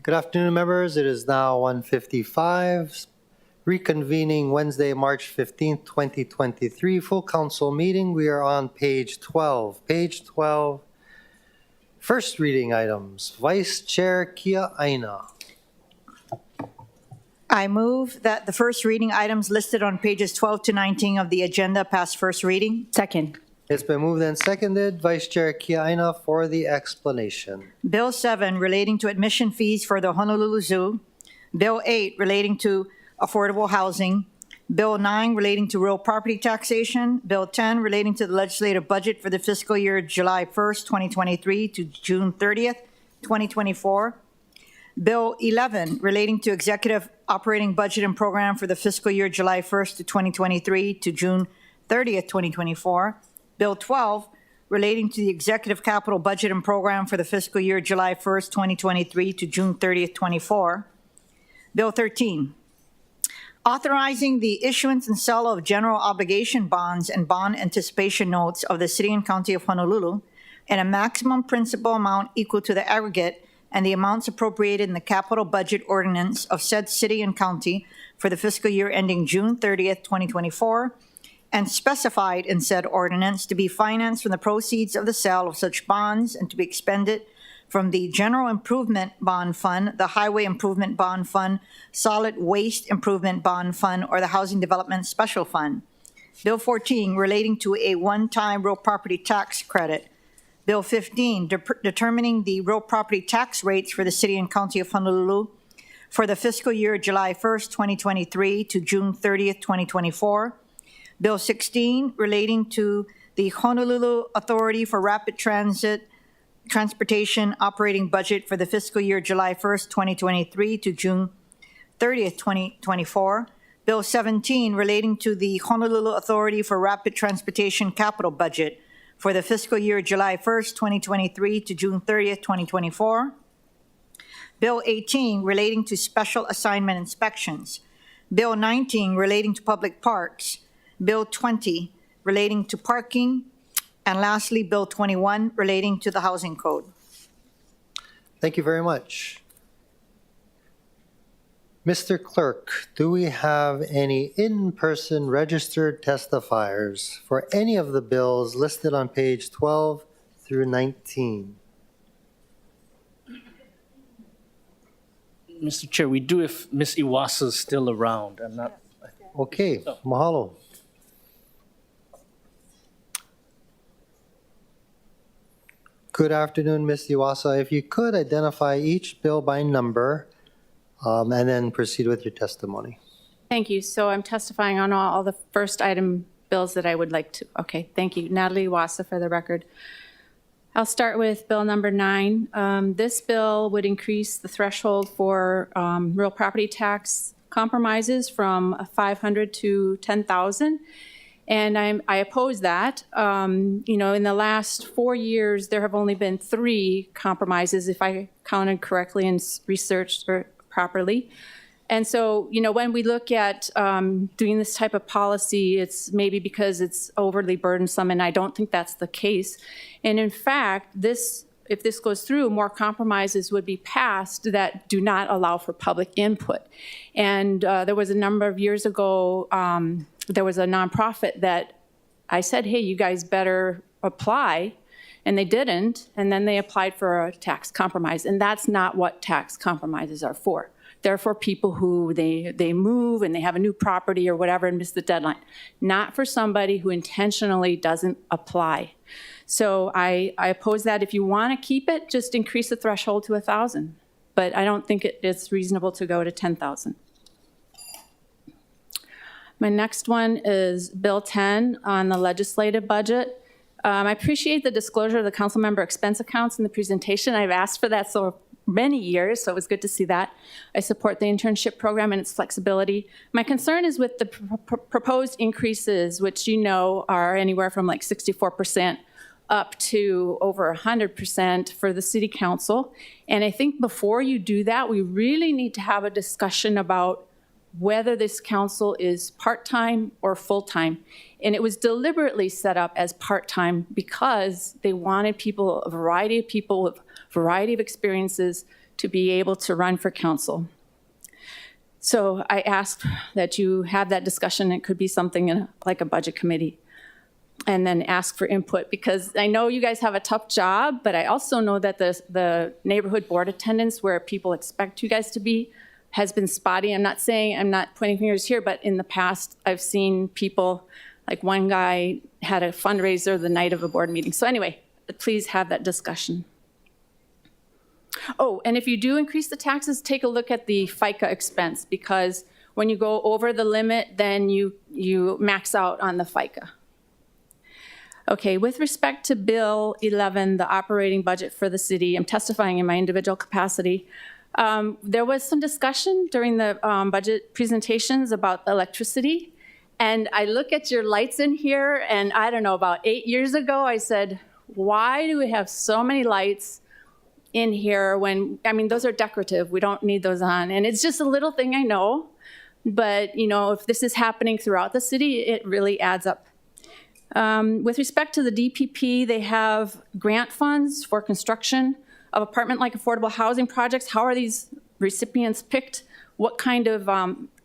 Good afternoon, members. It is now 1:55. Reconvening Wednesday, March 15th, 2023, full council meeting. We are on page 12. Page 12, first reading items. Vice Chair Kia Aina. I move that the first reading items listed on pages 12 to 19 of the agenda pass first reading. Second. It's been moved and seconded. Vice Chair Kia Aina for the explanation. Bill 7 relating to admission fees for the Honolulu Zoo. Bill 8 relating to affordable housing. Bill 9 relating to real property taxation. Bill 10 relating to the legislative budget for the fiscal year July 1st, 2023 to June 30th, 2024. Bill 11 relating to executive operating budget and program for the fiscal year July 1st to 2023 to June 30th, 2024. Bill 12 relating to the executive capital budget and program for the fiscal year July 1st, 2023 to June 30th, 24. Bill 13, authorizing the issuance and sale of general obligation bonds and bond anticipation notes of the City and County of Honolulu in a maximum principal amount equal to the aggregate and the amounts appropriated in the capital budget ordinance of said City and County for the fiscal year ending June 30th, 2024, and specified in said ordinance to be financed from the proceeds of the sale of such bonds and to be expended from the General Improvement Bond Fund, the Highway Improvement Bond Fund, Solid Waste Improvement Bond Fund, or the Housing Development Special Fund. Bill 14 relating to a one-time real property tax credit. Bill 15 determining the real property tax rates for the City and County of Honolulu for the fiscal year July 1st, 2023 to June 30th, 2024. Bill 16 relating to the Honolulu Authority for Rapid Transportation operating budget for the fiscal year July 1st, 2023 to June 30th, 2024. Bill 17 relating to the Honolulu Authority for Rapid Transportation capital budget for the fiscal year July 1st, 2023 to June 30th, 2024. Bill 18 relating to special assignment inspections. Bill 19 relating to public parks. Bill 20 relating to parking. And lastly, Bill 21 relating to the Housing Code. Thank you very much. Mr. Clerk, do we have any in-person registered testifiers for any of the bills listed on page 12 through 19? Mr. Chair, we do if Ms. Iwasa is still around. I'm not. Okay, mahalo. Good afternoon, Ms. Iwasa. If you could identify each bill by number and then proceed with your testimony. Thank you. So I'm testifying on all the first item bills that I would like to. Okay, thank you. Natalie Wassa for the record. I'll start with bill number 9. This bill would increase the threshold for real property tax compromises from $500 to $10,000. And I oppose that. In the last 4 years, there have only been 3 compromises, if I counted correctly and researched properly. And so, when we look at doing this type of policy, it's maybe because it's overly burdensome, and I don't think that's the case. And in fact, if this goes through, more compromises would be passed that do not allow for public input. And there was a number of years ago, there was a nonprofit that I said, hey, you guys better apply. And they didn't. And then they applied for a tax compromise. And that's not what tax compromises are for. They're for people who they move and they have a new property or whatever and miss the deadline. Not for somebody who intentionally doesn't apply. So I oppose that. If you want to keep it, just increase the threshold to 1,000. But I don't think it's reasonable to go to 10,000. My next one is Bill 10 on the legislative budget. I appreciate the disclosure of the council member expense accounts in the presentation. I've asked for that so many years, so it was good to see that. I support the internship program and its flexibility. My concern is with the proposed increases, which are anywhere from like 64% up to over 100% for the city council. And I think before you do that, we really need to have a discussion about whether this council is part-time or full-time. And it was deliberately set up as part-time because they wanted a variety of people with a variety of experiences to be able to run for council. So I asked that you have that discussion. It could be something like a budget committee, and then ask for input, because I know you guys have a tough job, but I also know that the neighborhood board attendance, where people expect you guys to be, has been spotty. I'm not pointing fingers here, but in the past, I've seen people, like one guy had a fundraiser the night of a board meeting. So anyway, please have that discussion. Oh, and if you do increase the taxes, take a look at the FICA expense, because when you go over the limit, then you max out on the FICA. Okay, with respect to Bill 11, the operating budget for the city, I'm testifying in my individual capacity. There was some discussion during the budget presentations about electricity. And I look at your lights in here, and I don't know, about 8 years ago, I said, why do we have so many lights in here when, I mean, those are decorative. We don't need those on. And it's just a little thing, I know. But, you know, if this is happening throughout the city, it really adds up. With respect to the DPP, they have grant funds for construction of apartment-like affordable housing projects. How are these recipients picked? What kind of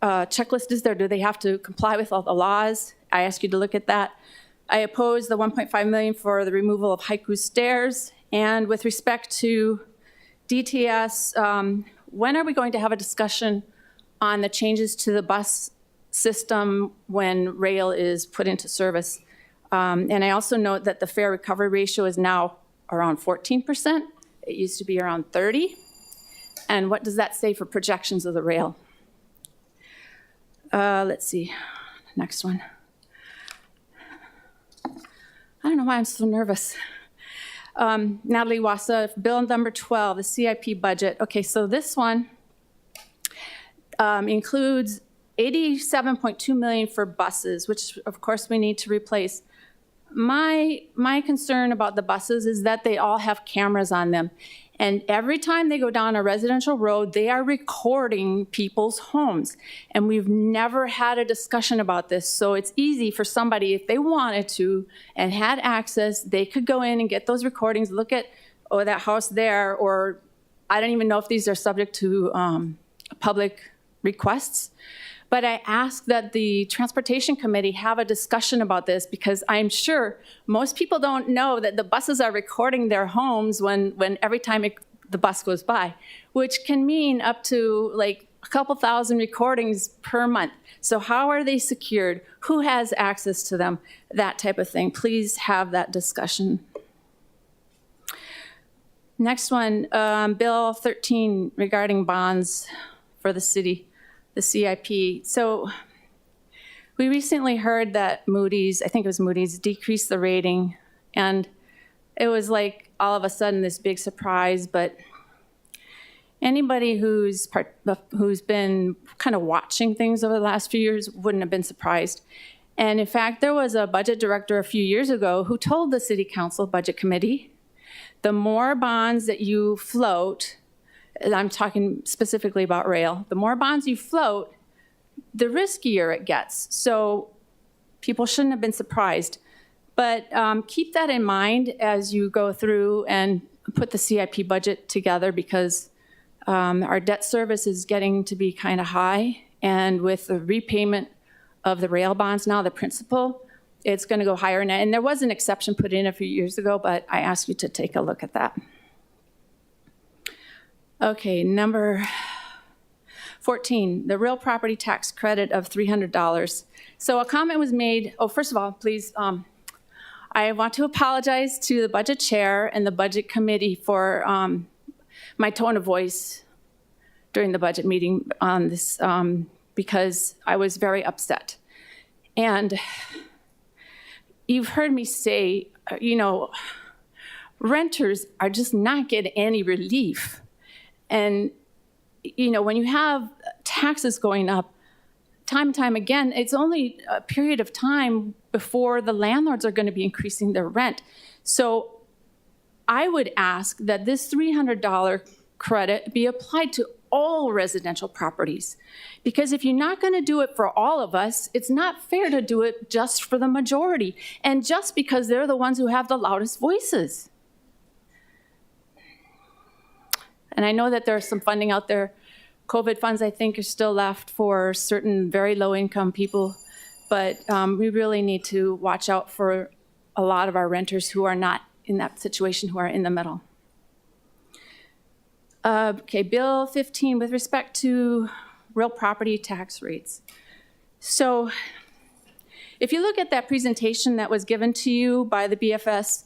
checklist is there? Do they have to comply with all the laws? I ask you to look at that. I oppose the $1.5 million for the removal of haiku stairs. And with respect to DTS, when are we going to have a discussion on the changes to the bus system when rail is put into service? And I also note that the fare recovery ratio is now around 14%. It used to be around 30%. And what does that say for projections of the rail? Let's see, next one. I don't know why I'm so nervous. Natalie Wassa, bill number 12, the CIP budget. Okay, so this one includes $87.2 million for buses, which of course we need to replace. My concern about the buses is that they all have cameras on them. And every time they go down a residential road, they are recording people's homes. And we've never had a discussion about this. So it's easy for somebody, if they wanted to and had access, they could go in and get those recordings, look at, oh, that house there, or I don't even know if these are subject to public requests. But I ask that the Transportation Committee have a discussion about this, because I'm sure most people don't know that the buses are recording their homes when every time the bus goes by, which can mean up to like a couple thousand recordings per month. So how are they secured? Who has access to them? That type of thing. Please have that discussion. Next one, Bill 13 regarding bonds for the city. The CIP. So we recently heard that Moody's, I think it was Moody's, decreased the rating. And it was like all of a sudden this big surprise. But anybody who's been kind of watching things over the last few years wouldn't have been surprised. And in fact, there was a budget director a few years ago who told the City Council Budget Committee, the more bonds that you float, I'm talking specifically about rail, the more bonds you float, the riskier it gets. So people shouldn't have been surprised. But keep that in mind as you go through and put the CIP budget together, because our debt service is getting to be kind of high. And with the repayment of the rail bonds now, the principal, it's going to go higher. And there was an exception put in a few years ago, but I ask you to take a look at that. Okay, number 14, the real property tax credit of $300. So a comment was made. Oh, first of all, please, I want to apologize to the budget chair and the budget committee for my tone of voice during the budget meeting on this, because I was very upset. And you've heard me say, you know, renters are just not getting any relief. And, you know, when you have taxes going up time and time again, it's only a period of time before the landlords are going to be increasing their rent. So I would ask that this $300 credit be applied to all residential properties. Because if you're not going to do it for all of us, it's not fair to do it just for the majority, and just because they're the ones who have the loudest voices. And I know that there's some funding out there. COVID funds, I think, are still left for certain very low-income people. But we really need to watch out for a lot of our renters who are not in that situation, who are in the middle. Okay, Bill 15, with respect to real property tax rates. So if you look at that presentation that was given to you by the BFS,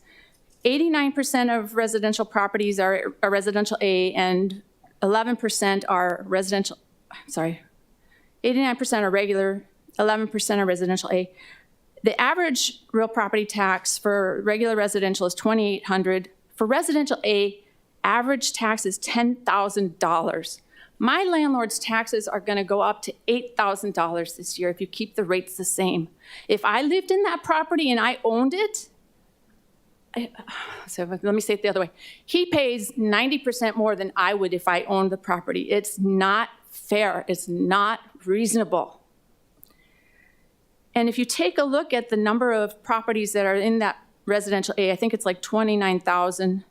89% of residential properties are residential A and 11% are residential, sorry, 89% are regular, 11% are residential A. The average real property tax for regular residential is $2,800. For residential A, average tax is $10,000. My landlord's taxes are going to go up to $8,000 this year if you keep the rates the same. If I lived in that property and I owned it, so let me say it the other way. He pays 90% more than I would if I owned the property. It's not fair. It's not reasonable. And if you take a look at the number of properties that are in that residential A, I think it's like 29,000.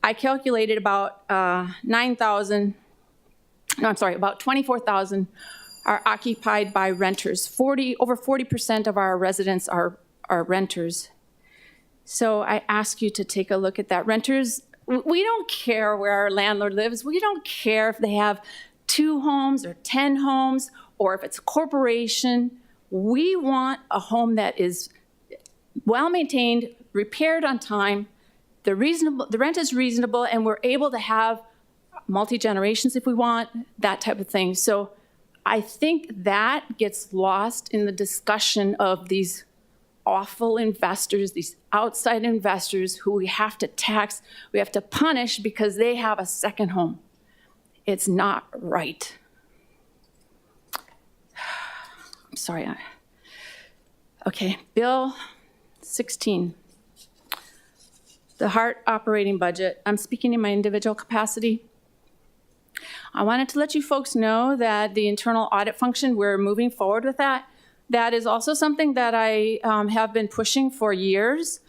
I calculated about 9,000, no, I'm sorry, about 24,000 are occupied by renters. Over 40% of our residents are renters. So I ask you to take a look at that. Renters, we don't care where our landlord lives. We don't care if they have 2 homes or 10 homes or if it's a corporation. We want a home that is well-maintained, repaired on time, the rent is reasonable, and we're able to have multi-generations if we want, that type of thing. So I think that gets lost in the discussion of these awful investors, these outside investors who we have to tax, we have to punish because they have a second home. It's not right. I'm sorry. Okay, Bill 16. The HART operating budget. I'm speaking in my individual capacity. I wanted to let you folks know that the internal audit function, we're moving forward with that. That is also something that I have been pushing for years,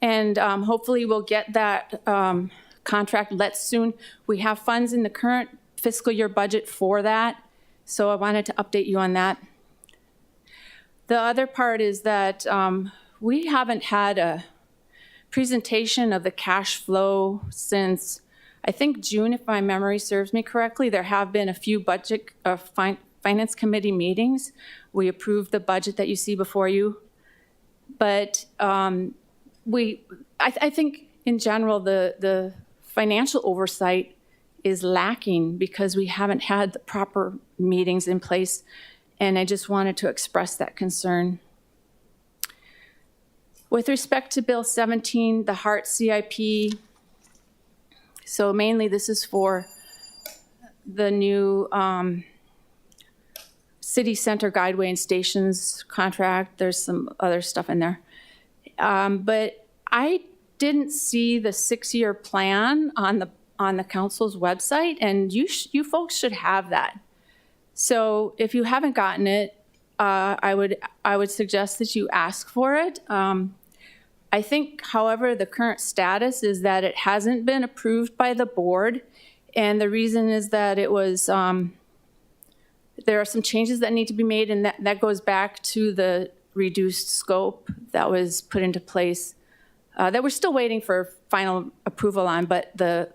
and hopefully we'll get that contract let soon. We have funds in the current fiscal year budget for that, so I wanted to update you on that. The other part is that we haven't had a presentation of the cash flow since, I think, June, if my memory serves me correctly. There have been a few budget finance committee meetings. We approved the budget that you see before you. But I think in general, the financial oversight is lacking because we haven't had the proper meetings in place. And I just wanted to express that concern. With respect to Bill 17, the HART CIP, so mainly this is for the new city center guideway and stations contract. There's some other stuff in there. But I didn't see the 6-year plan on the council's website, and you folks should have that. So if you haven't gotten it, I would suggest that you ask for it. I think, however, the current status is that it hasn't been approved by the board, and the reason is that it was, there are some changes that need to be made, and that goes back to the reduced scope that was put into place that we're still waiting for final approval on, but the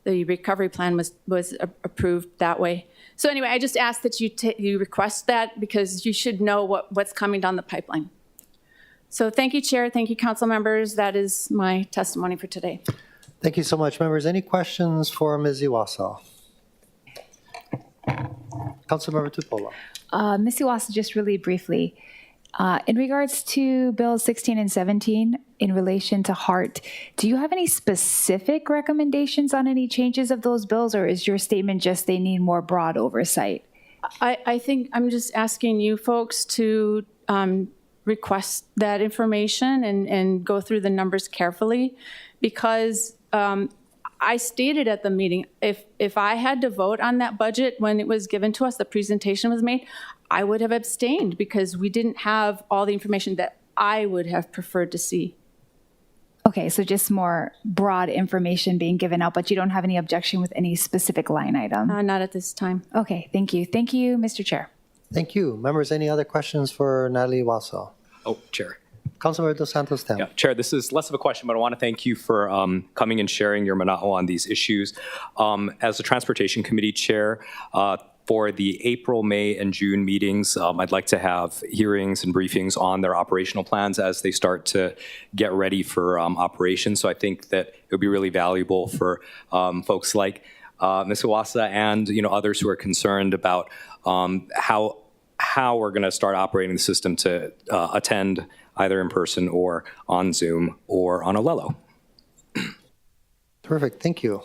recovery plan was approved that way. So anyway, I just ask that you request that because you should know what's coming down the pipeline. So thank you, Chair. Thank you, council members. That is my testimony for today. Thank you so much, members. Any questions for Ms. Iwasa? Councilmember Tupola. Ms. Iwasa, just really briefly, in regards to Bills 16 and 17, in relation to HART, do you have any specific recommendations on any changes of those bills, or is your statement just they need more broad oversight? I think I'm just asking you folks to request that information and go through the numbers carefully, because I stated at the meeting, if I had to vote on that budget when it was given to us, the presentation was made, I would have abstained because we didn't have all the information that I would have preferred to see. Okay, so just more broad information being given out, but you don't have any objection with any specific line item? Not at this time. Okay, thank you. Thank you, Mr. Chair. Thank you. Members, any other questions for Natalie Waso? Oh, Chair. Councilmember Dos Santos Tem. Yeah, Chair, this is less of a question, but I want to thank you for coming and sharing your mana'o on these issues. As the Transportation Committee Chair, for the April, May, and June meetings, I'd like to have hearings and briefings on their operational plans as they start to get ready for operations. So I think that it would be really valuable for folks like Ms. Iwasa and others who are concerned about how we're going to start operating the system to attend either in person or on Zoom or on Olelo. Terrific, thank you.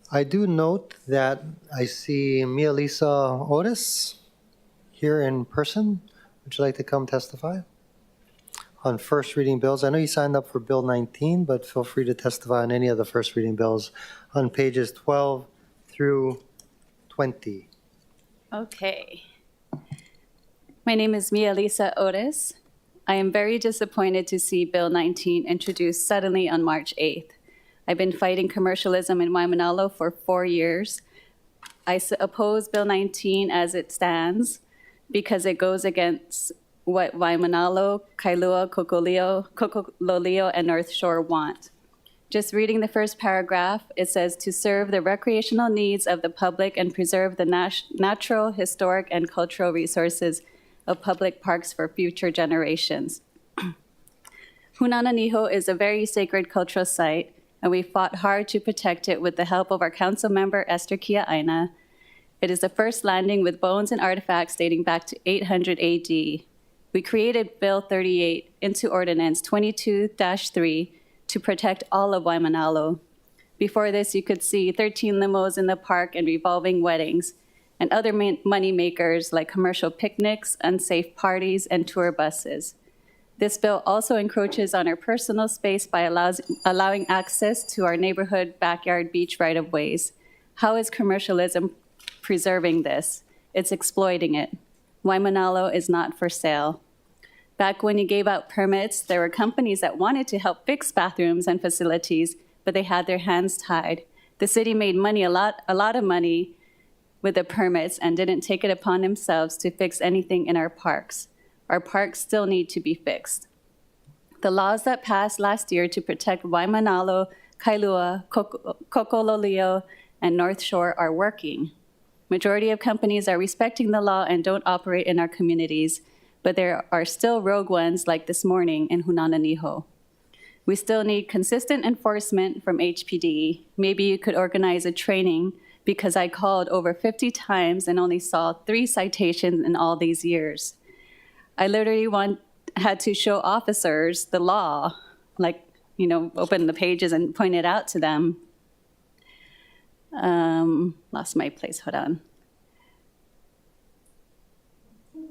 I do note that I see Mia Lisa Otis here in person. Would you like to come testify? On first reading bills, I know you signed up for Bill 19, but feel free to testify on any of the first reading bills on pages 12 through 20. Okay. My name is Mia Lisa Otis. I am very disappointed to see Bill 19 introduced suddenly on March 8th. I've been fighting commercialism in Waimanalo for 4 years. I oppose Bill 19 as it stands because it goes against what Waimanalo, Kailua, Kokololio, and North Shore want. Just reading the first paragraph, it says to serve the recreational needs of the public and preserve the natural, historic, and cultural resources of public parks for future generations. Hunananiho is a very sacred cultural site, and we fought hard to protect it with the help of our council member, Esther Kia Aina. It is the first landing with bones and artifacts dating back to 800 AD. We created Bill 38 into Ordinance 22-3 to protect all of Waimanalo. Before this, you could see 13 limos in the park and revolving weddings, and other money makers like commercial picnics, unsafe parties, and tour buses. This bill also encroaches on our personal space by allowing access to our neighborhood backyard beach right-of-ways. How is commercialism preserving this? It's exploiting it. Waimanalo is not for sale. Back when you gave out permits, there were companies that wanted to help fix bathrooms and facilities, but they had their hands tied. The city made money, a lot of money with the permits and didn't take it upon themselves to fix anything in our parks. Our parks still need to be fixed. The laws that passed last year to protect Waimanalo, Kailua, Kokololio, and North Shore are working. Majority of companies are respecting the law and don't operate in our communities, but there are still rogue ones like this morning in Hunananiho. We still need consistent enforcement from HPD. Maybe you could organize a training because I called over 50 times and only saw 3 citations in all these years. I literally had to show officers the law, open the pages and point it out to them. Lost my place, hold on.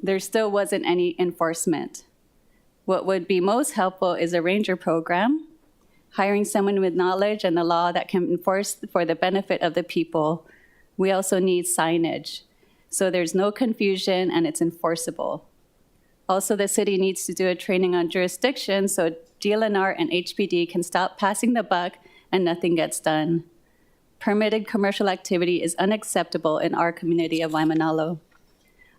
There still wasn't any enforcement. What would be most helpful is a ranger program, hiring someone with knowledge and the law that can enforce for the benefit of the people. We also need signage, so there's no confusion and it's enforceable. Also, the city needs to do a training on jurisdiction so DLNR and HPD can stop passing the buck and nothing gets done. Permitted commercial activity is unacceptable in our community of Waimanalo.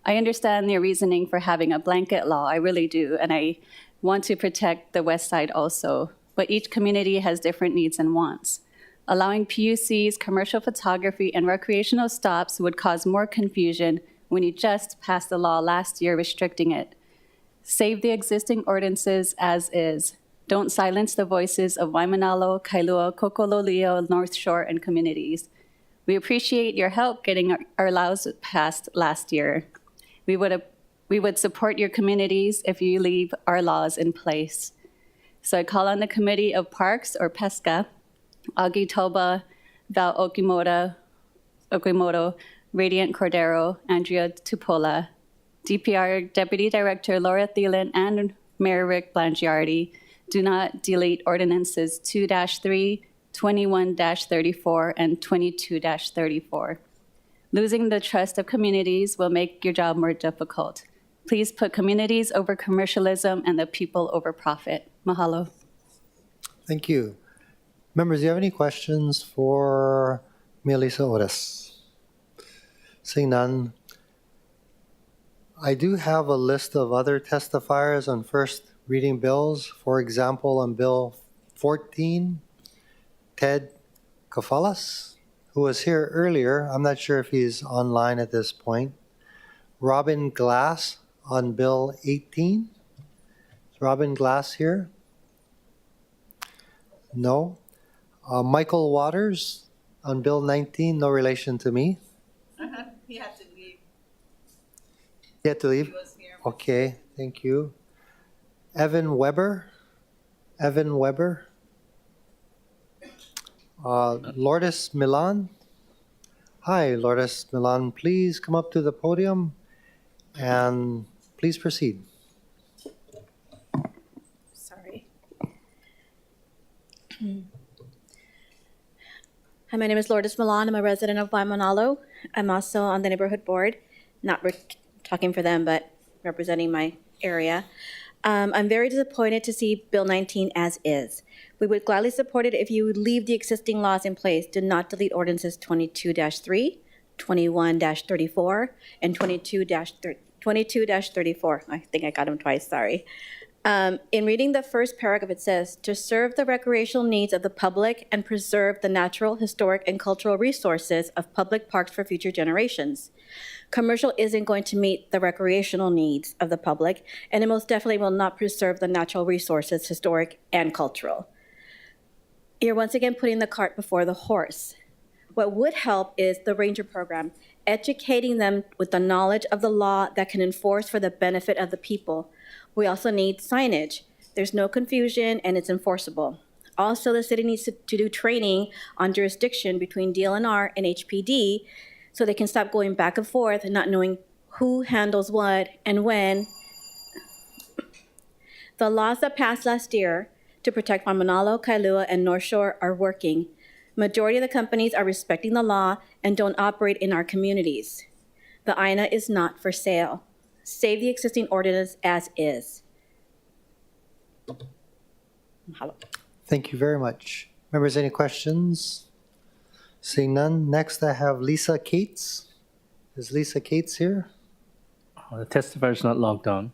I understand their reasoning for having a blanket law, I really do, and I want to protect the west side also, but each community has different needs and wants. Allowing PUCs, commercial photography, and recreational stops would cause more confusion when you just passed a law last year restricting it. Save the existing ordinances as is. Don't silence the voices of Waimanalo, Kailua, Kokololio, North Shore, and communities. We appreciate your help getting our laws passed last year. We would support your communities if you leave our laws in place. So I call on the Committee of Parks, or PESCA, Agi Toba, Val Okimoto, Radiant Cordero, Andrea Tupola, DPR Deputy Director Laura Thielen, and Mayor Rick Blangiardi, do not delete ordinances 2-3, 21-34, and 22-34. Losing the trust of communities will make your job more difficult. Please put communities over commercialism and the people over profit. Mahalo. Thank you. Members, do you have any questions for Melissa Otis? Seeing none, I do have a list of other testifiers on first reading bills. For example, on Bill 14, Ted Kafalas, who was here earlier. I'm not sure if he's online at this point. Robin Glass on Bill 18. Is Robin Glass here? No. Michael Waters on Bill 19, no relation to me. He had to leave. He had to leave? He was here. Okay, thank you. Evan Weber. Lourdes Milan. Hi, Lourdes Milan. Please come up to the podium and please proceed. Sorry. Hi, my name is Lourdes Milan. I'm a resident of Waimanalo. I'm also on the neighborhood board, not talking for them, but representing my area. I'm very disappointed to see Bill 19 as is. We would gladly support it if you would leave the existing laws in place. Do not delete ordinances 22-3, 21-34, and 22-34. I think I got them twice, sorry. In reading the first paragraph, it says, to serve the recreational needs of the public and preserve the natural, historic, and cultural resources of public parks for future generations. Commercial isn't going to meet the recreational needs of the public, and it most definitely will not preserve the natural resources, historic and cultural. You're once again putting the cart before the horse. What would help is the ranger program, educating them with the knowledge of the law that can enforce for the benefit of the people. We also need signage. There's no confusion and it's enforceable. Also, the city needs to do training on jurisdiction between DLNR and HPD so they can stop going back and forth and not knowing who handles what and when. The laws that passed last year to protect Waimanalo, Kailua, and North Shore are working. Majority of the companies are respecting the law and don't operate in our communities. The INA is not for sale. Save the existing ordinance as is. Mahalo. Thank you very much. Members, any questions? Seeing none, next I have Lisa Cates. Is Lisa Cates here? The testifier is not logged on.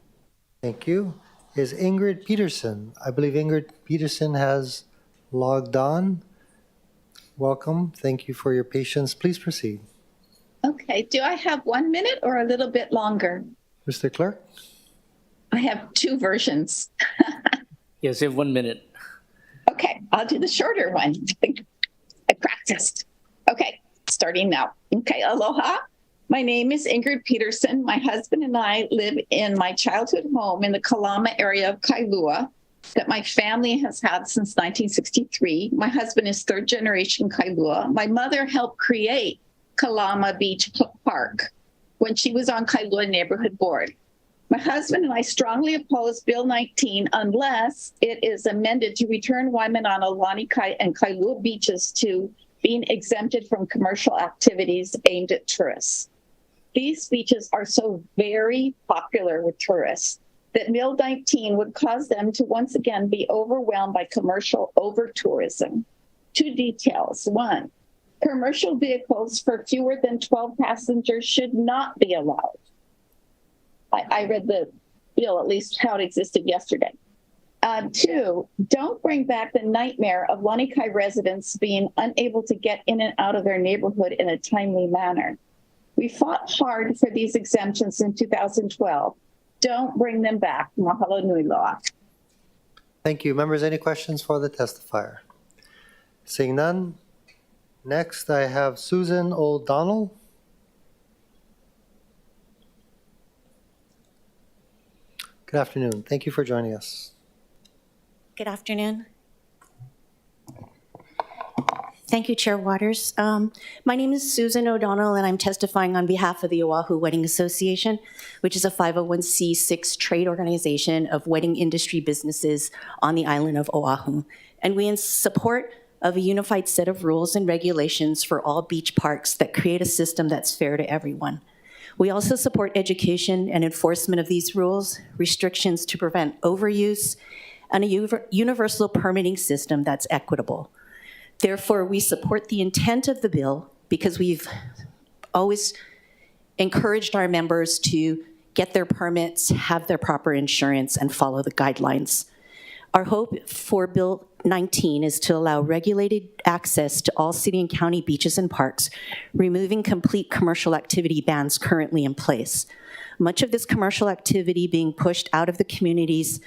Thank you. Is Ingrid Peterson? I believe Ingrid Peterson has logged on. Welcome. Thank you for your patience. Please proceed. Okay, do I have 1 minute or a little bit longer? Mr. Clerk? I have two versions. Yes, you have 1 minute. Okay, I'll do the shorter one. I practiced. Okay, starting now. Okay, aloha. My name is Ingrid Peterson. My husband and I live in my childhood home in the Kalama area of Kailua that my family has had since 1963. My husband is third generation Kailua. My mother helped create Kalama Beach Park when she was on Kailua Neighborhood Board. My husband and I strongly oppose Bill 19 unless it is amended to return Waimanalo, Lanikai, and Kailua beaches to being exempted from commercial activities aimed at tourists. These beaches are so very popular with tourists that Bill 19 would cause them to once again be overwhelmed by commercial over-tourism. Two details. One, commercial vehicles for fewer than 12 passengers should not be allowed. I read the bill, at least how it existed yesterday. Two, don't bring back the nightmare of Lanikai residents being unable to get in and out of their neighborhood in a timely manner. We fought hard for these exemptions in 2012. Don't bring them back. Mahalo nui loa. Thank you. Members, any questions for the testifier? Seeing none, next I have Susan O'Donnell. Good afternoon. Thank you for joining us. Good afternoon. Thank you, Chair Waters. My name is Susan O'Donnell, and I'm testifying on behalf of the Oahu Wedding Association, which is a 501c6 trade organization of wedding industry businesses on the island of Oahu. And we in support of a unified set of rules and regulations for all beach parks that create a system that's fair to everyone. We also support education and enforcement of these rules, restrictions to prevent overuse, and a universal permitting system that's equitable. Therefore, we support the intent of the bill because we've always encouraged our members to get their permits, have their proper insurance, and follow the guidelines. Our hope for Bill 19 is to allow regulated access to all city and county beaches and parks, removing complete commercial activity bans currently in place. Much of this commercial activity being pushed out of the communities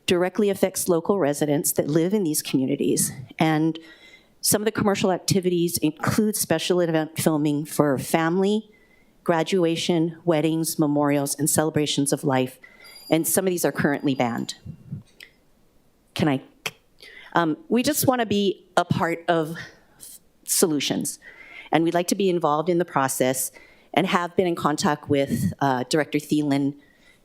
directly affects local residents that live in these communities. And some of the commercial activities include special event filming for family, graduation, weddings, memorials, and celebrations of life. And some of these are currently banned. We just want to be a part of solutions. And we'd like to be involved in the process and have been in contact with Director Thielen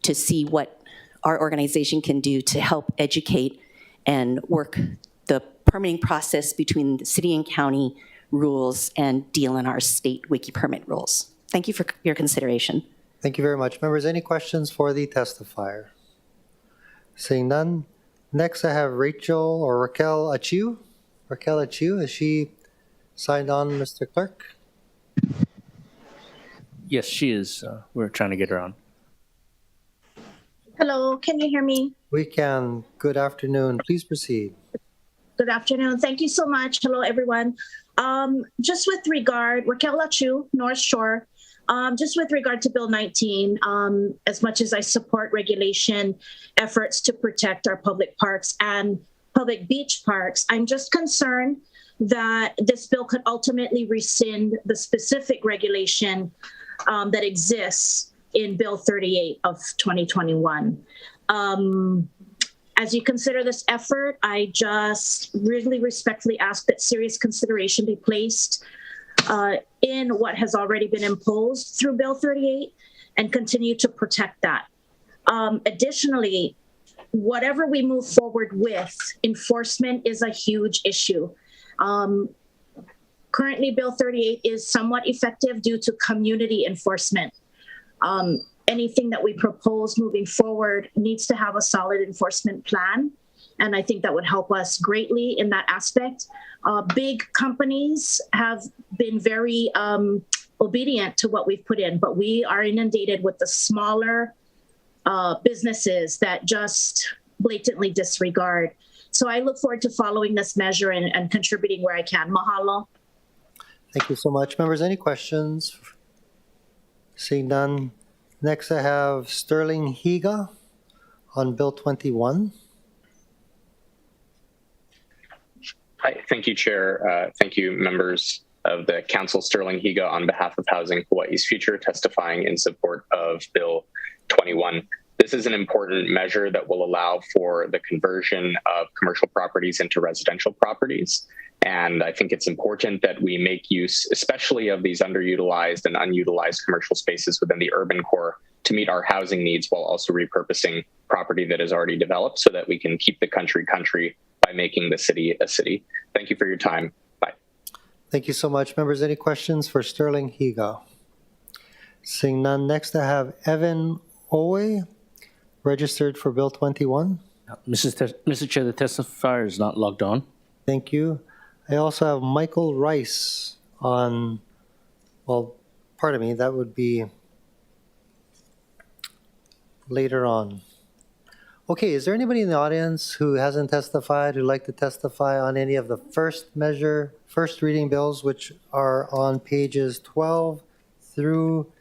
to see what our organization can do to help educate and work the permitting process between the city and county rules and deal in our state wiki permit rules. Thank you for your consideration. Thank you very much. Members, any questions for the testifier? Seeing none. Next, I have Raquel Achiu. Raquel Achiu, is she signed on, Mr. Clerk? Yes, she is. We're trying to get her on. Hello, can you hear me? We can. Good afternoon. Please proceed. Good afternoon. Thank you so much. Hello, everyone. Just with regard, Raquel Achu, North Shore, just with regard to Bill 19, as much as I support regulation efforts to protect our public parks and public beach parks, I'm just concerned that this bill could ultimately rescind the specific regulation that exists in Bill 38 of 2021. As you consider this effort, I just really respectfully ask that serious consideration be placed in what has already been imposed through Bill 38 and continue to protect that. Additionally, whatever we move forward with, enforcement is a huge issue. Currently, Bill 38 is somewhat effective due to community enforcement. Anything that we propose moving forward needs to have a solid enforcement plan. And I think that would help us greatly in that aspect. Big companies have been very obedient to what we've put in, but we are inundated with the smaller businesses that just blatantly disregard. So I look forward to following this measure and contributing where I can. Mahalo. Thank you so much. Members, any questions? Seeing none. Next, I have Sterling Higa on Bill 21. Hi, thank you, Chair. Thank you, members of the Council. Sterling Higa on behalf of Housing Hawaii's Future, testifying in support of Bill 21. This is an important measure that will allow for the conversion of commercial properties into residential properties. And I think it's important that we make use, especially of these underutilized and unutilized commercial spaces within the urban core to meet our housing needs while also repurposing property that is already developed so that we can keep the country by making the city a city. Thank you for your time. Bye. Thank you so much. Members, any questions for Sterling Higa? Seeing none. Next, I have Evan Owe, registered for Bill 21. Mr. Chair, the testifier is not logged on. Thank you. I also have Michael Rice on, well, pardon me, that would be later on. Okay, is there anybody in the audience who hasn't testified, who'd like to testify on any of the first reading bills, which are on pages 12 through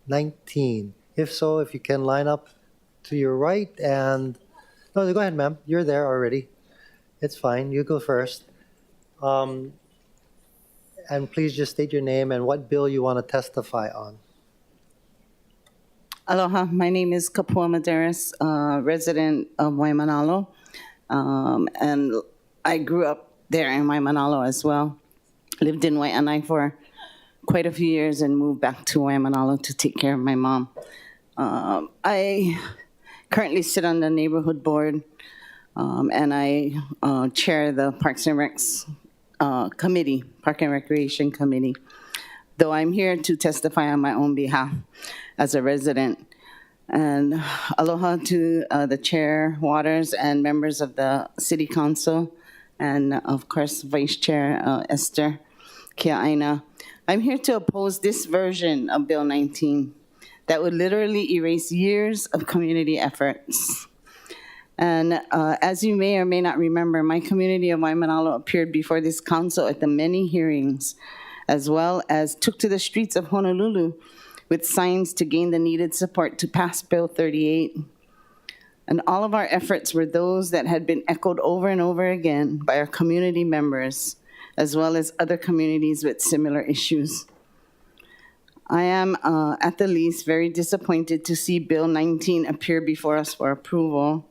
19? If so, if you can line up to your right and, no, go ahead, ma'am. You're there already. It's fine. You go first. And please just state your name and what bill you want to testify on. Aloha, my name is Kapua Maderas, resident of Waimanalo. And I grew up there in Waimanalo as well. Lived in Waianae for quite a few years and moved back to Waimanalo to take care of my mom. I currently sit on the neighborhood board and I chair the Parks and Recs committee, Park and Recreation Committee. Though I'm here to testify on my own behalf as a resident, And aloha to the Chair Waters and members of the City Council, and of course, Vice Chair Esther Kia'aina. I'm here to oppose this version of Bill 19 that would literally erase years of community efforts. And as you may or may not remember, my community of Waimanalo appeared before this council at the many hearings, as well as took to the streets of Honolulu with signs to gain the needed support to pass Bill 38. And all of our efforts were those that had been echoed over and over again by our community members, as well as other communities with similar issues. I am, at the least, very disappointed to see Bill 19 appear before us for approval.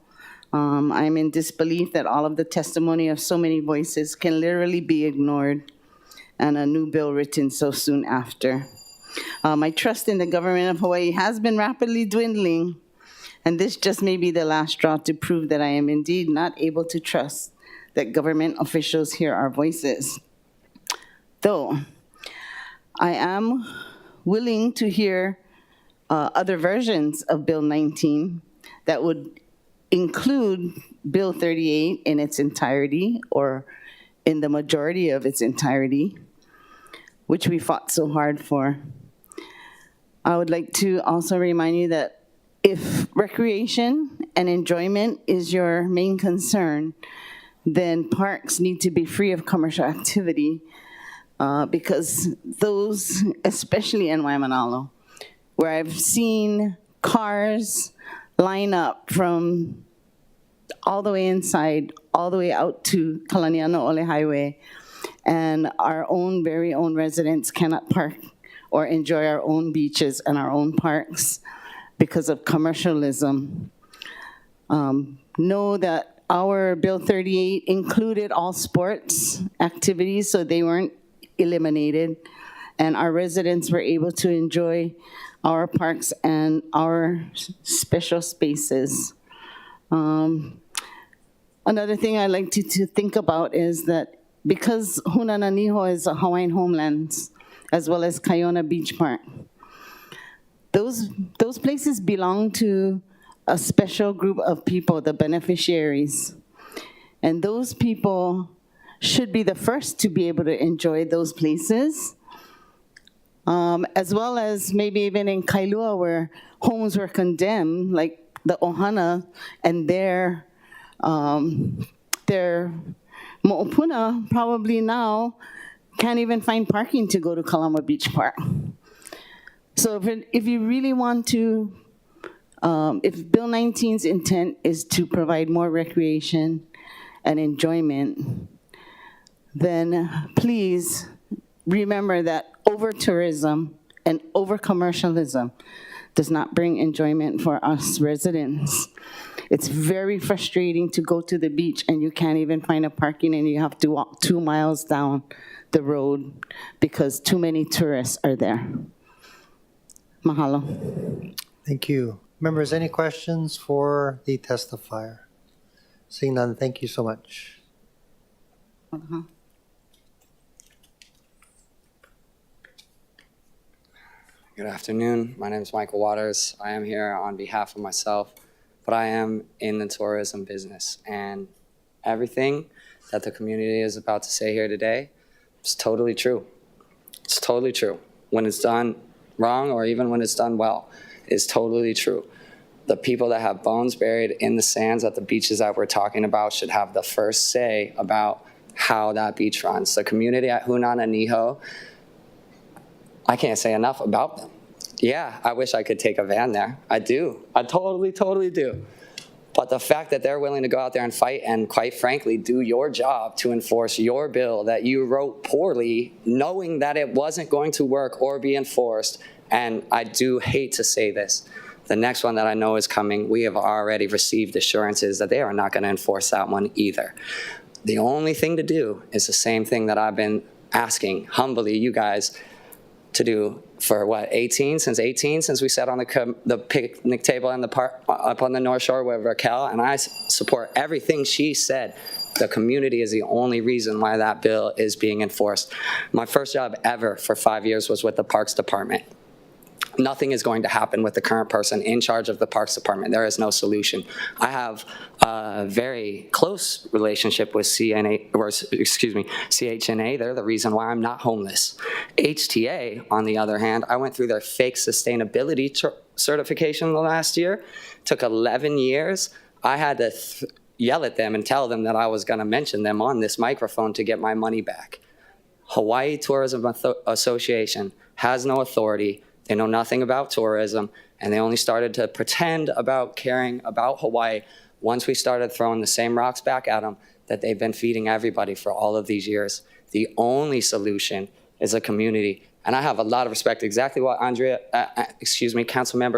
I'm in disbelief that all of the testimony of so many voices can literally be ignored and a new bill written so soon after. My trust in the government of Hawaii has been rapidly dwindling, and this just may be the last straw to prove that I am indeed not able to trust that government officials hear our voices. Though I am willing to hear other versions of Bill 19 that would include Bill 38 in its entirety or in the majority of its entirety, which we fought so hard for. I would like to also remind you that if recreation and enjoyment is your main concern, then parks need to be free of commercial activity because those, especially in Waimanalo, where I've seen cars line up from all the way inside, all the way out to Kalaniano Ole Highway, and our own very own residents cannot park or enjoy our own beaches and our own parks because of commercialism. Know that our Bill 38 included all sports activities, so they weren't eliminated, and our residents were able to enjoy our parks and our special spaces. Another thing I like to think about is that because Hunananiho is a Hawaiian homelands, as well as Kaiona Beach Park, those places belong to a special group of people, the beneficiaries. And those people should be the first to be able to enjoy those places, as well as maybe even in Kailua where homes were condemned, like the Ohana and their Mo'opuna probably now can't even find parking to go to Kalama Beach Park. So if you really want to, if Bill 19's intent is to provide more recreation and enjoyment, then please remember that over-tourism and over-commercialism does not bring enjoyment for us residents. It's very frustrating to go to the beach and you can't even find a parking and you have to walk 2 miles down the road because too many tourists are there. Mahalo. Thank you. Members, any questions for the testifier? Seeing none, thank you so much. Good afternoon. My name is Michael Waters. I am here on behalf of myself, but I am in the tourism business. And everything that the community is about to say here today is totally true. It's totally true. When it's done wrong or even when it's done well, it's totally true. The people that have bones buried in the sands at the beaches that we're talking about should have the first say about how that beach runs. The community at Hunananiho, I can't say enough about them. Yeah, I wish I could take a van there. I do. I totally, totally do. But the fact that they're willing to go out there and fight and, quite frankly, do your job to enforce your bill that you wrote poorly, knowing that it wasn't going to work or be enforced, and I do hate to say this, the next one that I know is coming, we have already received assurances that they are not going to enforce that one either. The only thing to do is the same thing that I've been asking humbly you guys to do for what, 18? Since we sat on the picnic table in the park up on the North Shore with Raquel, and I support everything she said. The community is the only reason why that bill is being enforced. My first job ever for 5 years was with the Parks Department. Nothing is going to happen with the current person in charge of the Parks Department. There is no solution. I have a very close relationship with CHNA. They're the reason why I'm not homeless. HTA, on the other hand, I went through their fake sustainability certification the last year. Took 11 years. I had to yell at them and tell them that I was going to mention them on this microphone to get my money back. Hawaii Tourism Association has no authority. They know nothing about tourism, and they only started to pretend about caring about Hawaii once we started throwing the same rocks back at them that they've been feeding everybody for all of these years. The only solution is a community. And I have a lot of respect, exactly what Councilmember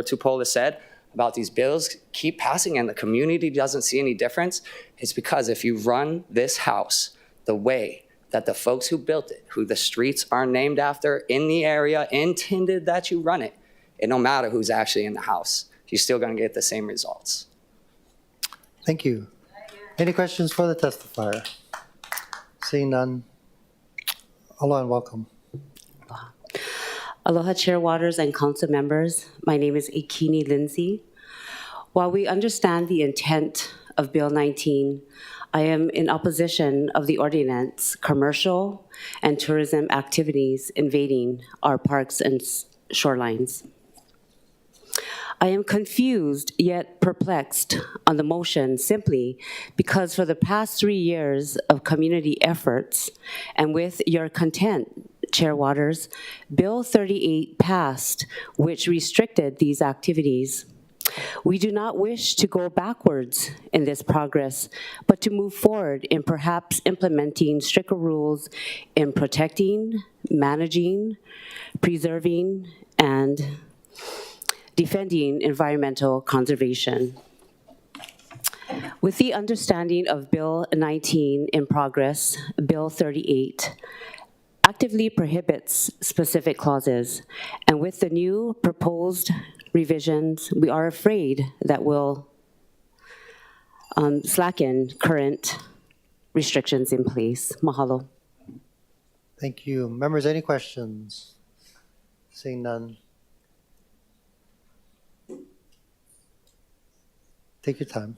Tupola said about these bills keep passing and the community doesn't see any difference. It's because if you run this house the way that the folks who built it, who the streets are named after in the area, intended that you run it, it don't matter who's actually in the house. You're still going to get the same results. Thank you. Any questions for the testifier? Seeing none. Aloha and welcome. Aloha, Chair Waters and council members. My name is Ikini Lindsay. While we understand the intent of Bill 19, I am in opposition of the ordinance, commercial and tourism activities invading our parks and shorelines. I am confused yet perplexed on the motion simply because for the past 3 years of community efforts and with your consent, Chair Waters, Bill 38 passed, which restricted these activities. We do not wish to go backwards in this progress, but to move forward in perhaps implementing stricter rules in protecting, managing, preserving, and defending environmental conservation. With the understanding of Bill 19 in progress, Bill 38 actively prohibits specific clauses, and with the new proposed revisions, we are afraid that will slacken current restrictions in place. Mahalo. Thank you. Members, any questions? Seeing none. Take your time.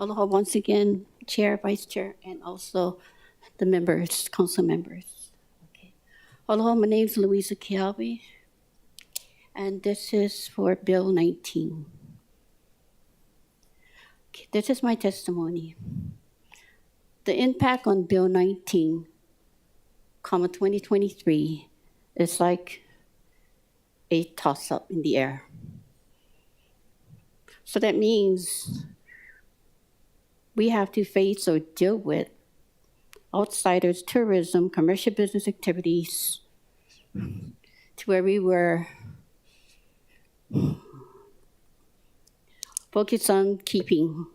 Aloha once again, Chair, Vice Chair, and also the members, council members. Okay. Aloha, my name is Louisa Kiawe, and this is for Bill 19. Okay, this is my testimony. The impact on Bill 19, 2023 is like a toss-up in the air. So that means we have to face or deal with outsiders, tourism, commercial business activities, to where we were focused on keeping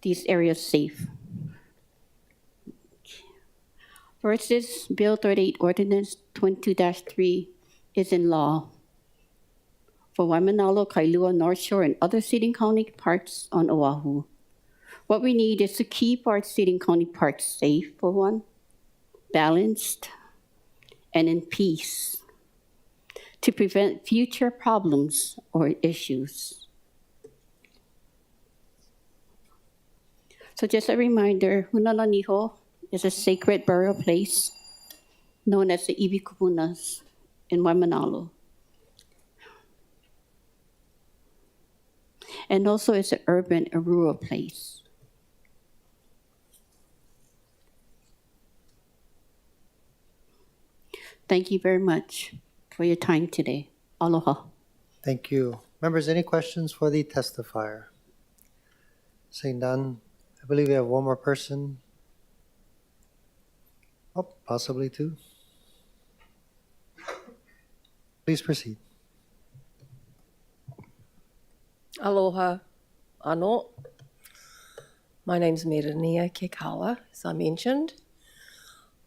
these areas safe. First is Bill 38 Ordinance 22-3 is in law for Waimanalo, Kailua, North Shore, and other city and county parks on Oahu. What we need is to keep our city and county parks safe, for one, balanced, and in peace, to prevent future problems or issues. So just a reminder, Hunalaniho is a sacred burial place known as the Iwi Kupunas in Waimanalo. And also it's an urban and rural place. Thank you very much for your time today. Aloha. Thank you. Members, any questions for the testifier? Seeing none, I believe we have one more person. Oh, possibly two. Please proceed. Aloha, Ano. My name's Merania Kekawa, as I mentioned.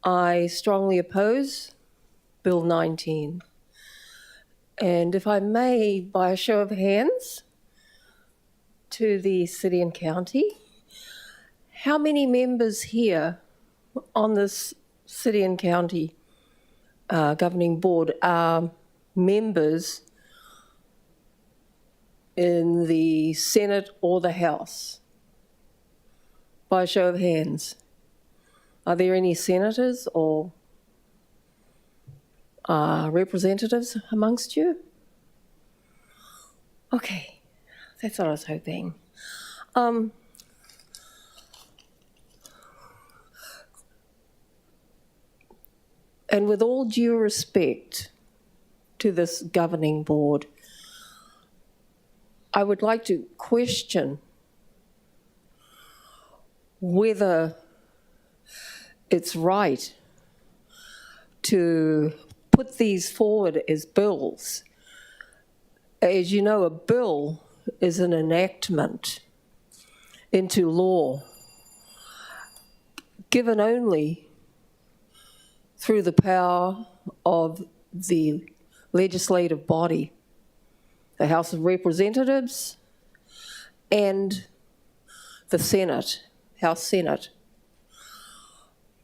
I strongly oppose Bill 19. And if I may, by a show of hands, to the city and county. How many members here on this city and county governing board are members in the Senate or the House? By a show of hands. Are there any senators or representatives amongst you? Okay, that's what I was hoping. And with all due respect to this governing board, I would like to question whether it's right to put these forward as bills. As you know, a bill is an enactment into law given only through the power of the legislative body, the House of Representatives and the Senate, House Senate.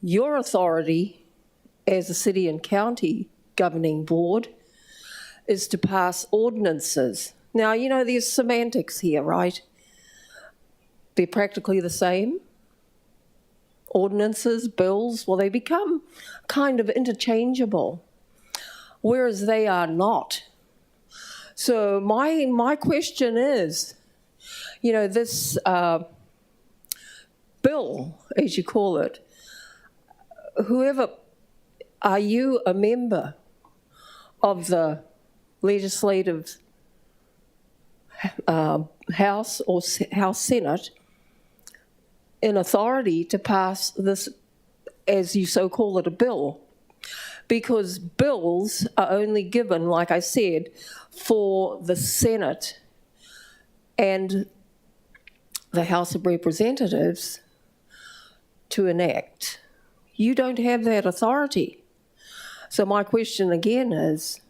Your authority as a city and county governing board is to pass ordinances. Now, you know, there's semantics here, right? They're practically the same. Ordinances, bills, well, they become kind of interchangeable, whereas they are not. So my question is, you know, this bill, as you call it, whoever, are you a member of the legislative House or House Senate in authority to pass this, as you so call it, a bill? Because bills are only given, like I said, for the Senate and the House of Representatives to enact. You don't have that authority. So my question again is,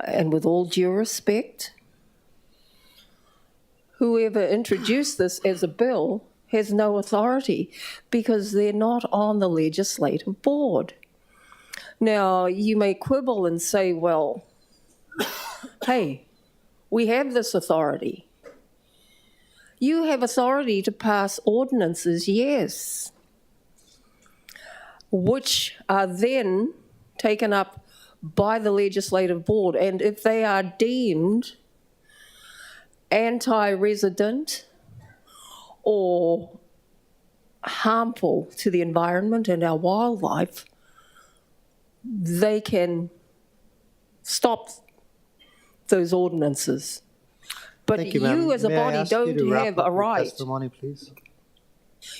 and with all due respect, whoever introduced this as a bill has no authority because they're not on the legislative board. Now, you may quibble and say, well, hey, we have this authority. You have authority to pass ordinances, yes, which are then taken up by the legislative board. And if they are deemed anti-resident or harmful to the environment and our wildlife, they can stop those ordinances. But Thank you, ma'am. you as a May I body ask you don't to wrap have up a your right. testimony, please?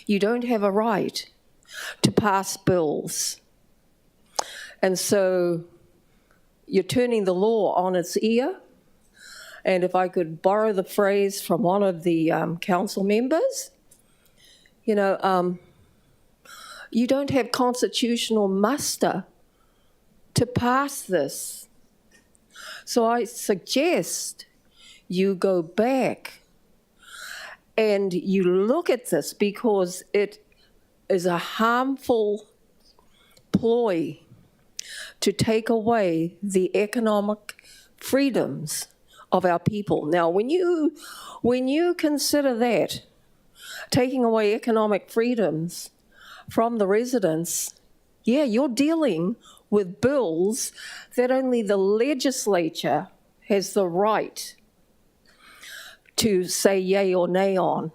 You don't have a right to pass bills. And so you're turning the law on its ear. And if I could borrow the phrase from one of the council members, you know, you don't have constitutional muster to pass this. So I suggest you go back and you look at this, because it is a harmful ploy to take away the economic freedoms of our people. Now, when you consider that, taking away economic freedoms from the residents, yeah, you're dealing with bills that only the legislature has the right to say yay or nay on.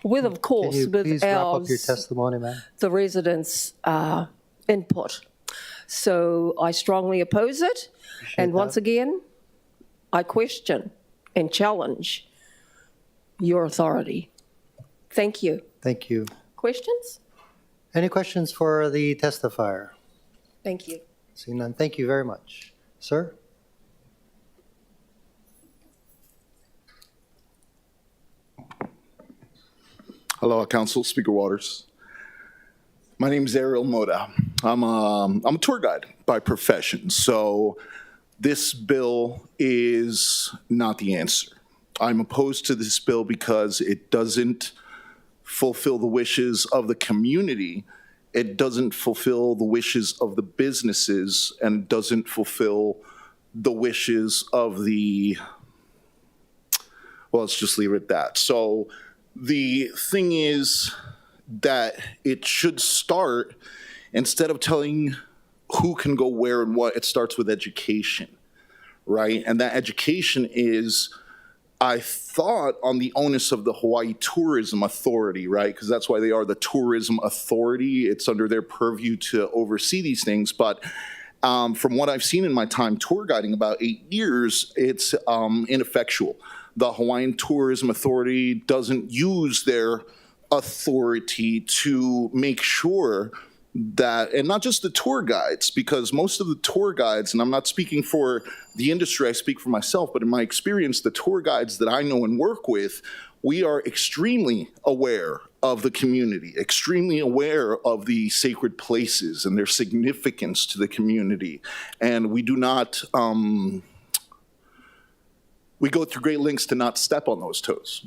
With, of course, Can you with please wrap up your ours, testimony, ma'am? the residents' input. So I strongly oppose it. And once again, I question and challenge your authority. Thank you. Thank you. Questions? Any questions for the testifier? Thank you. Seeing none, thank you very much. Sir? Hello, Council, Speaker Waters. My name is Ariel Moda. I'm a tour guide by profession, so this bill is not the answer. I'm opposed to this bill because it doesn't fulfill the wishes of the community. It doesn't fulfill the wishes of the businesses, and doesn't fulfill the wishes of the, well, let's just leave it at that. So the thing is that it should start, instead of telling who can go where and what, it starts with education, right? And that education is, I thought, on the onus of the Hawaii Tourism Authority, right? Because that's why they are the tourism authority. It's under their purview to oversee these things. But from what I've seen in my time tour guiding, about 8 years, it's ineffectual. The Hawaiian Tourism Authority doesn't use their authority to make sure that, and not just the tour guides, because most of the tour guides, and I'm not speaking for the industry, I speak for myself, but in my experience, the tour guides that I know and work with, we are extremely aware of the community, extremely aware of the sacred places and their significance to the community. And we do not, we go through great lengths to not step on those toes,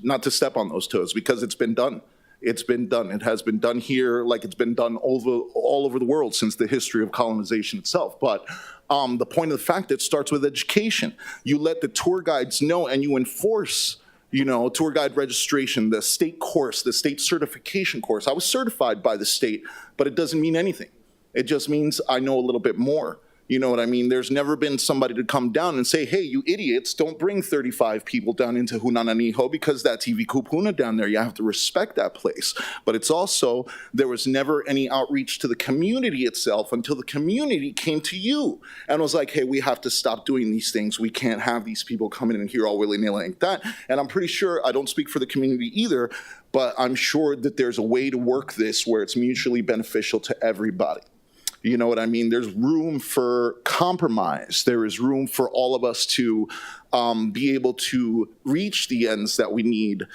because it's been done. It's been done. It has been done here like it's been done all over the world since the history of colonization itself. But the point of the fact, it starts with education. You let the tour guides know, and you enforce, tour guide registration, the state course, the state certification course. I was certified by the state, but it doesn't mean anything. It just means I know a little bit more. You know what I mean? There's never been somebody to come down and say, hey, you idiots, don't bring 35 people down into Hunananiho because that's Iwi Kupuna down there. You have to respect that place. But it's also, there was never any outreach to the community itself until the community came to you and was like, hey, we have to stop doing these things. We can't have these people coming in here all willy-nilly like that. And I'm pretty sure, I don't speak for the community either, but I'm sure that there's a way to work this where it's mutually beneficial to everybody. You know what I mean? There's room for compromise. There is room for all of us to be able to reach the ends that we need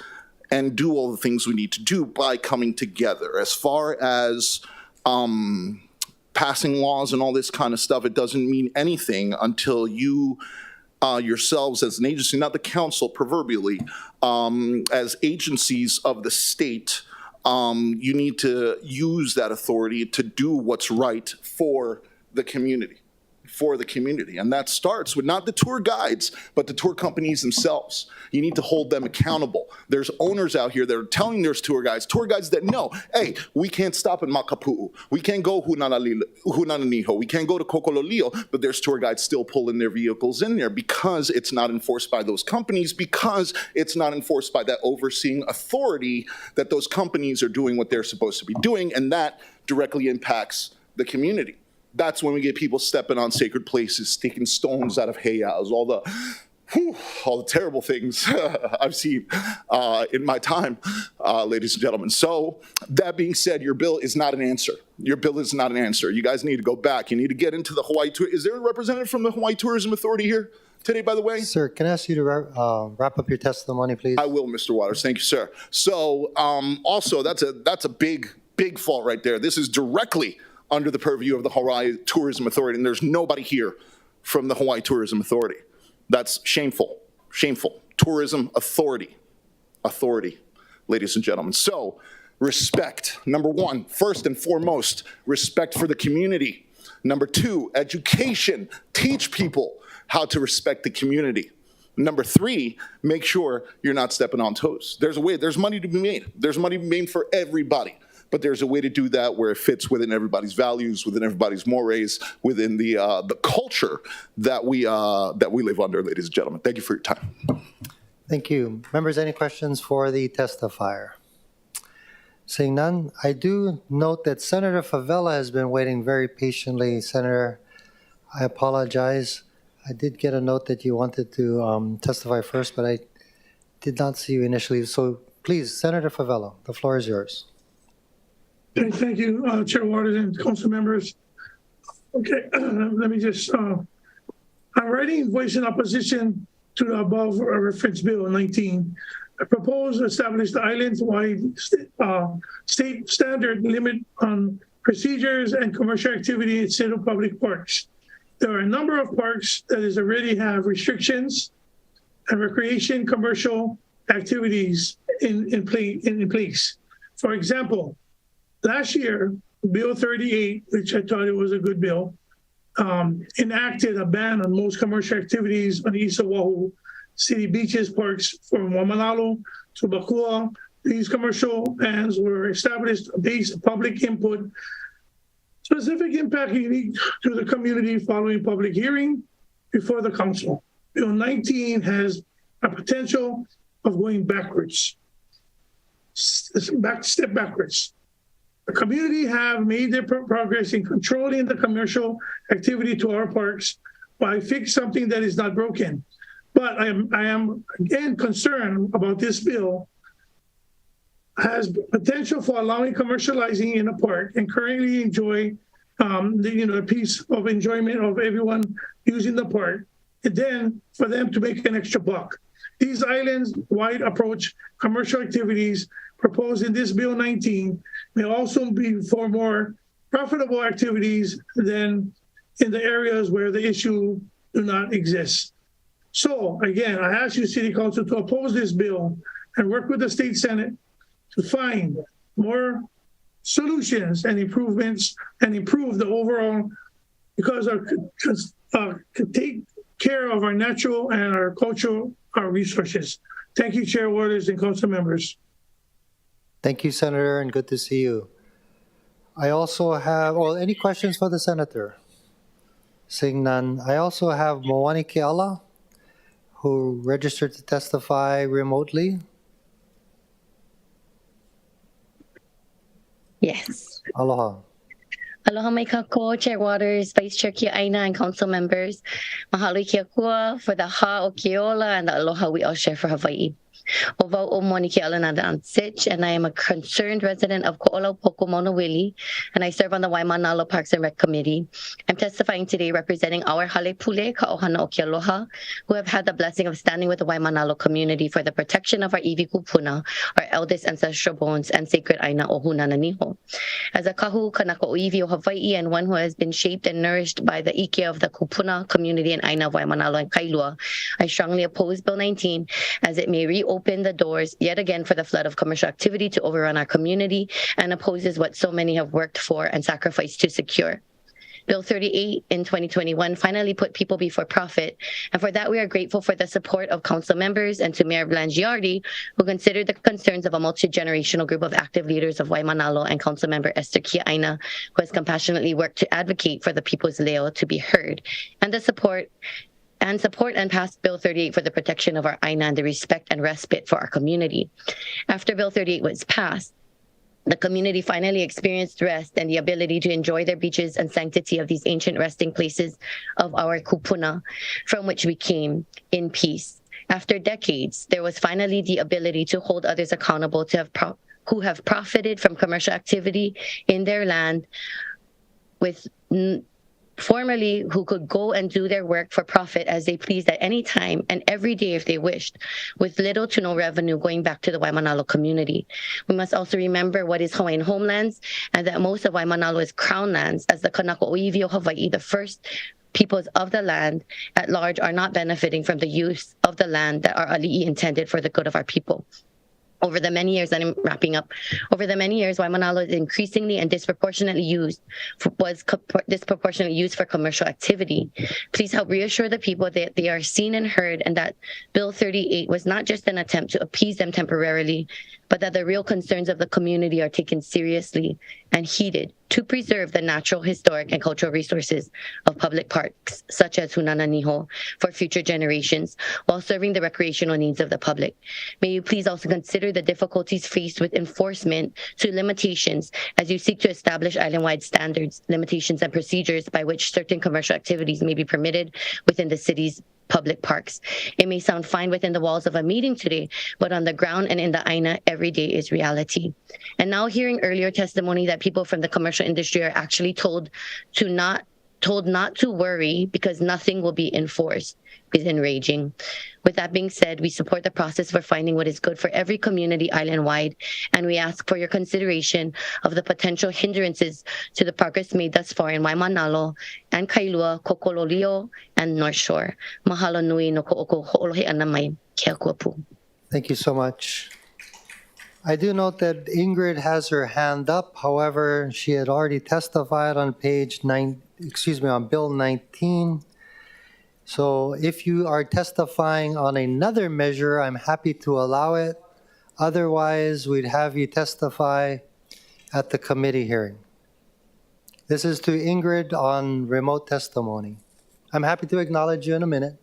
and do all the things we need to do by coming together. As far as passing laws and all this kind of stuff, it doesn't mean anything until you yourselves as an agency, not the council proverbially, as agencies of the state, you need to use that authority to do what's right for the community. And that starts with not the tour guides, but the tour companies themselves. You need to hold them accountable. There's owners out here that are telling their tour guides that know, hey, we can't stop in Makapu'u. We can't go Hunananiho. We can't go to Kokololio, but there's tour guides still pulling their vehicles in there because it's not enforced by those companies, because it's not enforced by that overseeing authority that those companies are doing what they're supposed to be doing, and that directly impacts the community. That's when we get people stepping on sacred places, taking stones out of heiaus, all the terrible things I've seen in my time, ladies and gentlemen. So that being said, your bill is not an answer. Your bill is not an answer. You guys need to go back. You need to get into the Hawaii Tour. Is there a representative from the Hawaii Tourism Authority here today, by the way? Sir, can I ask you to wrap up your testimony, please? I will, Mr. Waters. Thank you, sir. So also, that's a big fault right there. This is directly under the purview of the Hawaii Tourism Authority, and there's nobody here from the Hawaii Tourism Authority. That's shameful. Tourism Authority, ladies and gentlemen. So, respect. Number one, first and foremost, respect for the community. Number two, education. Teach people how to respect the community. Number three, make sure you're not stepping on toes. There's a way, there's money to be made. There's money to be made for everybody. But there's a way to do that where it fits within everybody's values, within everybody's mores, within the culture that we live under, ladies and gentlemen. Thank you for your time. Thank you. Members, any questions for the testifier? Seeing none, I do note that Senator Favela has been waiting very patiently. Senator, I apologize. I did get a note that you wanted to testify first, but I did not see you initially. So please, Senator Favela, the floor is yours. Thank you, Chair Waters and council members. Okay, let me just, I'm writing voice in opposition to the above reference bill 19. I propose to establish the island-wide state standard limit on procedures and commercial activity in state of public parks. There are a number of parks that already have restrictions and recreation commercial activities in place. For example, last year, Bill 38, which I thought it was a good bill, enacted a ban on most commercial activities on the east of Oahu, city beaches, parks from Waimanalo to Bakua. These commercial bans were established based on public input, specific impact unique to the community following public hearing before the council. Bill 19 has a potential of going backwards, step backwards. The community have made their progress in controlling the commercial activity to our parks by fix something that is not broken. But I am again concerned about this bill has potential for allowing commercializing in a park and currently enjoy the piece of enjoyment of everyone using the park, and then for them to make an extra buck. These islands-wide approach commercial activities proposed in this Bill 19 may also be for more profitable activities than in the areas where the issue do not exist. So again, I ask you, City Council, to oppose this bill and work with the State Senate to find more solutions and improvements and improve the overall, because could take care of our natural and our cultural resources. Thank you, Chair Waters and Council members. Thank you, Senator, and good to see you. I also have, any questions for the Senator? Seeing none, I also have Moani Keala, who registered to testify remotely. Yes. Aloha. Aloha mai kako, Chair Waters, Vice Chair Kia Aina, and council members. Mahalo kia kua for the ha o Keola and the aloha we all share for Hawaii. Ovau o Moni Kealananda Ansich, and I am a concerned resident of Ko'olau Poko Monowili, and I serve on the Waimanalo Parks and Rec Committee. I'm testifying today representing our Halepule Ka'ohana o Kealoha, who have had the blessing of standing with the Waimanalo community for the protection of our iwi kupuna, our eldest ancestral bones, and sacred aina o Hunananiho. As a kahu kanaka o iwi o Hawaii and one who has been shaped and nourished by the ike of the kupuna community and aina of Waimanalo and Kailua, I strongly oppose Bill 19 as it may reopen the doors yet again for the flood of commercial activity to overrun our community and opposes what so many have worked for and sacrificed to secure. Bill 38 in 2021 finally put people before profit, and for that we are grateful for the support of council members and to Mayor Blangiardi, who considered the concerns of a multi-generational group of active leaders of Waimanalo, and council member Esther Kia Aina, who has compassionately worked to advocate for the people's leo to be heard, and the support and passed Bill 38 for the protection of our aina and the respect and respite for our community. After Bill 38 was passed, the community finally experienced rest and the ability to enjoy their beaches and sanctity of these ancient resting places of our kupuna, from which we came in peace. After decades, there was finally the ability to hold others accountable who have profited from commercial activity in their land formerly who could go and do their work for profit as they pleased at any time and every day if they wished, with little to no revenue going back to the Waimanalo community. We must also remember what is Hawaiian homelands and that most of Waimanalo is crown lands, as the Kanaka o Iwi o Hawaii, the first peoples of the land at large, are not benefiting from the use of the land that are ali'i intended for the good of our people. Over the many years, and I'm wrapping up, over the many years, Waimanalo is increasingly and disproportionately used for commercial activity. Please help reassure the people that they are seen and heard, and that Bill 38 was not just an attempt to appease them temporarily, but that the real concerns of the community are taken seriously and heeded to preserve the natural, historic, and cultural resources of public parks, such as Hunananiho, for future generations, while serving the recreational needs of the public. May you please also consider the difficulties faced with enforcement to limitations as you seek to establish island-wide standards, limitations, and procedures by which certain commercial activities may be permitted within the city's public parks. It may sound fine within the walls of a meeting today, but on the ground and in the aina, every day is reality. And now hearing earlier testimony that people from the commercial industry are actually told to not told not to worry because nothing will be enforced is enraging. With that being said, we support the process for finding what is good for every community island-wide, and we ask for your consideration of the potential hindrances to the progress made thus far in Waimanalo and Kailua, Kokololio, and North Shore. Mahalo nui no ko'oko ho'olohe'ana mai ke akua pu. Thank you so much. I do note that Ingrid has her hand up. However, she had already testified on on Bill 19. So if you are testifying on another measure, I'm happy to allow it. Otherwise, we'd have you testify at the committee hearing. This is to Ingrid on remote testimony. I'm happy to acknowledge you in a minute.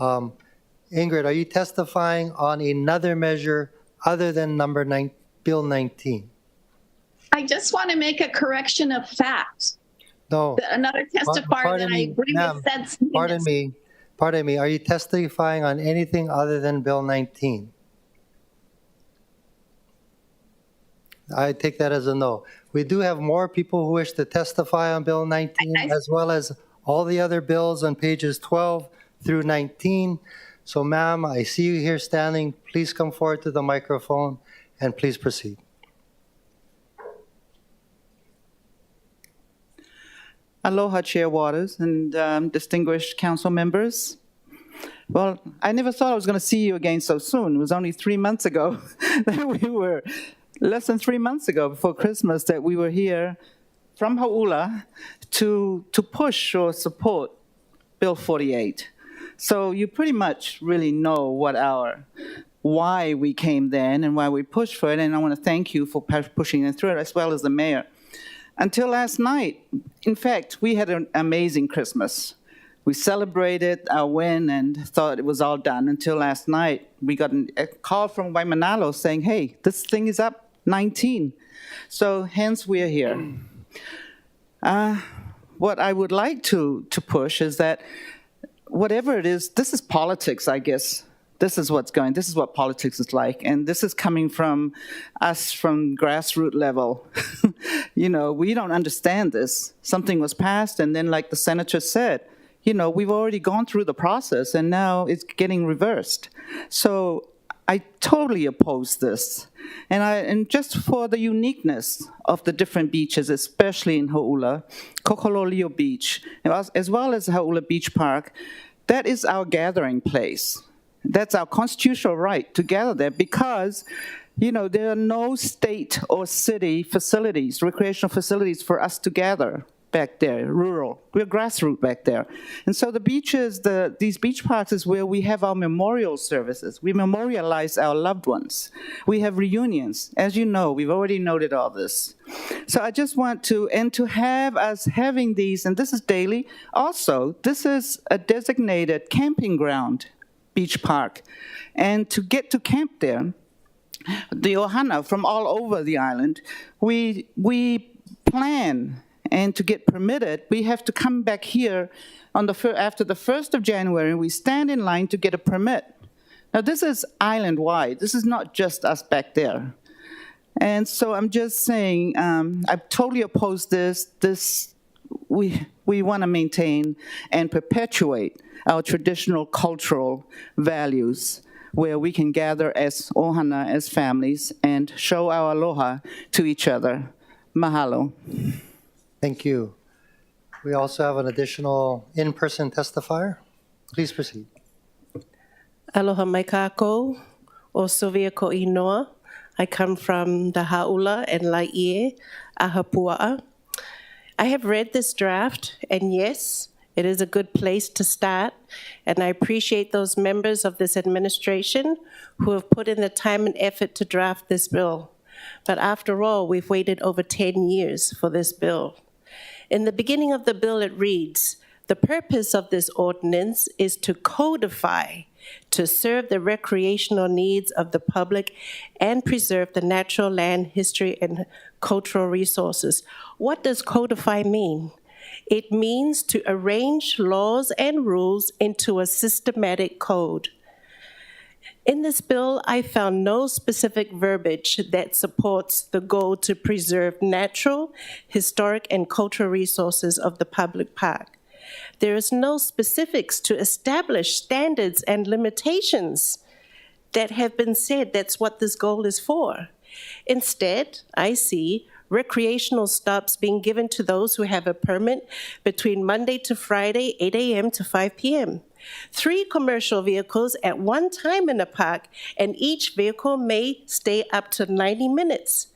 Ingrid, are you testifying on another measure other than Bill 19? I just want to make a correction of fact. No. Another testifier that I agree with said something. Pardon me. Are you testifying on anything other than Bill 19? I take that as a no. We do have more people who wish to testify on Bill 19, as well as all the other bills on pages 12 through 19. So, ma'am, I see you here standing. Please come forward to the microphone and please proceed. Aloha, Chair Waters and distinguished council members. Well, I never thought I was going to see you again so soon. It was only 3 months ago that less than 3 months ago before Christmas that we were here from Hau'ula to push or support Bill 48. So you pretty much really know why we came then and why we pushed for it, and I want to thank you for pushing it through, as well as the mayor. Until last night, in fact, we had an amazing Christmas. We celebrated our win and thought it was all done until last night. We got a call from Waimanalo saying, hey, this thing is up 19. So hence we are here. What I would like to push is that whatever it is, this is politics, I guess. This is what politics is like. And this is coming from us from grassroots level. We don't understand this. Something was passed, and then like the senator said, we've already gone through the process, and now it's getting reversed. So I totally oppose this. And just for the uniqueness of the different beaches, especially in Hau'ula, Kokololio Beach, as well as Hau'ula Beach Park, that is our gathering place. That's our constitutional right to gather there because, there are no state or city facilities, recreational facilities for us to gather back there, rural. We're grassroots back there. And so the beaches, these beach parks is where we have our memorial services. We memorialize our loved ones. We have reunions. As you know, we've already noted all this. So I just want to have us having these, and this is daily. Also, this is a designated camping ground, beach park. And to get to camp there, the ohana from all over the island, we plan, and to get permitted, we have to come back here after the 1st of January, and we stand in line to get a permit. Now, this is island-wide. This is not just us back there. And so I'm just saying, I totally oppose this. We want to maintain and perpetuate our traditional cultural values where we can gather as ohana, as families, and show our aloha to each other. Mahalo. Thank you. We also have an additional in-person testifier. Please proceed. Aloha mai kākou, o Sylvia Ko'inoa. I come from the Hau'ula and Laie, Ahapua'a. I have read this draft, and yes, it is a good place to start, and I appreciate those members of this administration who have put in the time and effort to draft this bill. But after all, we've waited over 10 years for this bill. In the beginning of the bill, it reads, "The purpose of this ordinance is to codify, to serve the recreational needs of the public and preserve the natural land, history, and cultural resources." What does codify mean? It means to arrange laws and rules into a systematic code. In this bill, I found no specific verbiage that supports the goal to preserve natural, historic, and cultural resources of the public park. There is no specifics to establish standards and limitations that have been said that's what this goal is for. Instead, I see recreational stops being given to those who have a permit between Monday to Friday, 8 a.m. to 5 p.m. 3 commercial vehicles at one time in the park, and each vehicle may stay up to 90 minutes.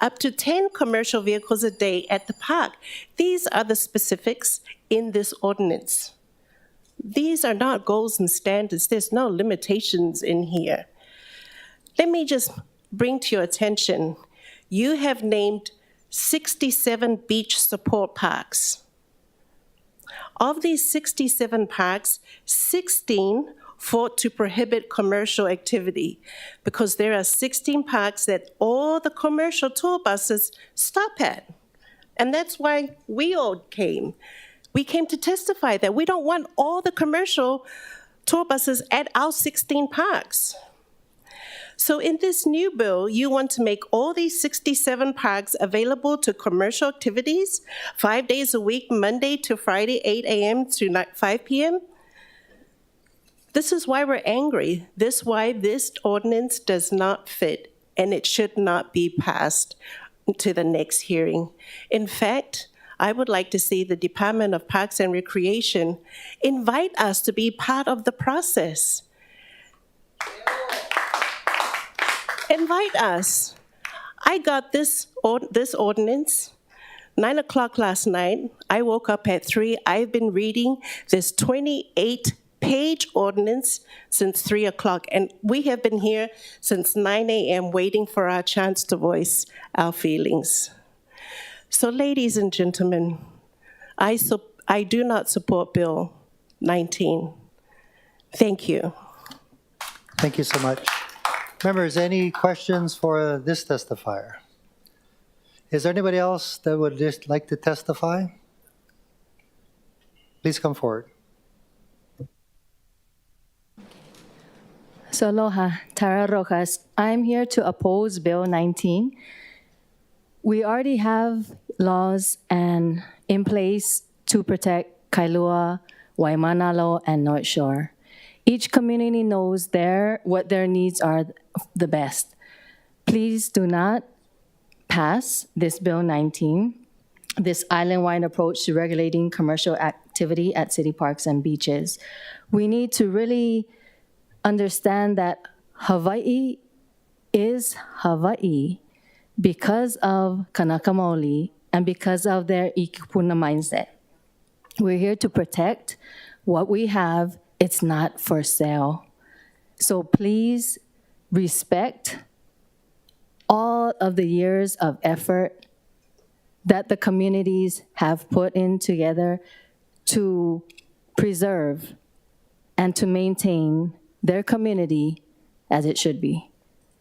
Up to 10 commercial vehicles a day at the park. These are the specifics in this ordinance. These are not goals and standards. There's no limitations in here. Let me just bring to your attention, you have named 67 beach support parks. Of these 67 parks, 16 fought to prohibit commercial activity because there are 16 parks that all the commercial tour buses stop at. And that's why we all came. We came to testify that we don't want all the commercial tour buses at our 16 parks. So in this new bill, you want to make all these 67 parks available to commercial activities 5 days a week, Monday to Friday, 8 a.m. to 5 p.m.? This is why we're angry. This is why this ordinance does not fit, and it should not be passed to the next hearing. In fact, I would like to see the Department of Parks and Recreation invite us to be part of the process. Invite us. I got this ordinance 9 o'clock last night. I woke up at 3. I've been reading this 28-page ordinance since 3 o'clock, and we have been here since 9 a.m. waiting for our chance to voice our feelings. So, ladies and gentlemen, I do not support Bill 19. Thank you. Thank you so much. Members, any questions for this testifier? Is there anybody else that would just like to testify? Please come forward. So aloha, Tara Rojas. I'm here to oppose Bill 19. We already have laws in place to protect Kailua, Waimanalo, and North Shore. Each community knows what their needs are the best. Please do not pass this Bill 19, this island-wide approach to regulating commercial activity at city parks and beaches. We need to really understand that Hawaii is Hawaii because of Kanaka Maoli and because of their ikipuna mindset. We're here to protect what we have. It's not for sale. So please respect all of the years of effort that the communities have put in together to preserve and to maintain their community as it should be.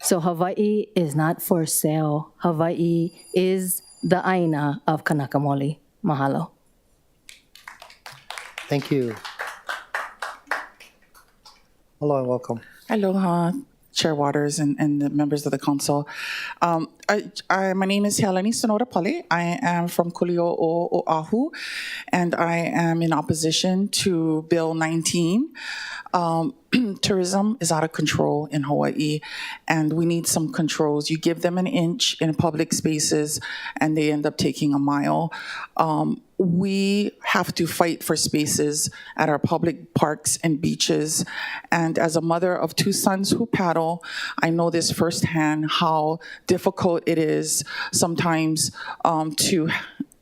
So Hawaii is not for sale. Hawaii is the aina of Kanaka Maoli. Mahalo. Thank you. Hello and welcome. Aloha, Chair Waters and the members of the council. My name is Heleni Sonoda Pale. I am from Kuli'o Oahu, and I am in opposition to Bill 19. Tourism is out of control in Hawaii, and we need some controls. You give them an inch in public spaces, and they end up taking a mile. We have to fight for spaces at our public parks and beaches. And as a mother of 2 sons who paddle, I know this firsthand how difficult it is sometimes to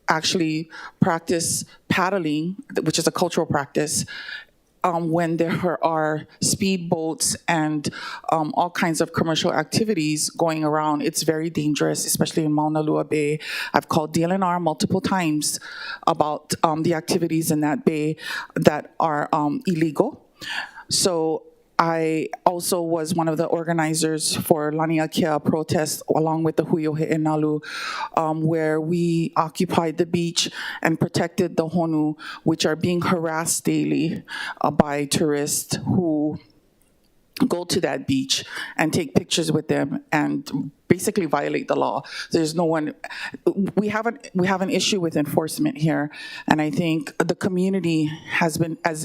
actually practice paddling, which is a cultural practice, when there are speedboats and all kinds of commercial activities going around. It's very dangerous, especially in Maunalua Bay. I've called DLNR multiple times about the activities in that bay that are illegal. So I also was one of the organizers for Laniakea protest along with the Huio He'enalu, where we occupied the beach and protected the honu, which are being harassed daily by tourists who go to that beach and take pictures with them and basically violate the law. There's no one, we have an issue with enforcement here, and I think the community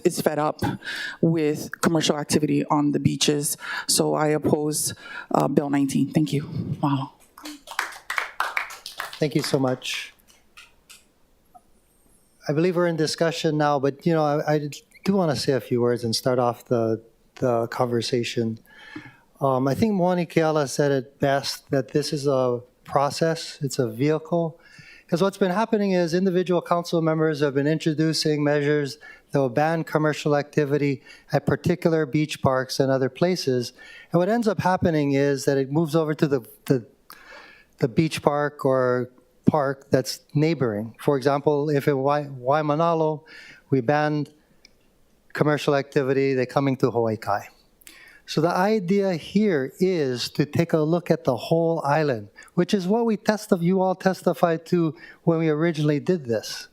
is fed up with commercial activity on the beaches. So I oppose Bill 19. Thank you. Wow. Thank you so much. I believe we're in discussion now, but I do want to say a few words and start off the conversation. I think Moani Keala said it best, that this is a process, it's a vehicle. Because what's been happening is individual council members have been introducing measures that will ban commercial activity at particular beach parks and other places. And what ends up happening is that it moves over to the beach park or park that's neighboring. For example, if in Waimanalo, we banned commercial activity, they're coming to Hawaii Kai. So the idea here is to take a look at the whole island, which is what you all testified to when we originally did this.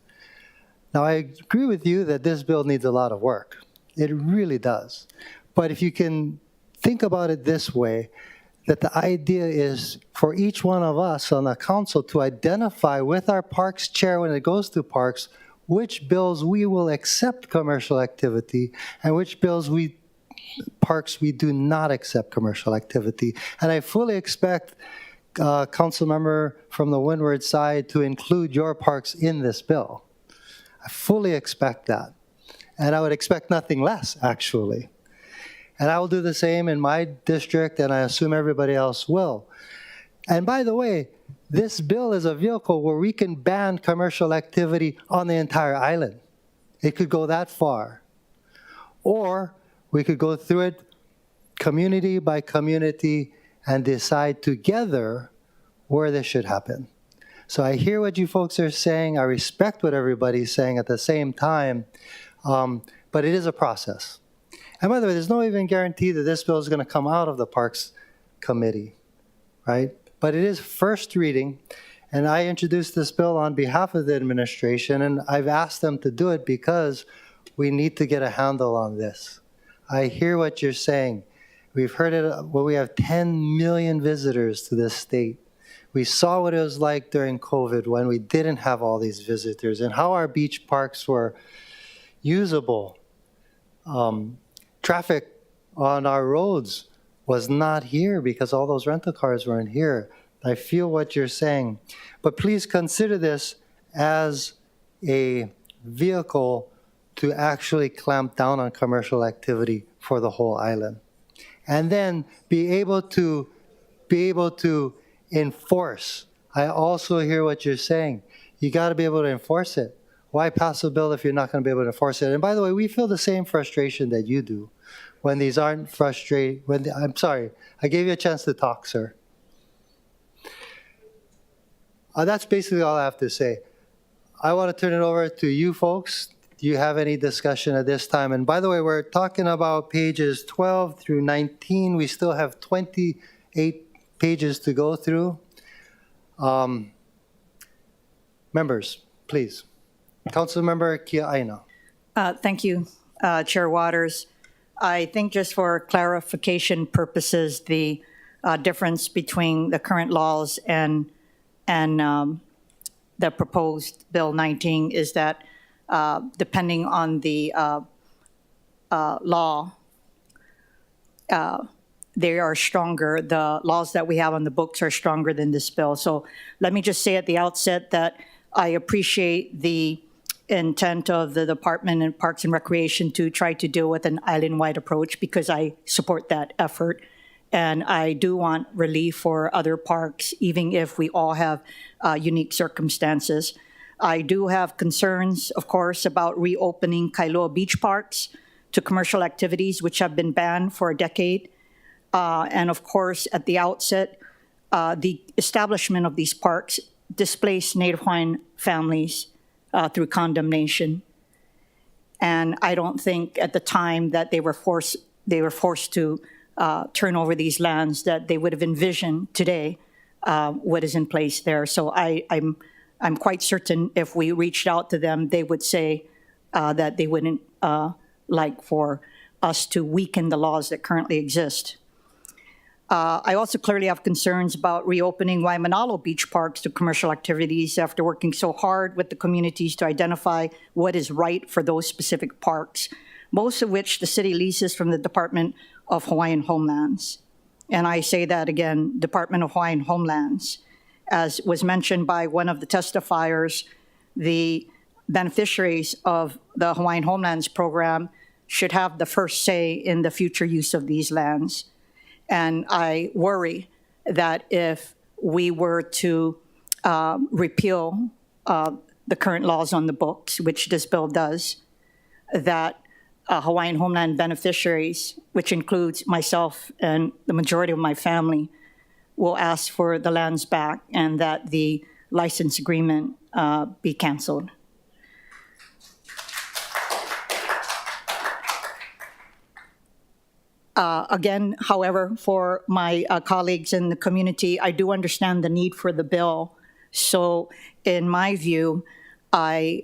Now, I agree with you that this bill needs a lot of work. It really does. But if you can think about it this way, that the idea is for each one of us on the council to identify with our parks chair when it goes to parks, which bills we will accept commercial activity and which parks we do not accept commercial activity. And I fully expect council member from the Windward side to include your parks in this bill. I fully expect that. And I would expect nothing less, actually. And I will do the same in my district, and I assume everybody else will. And by the way, this bill is a vehicle where we can ban commercial activity on the entire island. It could go that far. Or we could go through it community by community and decide together where this should happen. So I hear what you folks are saying. I respect what everybody's saying at the same time, but it is a process. And by the way, there's no even guarantee that this bill is going to come out of the Parks Committee, right? But it is first reading, and I introduced this bill on behalf of the administration, and I've asked them to do it because we need to get a handle on this. I hear what you're saying. We've heard it, well, we have 10 million visitors to this state. We saw what it was like during COVID when we didn't have all these visitors and how our beach parks were usable. Traffic on our roads was not here because all those rental cars weren't here. I feel what you're saying. But please consider this as a vehicle to actually clamp down on commercial activity for the whole island. And then be able to enforce. I also hear what you're saying. You got to be able to enforce it. Why pass a bill if you're not going to be able to enforce it? And by the way, we feel the same frustration that you do when these aren't frustrated. I'm sorry, I gave you a chance to talk, sir. That's basically all I have to say. I want to turn it over to you folks. Do you have any discussion at this time? And by the way, we're talking about pages 12 through 19. We still have 28 pages to go through. Members, please. Councilmember Kia Aina. Thank you, Chair Waters. I think just for clarification purposes, the difference between the current laws and the proposed Bill 19 is that depending on the law, they are stronger. The laws that we have on the books are stronger than this bill. So let me just say at the outset that I appreciate the intent of the Department of Parks and Recreation to try to deal with an island-wide approach, because I support that effort. And I do want relief for other parks, even if we all have unique circumstances. I do have concerns, of course, about reopening Kailua beach parks to commercial activities, which have been banned for a decade. And of course, at the outset, the establishment of these parks displaced Native Hawaiian families through condemnation. And I don't think at the time that they were forced to turn over these lands that they would have envisioned today what is in place there. So I'm quite certain if we reached out to them, they would say that they wouldn't like for us to weaken the laws that currently exist. I also clearly have concerns about reopening Waimanalo beach parks to commercial activities after working so hard with the communities to identify what is right for those specific parks, most of which the city leases from the Department of Hawaiian Homelands. And I say that again, Department of Hawaiian Homelands. As was mentioned by one of the testifiers, the beneficiaries of the Hawaiian Homelands program should have the first say in the future use of these lands. And I worry that if we were to repeal the current laws on the books, which this bill does, that Hawaiian Homeland beneficiaries, which includes myself and the majority of my family, will ask for the lands back and that the license agreement be canceled. Again, however, for my colleagues in the community, I do understand the need for the bill. So in my view, I'm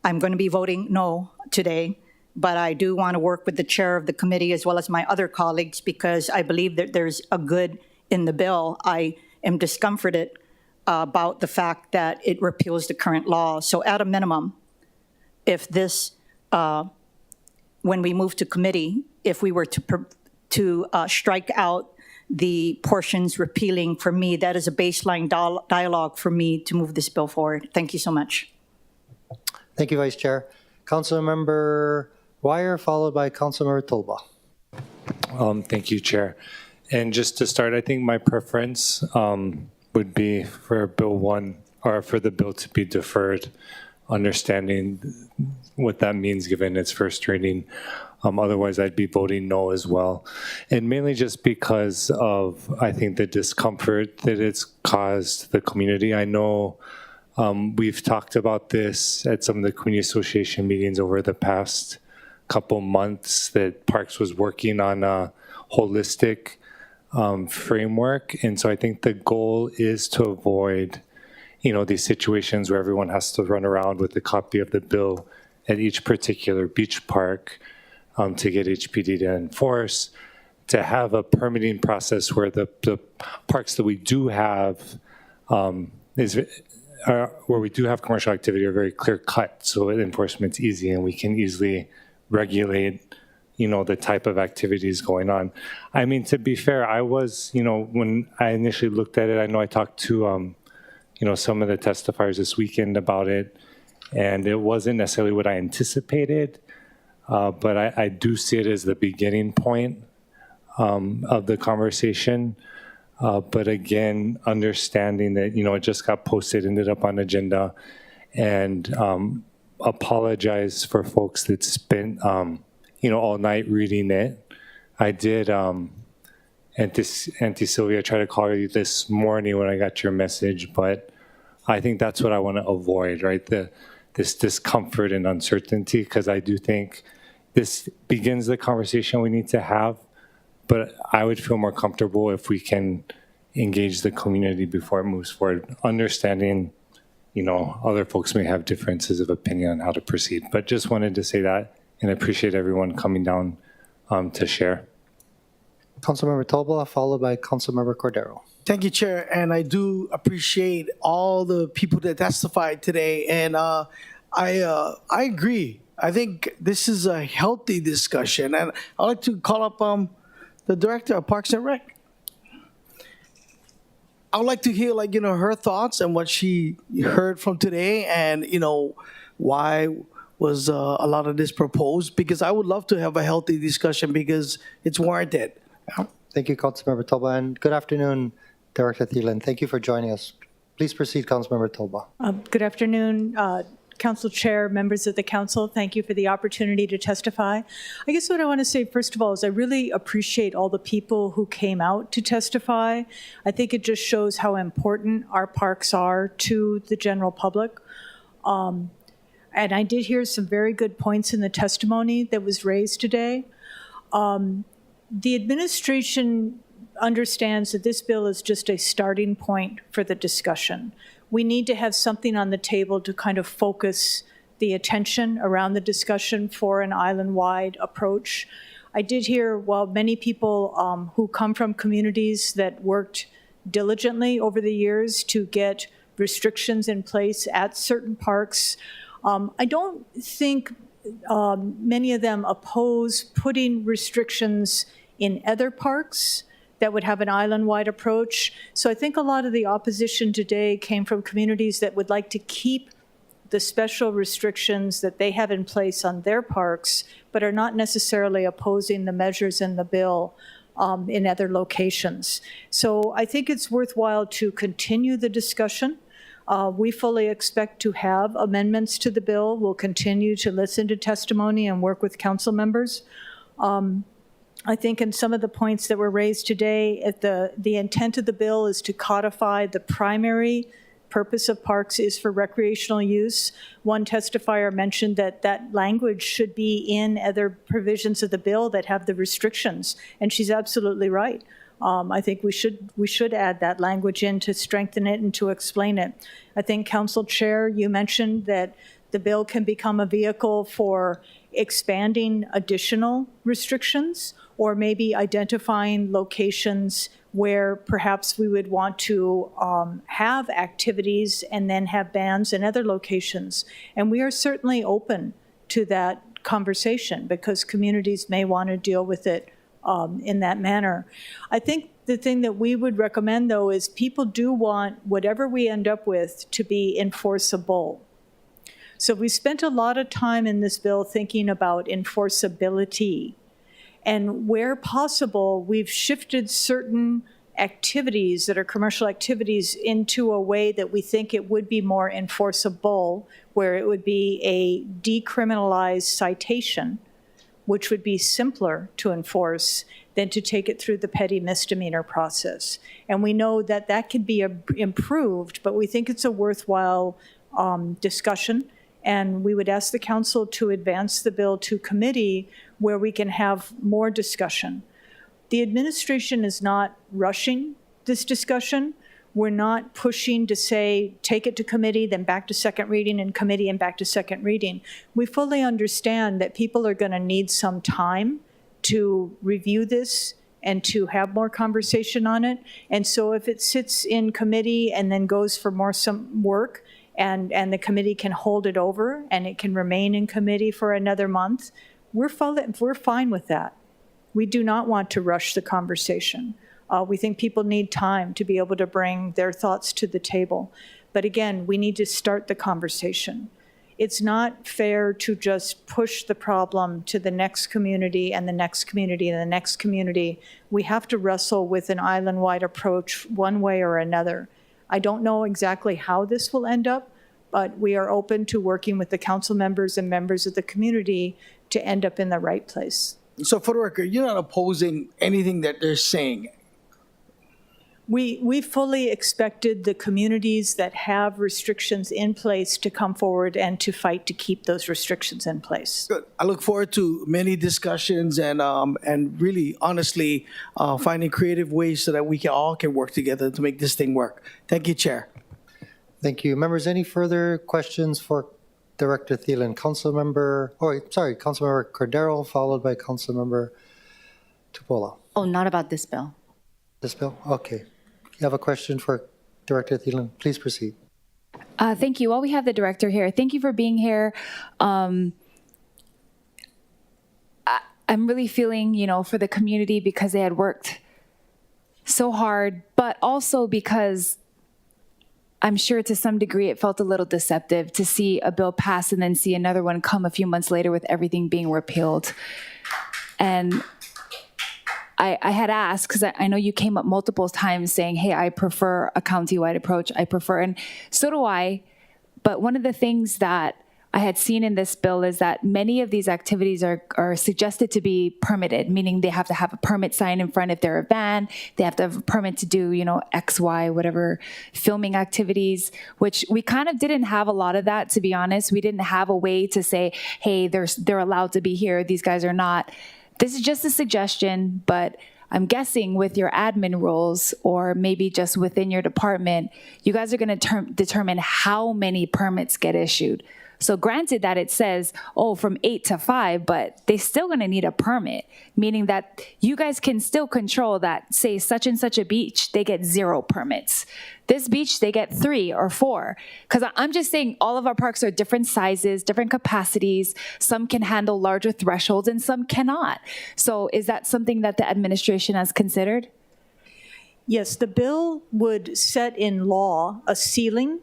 going to be voting no today, but I do want to work with the chair of the committee as well as my other colleagues because I believe that there's a good in the bill. I am discomforted about the fact that it repeals the current law. So at a minimum, if this, when we move to committee, if we were to strike out the portions repealing, for me, that is a baseline dialogue for me to move this bill forward. Thank you so much. Thank you, Vice Chair. Councilmember Wire, followed by Councilmember Tolba. Thank you, Chair. And just to start, I think my preference would be for Bill 1, or for the bill to be deferred, understanding what that means given its first reading. Otherwise, I'd be voting no as well. And mainly just because of, I think, the discomfort that it's caused the community. I know we've talked about this at some of the community association meetings over the past couple months, that Parks was working on a holistic framework. And so I think the goal is to avoid, these situations where everyone has to run around with a copy of the bill at each particular beach park to get HPD to enforce, to have a permitting process where the parks that we do have where we do have commercial activity are very clear cut, so enforcement's easy and we can easily regulate the type of activities going on. I mean, to be fair, I was, when I initially looked at it, I know I talked to, some of the testifiers this weekend about it, and it wasn't necessarily what I anticipated, but I do see it as the beginning point of the conversation. But again, understanding that, it just got posted, ended up on agenda, and apologize for folks that spent, all night reading it. I did, Auntie Sylvia, try to call you this morning when I got your message, but I think that's what I want to avoid, right? This discomfort and uncertainty, because I do think this begins the conversation we need to have, but I would feel more comfortable if we can engage the community before it moves forward, understanding, other folks may have differences of opinion on how to proceed, but just wanted to say that and appreciate everyone coming down to share. Councilmember Tolba, followed by Councilmember Cordero. Thank you, Chair, and I do appreciate all the people that testified today, and I agree. I think this is a healthy discussion, and I'd like to call up the Director of Parks and Rec. I would like to hear, her thoughts and what she heard from today, and why was a lot of this proposed, because I would love to have a healthy discussion because it's warranted. Thank you, Councilmember Tolba, and good afternoon, Director Thielen. Thank you for joining us. Please proceed, Councilmember Tolba. Good afternoon, Council Chair, members of the Council. Thank you for the opportunity to testify. I guess what I want to say, first of all, is I really appreciate all the people who came out to testify. I think it just shows how important our parks are to the general public. And I did hear some very good points in the testimony that was raised today. The administration understands that this bill is just a starting point for the discussion. We need to have something on the table to kind of focus the attention around the discussion for an island-wide approach. I did hear, while many people who come from communities that worked diligently over the years to get restrictions in place at certain parks, I don't think many of them oppose putting restrictions in other parks that would have an island-wide approach. So I think a lot of the opposition today came from communities that would like to keep the special restrictions that they have in place on their parks, but are not necessarily opposing the measures in the bill in other locations. So I think it's worthwhile to continue the discussion. We fully expect to have amendments to the bill. We'll continue to listen to testimony and work with council members. I think in some of the points that were raised today, the intent of the bill is to codify the primary purpose of parks is for recreational use. One testifier mentioned that that language should be in other provisions of the bill that have the restrictions, and she's absolutely right. I think we should add that language in to strengthen it and to explain it. I think Council Chair, you mentioned that the bill can become a vehicle for expanding additional restrictions or maybe identifying locations where perhaps we would want to have activities and then have bans in other locations. And we are certainly open to that conversation because communities may want to deal with it in that manner. I think the thing that we would recommend, though, is people do want whatever we end up with to be enforceable. So we spent a lot of time in this bill thinking about enforceability. And where possible, we've shifted certain activities that are commercial activities into a way that we think it would be more enforceable, where it would be a decriminalized citation, which would be simpler to enforce than to take it through the petty misdemeanor process. And we know that that can be improved, but we think it's a worthwhile discussion. And we would ask the council to advance the bill to committee where we can have more discussion. The administration is not rushing this discussion. We're not pushing to say, take it to committee, then back to second reading and committee and back to second reading. We fully understand that people are going to need some time to review this and to have more conversation on it. And so if it sits in committee and then goes for some work, and the committee can hold it over and it can remain in committee for another month, we're fine with that. We do not want to rush the conversation. We think people need time to be able to bring their thoughts to the table. But again, we need to start the conversation. It's not fair to just push the problem to the next community and the next community and the next community. We have to wrestle with an island-wide approach one way or another. I don't know exactly how this will end up, but we are open to working with the council members and members of the community to end up in the right place. So for the record, you're not opposing anything that they're saying? We fully expected the communities that have restrictions in place to come forward and to fight to keep those restrictions in place. Good. I look forward to many discussions and really, honestly, finding creative ways so that we all can work together to make this thing work. Thank you, Chair. Thank you. Members, any further questions for Director Thielen? Councilmember Cordero, followed by Councilmember Tupola. Oh, not about this bill. This bill? Okay. You have a question for Director Thielen? Please proceed. Thank you. While we have the director here, thank you for being here. I'm really feeling, for the community because they had worked so hard, but also because I'm sure to some degree it felt a little deceptive to see a bill pass and then see another one come a few months later with everything being repealed. And I had asked, because I know you came up multiple times saying, hey, I prefer a county-wide approach. And so do I. But one of the things that I had seen in this bill is that many of these activities are suggested to be permitted, meaning they have to have a permit sign in front if they're a van. They have to have a permit to do, X, Y, whatever filming activities, which we kind of didn't have a lot of that, to be honest. We didn't have a way to say, hey, they're allowed to be here. These guys are not. This is just a suggestion, but I'm guessing with your admin roles or maybe just within your department, you guys are going to determine how many permits get issued. So granted that it says, oh, from 8 to 5, but they still going to need a permit, meaning that you guys can still control that, say, such and such a beach, they get 0 permits. This beach, they get 3 or 4. Because I'm just saying all of our parks are different sizes, different capacities. Some can handle larger thresholds and some cannot. So is that something that the administration has considered? Yes, the bill would set in law a ceiling,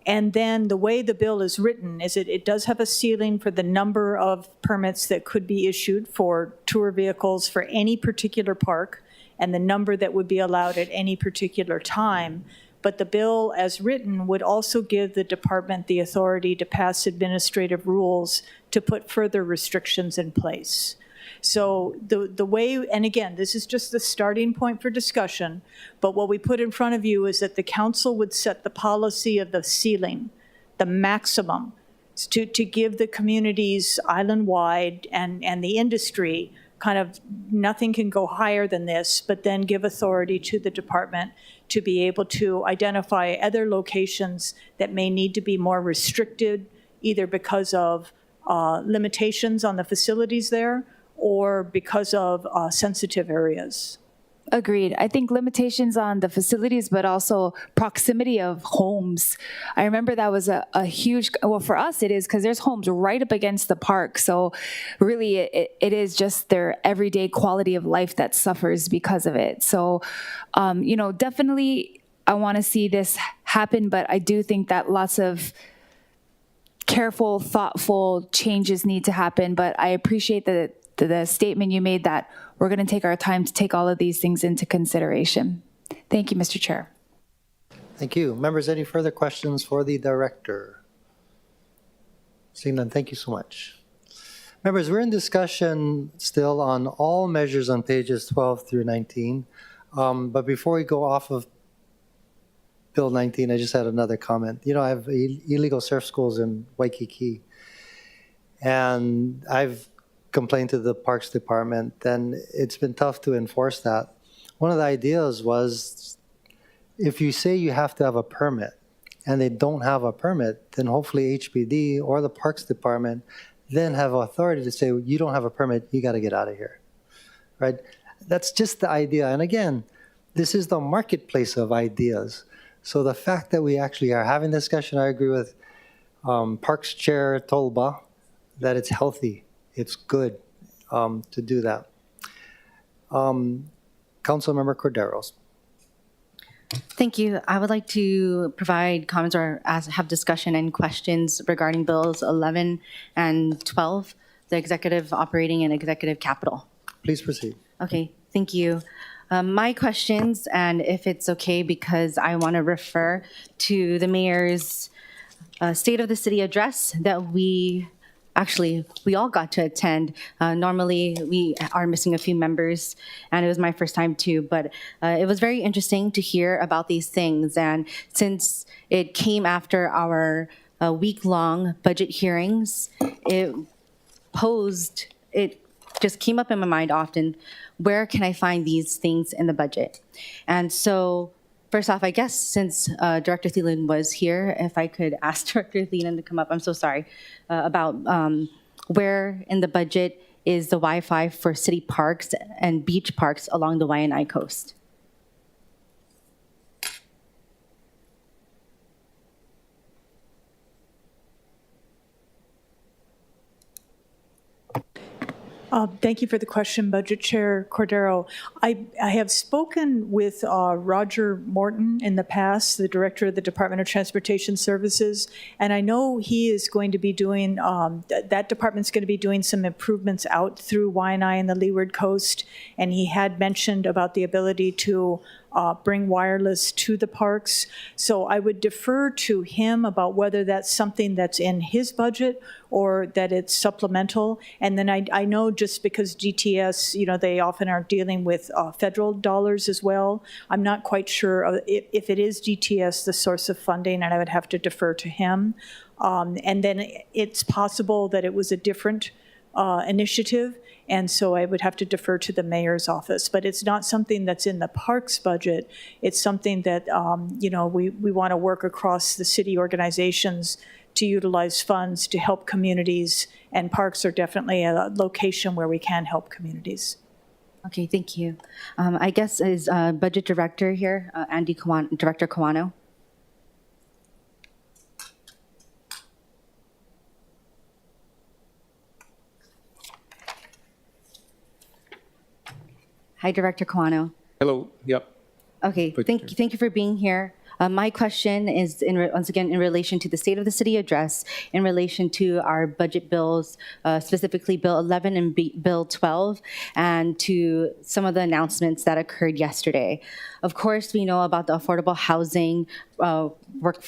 and then the way the bill is written is it does have a ceiling for the number of permits that could be issued for tour vehicles for any particular park and the number that would be allowed at any particular time. But the bill as written would also give the department the authority to pass administrative rules to put further restrictions in place. So the way, and again, this is just the starting point for discussion, but what we put in front of you is that the council would set the policy of the ceiling, the maximum, to give the communities island-wide and the industry kind of nothing can go higher than this, but then give authority to the department to be able to identify other locations that may need to be more restricted, either because of limitations on the facilities there or because of sensitive areas. Agreed. I think limitations on the facilities, but also proximity of homes. I remember that was a huge, well, for us it is because there's homes right up against the park. So really it is just their everyday quality of life that suffers because of it. So, definitely I want to see this happen, but I do think that lots of careful, thoughtful changes need to happen. But I appreciate the statement you made that we're going to take our time to take all of these things into consideration. Thank you, Mr. Chair. Thank you. Members, any further questions for the director? Seeing none, thank you so much. Members, we're in discussion still on all measures on pages 12 through 19. But before we go off of Bill 19, I just had another comment. I have illegal surf schools in Waikiki, and I've complained to the Parks Department, then it's been tough to enforce that. One of the ideas was if you say you have to have a permit and they don't have a permit, then hopefully HPD or the Parks Department then have authority to say, you don't have a permit, you got to get out of here, right? That's just the idea. And again, this is the marketplace of ideas. So the fact that we actually are having discussion, I agree with Parks Chair Tolba, that it's healthy. It's good to do that. Councilmember Corderos. Thank you. I would like to provide comments or have discussion and questions regarding Bills 11 and 12, the executive operating and executive capital. Please proceed. Okay, thank you. My questions, and if it's okay, because I want to refer to the mayor's State of the City address that we all got to attend. Normally, we are missing a few members, and it was my first time too, but it was very interesting to hear about these things. And since it came after our week-long budget hearings, it just came up in my mind often, where can I find these things in the budget? And so, first off, I guess since Director Thielen was here, if I could ask Director Thielen to come up, I'm so sorry, about where in the budget is the Wi-Fi for city parks and beach parks along the Waianae coast? Thank you for the question, Budget Chair Cordero. I have spoken with Roger Morton in the past, the Director of the Department of Transportation Services, and I know he is going to be doing, that department's going to be doing some improvements out through Waianae and the Leeward Coast, and he had mentioned about the ability to bring wireless to the parks. So I would defer to him about whether that's something that's in his budget or that it's supplemental. And then I know just because GTS, they often are dealing with federal dollars as well. I'm not quite sure if it is GTS, the source of funding, and I would have to defer to him. And then it's possible that it was a different initiative. And so I would have to defer to the mayor's office. But it's not something that's in the parks budget. It's something that, we want to work across the city organizations to utilize funds to help communities, and parks are definitely a location where we can help communities. Okay, thank you. I guess is Budget Director here, Director Kawano. Hi, Director Kawano. Hello. Yep. Okay, thank you for being here. My question is, once again, in relation to the State of the City address, in relation to our budget bills, specifically Bill 11 and Bill 12, and to some of the announcements that occurred yesterday. Of course, we know about the affordable housing work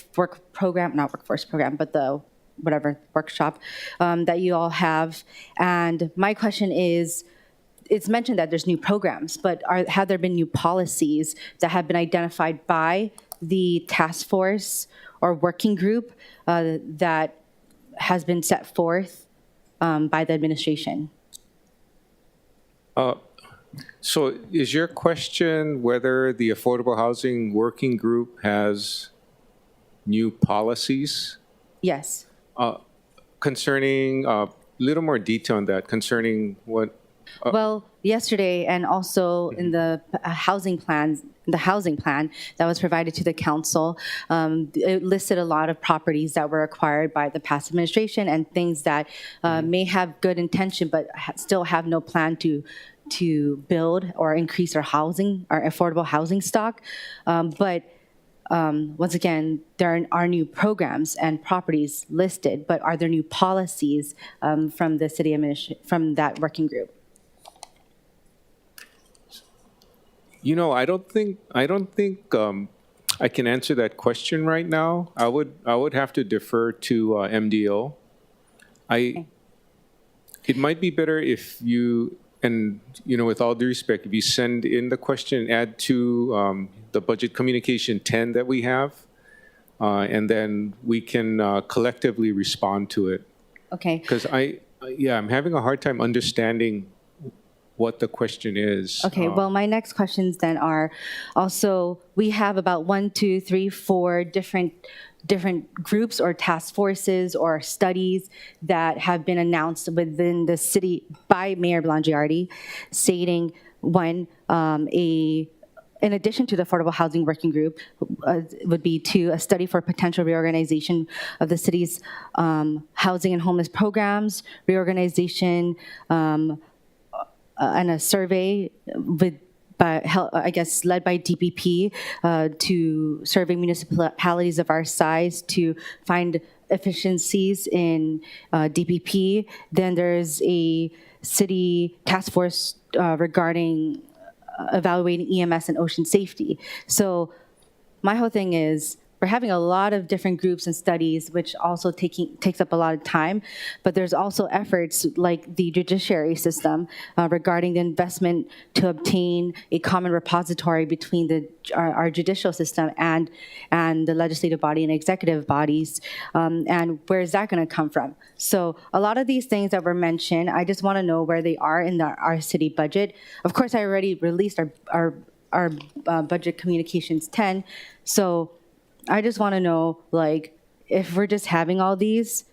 program, not workforce program, but the whatever workshop that you all have. And my question is, it's mentioned that there's new programs, but have there been new policies that have been identified by the task force or working group that has been set forth by the administration? So is your question whether the Affordable Housing Working Group has new policies? Yes. Concerning, a little more detail on that, concerning what? Well, yesterday and also in the housing plan that was provided to the council, it listed a lot of properties that were acquired by the past administration and things that may have good intention but still have no plan to build or increase our affordable housing stock. But once again, there are new programs and properties listed, but are there new policies from the city administration, from that working group? You know, I don't think I can answer that question right now. I would have to defer to MDO. It might be better if you, and you know, with all due respect, if you send in the question, add to the budget communication 10 that we have, and then we can collectively respond to it. Okay. Because I'm having a hard time understanding what the question is. Okay, well, my next questions then are also, we have about 1, 2, 3, 4 different groups or task forces or studies that have been announced within the city by Mayor Blangiardi, stating one, in addition to the Affordable Housing Working Group, would be a study for potential reorganization of the city's housing and homeless programs, reorganization, and a survey led by DPP to survey municipalities of our size to find efficiencies in DPP. Then there's a city task force regarding evaluating EMS and ocean safety. So my whole thing is, we're having a lot of different groups and studies, which also takes up a lot of time. But there's also efforts like the judiciary system regarding the investment to obtain a common repository between our judicial system and the legislative body and executive bodies. And where is that going to come from? So a lot of these things that were mentioned, I just want to know where they are in our city budget. Of course, I already released our budget communications 10. So I just want to know, like, if we're just having all these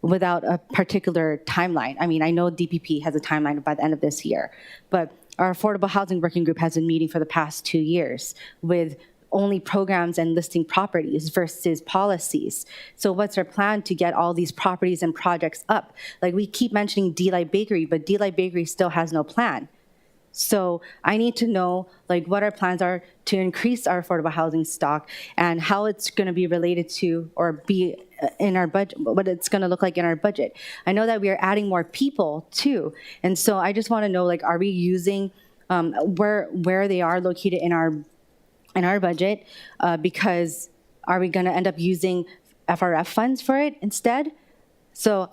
without a particular timeline. I mean, I know DPP has a timeline by the end of this year, but our Affordable Housing Working Group has been meeting for the past 2 years with only programs and listing properties versus policies. So what's our plan to get all these properties and projects up? Like, we keep mentioning D-Light Bakery, but D-Light Bakery still has no plan. So I need to know, like, what our plans are to increase our affordable housing stock and how it's going to be related to or be in our budget, what it's going to look like in our budget. I know that we are adding more people too. And so I just want to know, like, are we using where they are located in our budget? Because are we going to end up using FRF funds for it instead? So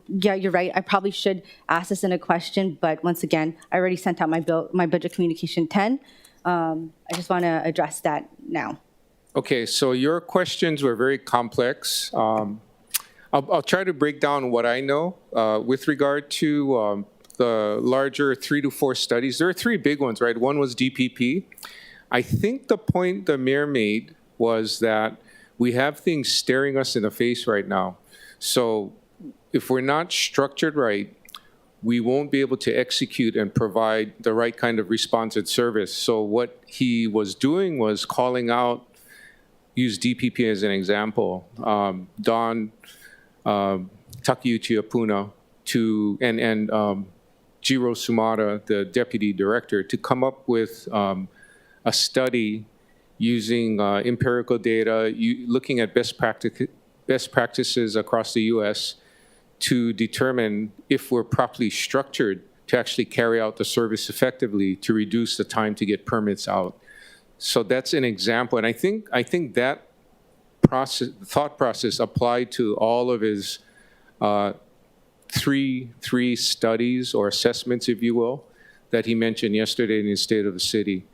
yeah, you're right. I probably should ask this in a question, but once again, I already sent out my budget communication 10. I just want to address that now. Okay, so your questions were very complex. I'll try to break down what I know with regard to the larger 3 to 4 studies. There are 3 big ones, right? One was DPP. I think the point the mayor made was that We have things staring us in the face right now. So if we're not structured right, we won't be able to execute and provide the right kind of response and service. So what he was doing was calling out, use DPP as an example, Don Takeuchi Apuna and Jiro Sumada, the deputy director, to come up with a study using empirical data, looking at best practices across the U.S. to determine if we're properly structured to actually carry out the service effectively to reduce the time to get permits out. So that's an example, and I think that thought process applied to all of his three studies or assessments, if you will, that he mentioned yesterday in his State of the City.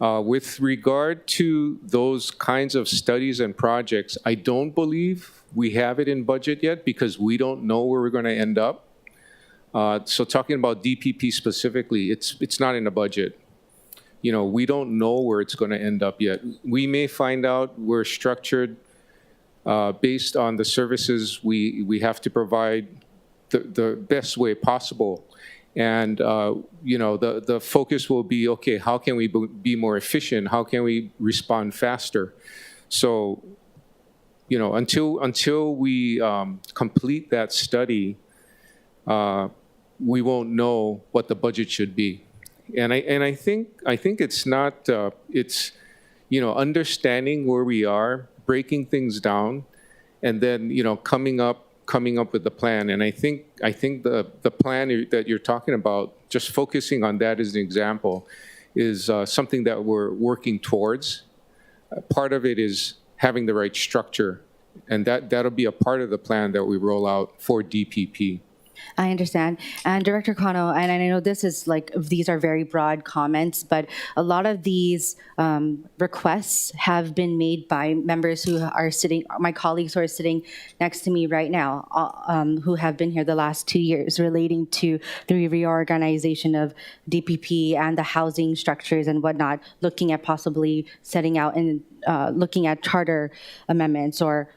With regard to those kinds of studies and projects, I don't believe we have it in budget yet because we don't know where we're going to end up. So talking about DPP specifically, it's not in the budget. You know, we don't know where it's going to end up yet. We may find out we're structured based on the services we have to provide the best way possible. And, you know, the focus will be, okay, how can we be more efficient? How can we respond faster? So, you know, until we complete that study, we won't know what the budget should be. And I think it's not, it's, you know, understanding where we are, breaking things down, and then, you know, coming up with the plan. And I think the plan that you're talking about, just focusing on that as an example, is something that we're working towards. Part of it is having the right structure, and that'll be a part of the plan that we roll out for DPP. I understand. And Director Kano, and I know this is like, these are very broad comments, but a lot of these requests have been made by members who are sitting, my colleagues who are sitting next to me right now, who have been here the last 2 years, relating to the reorganization of DPP and the housing structures and whatnot, looking at possibly setting out and looking at charter amendments or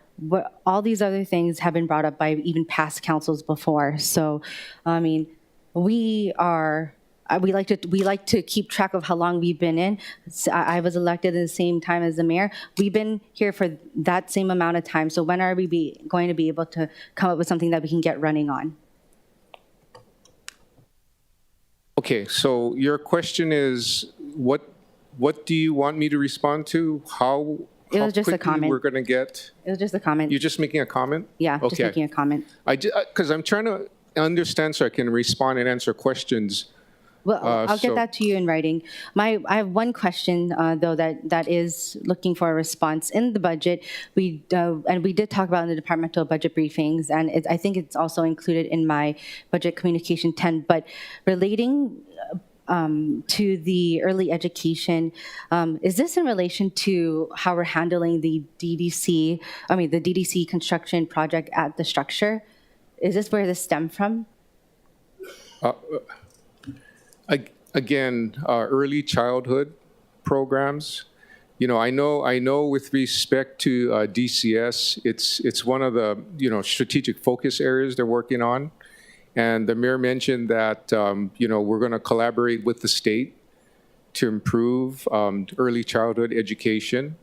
all these other things have been brought up by even past councils before. So, I mean, we like to keep track of how long we've been in. I was elected at the same time as the mayor. We've been here for that same amount of time. So when are we going to be able to come up with something that we can get running on? Okay, so your question is, what do you want me to respond to? How It was just a comment. We're going to get. It was just a comment. You're just making a comment? Yeah, just Okay. making a comment. Because I'm trying to understand so I can respond and answer questions. Well, I'll get that to you in writing. I have one question, though, that is looking for a response in the budget. And we did talk about in the departmental budget briefings, and I think it's also included in my budget communication 10, but relating to the early education, is this in relation to how we're handling the DDC construction project at the structure? Is this where this stemmed from? Again, early childhood programs. You know, I know with respect to DCS, it's one of the, you know, strategic focus areas they're working on. And the mayor mentioned that, you know, we're going to collaborate with the state to improve early childhood education.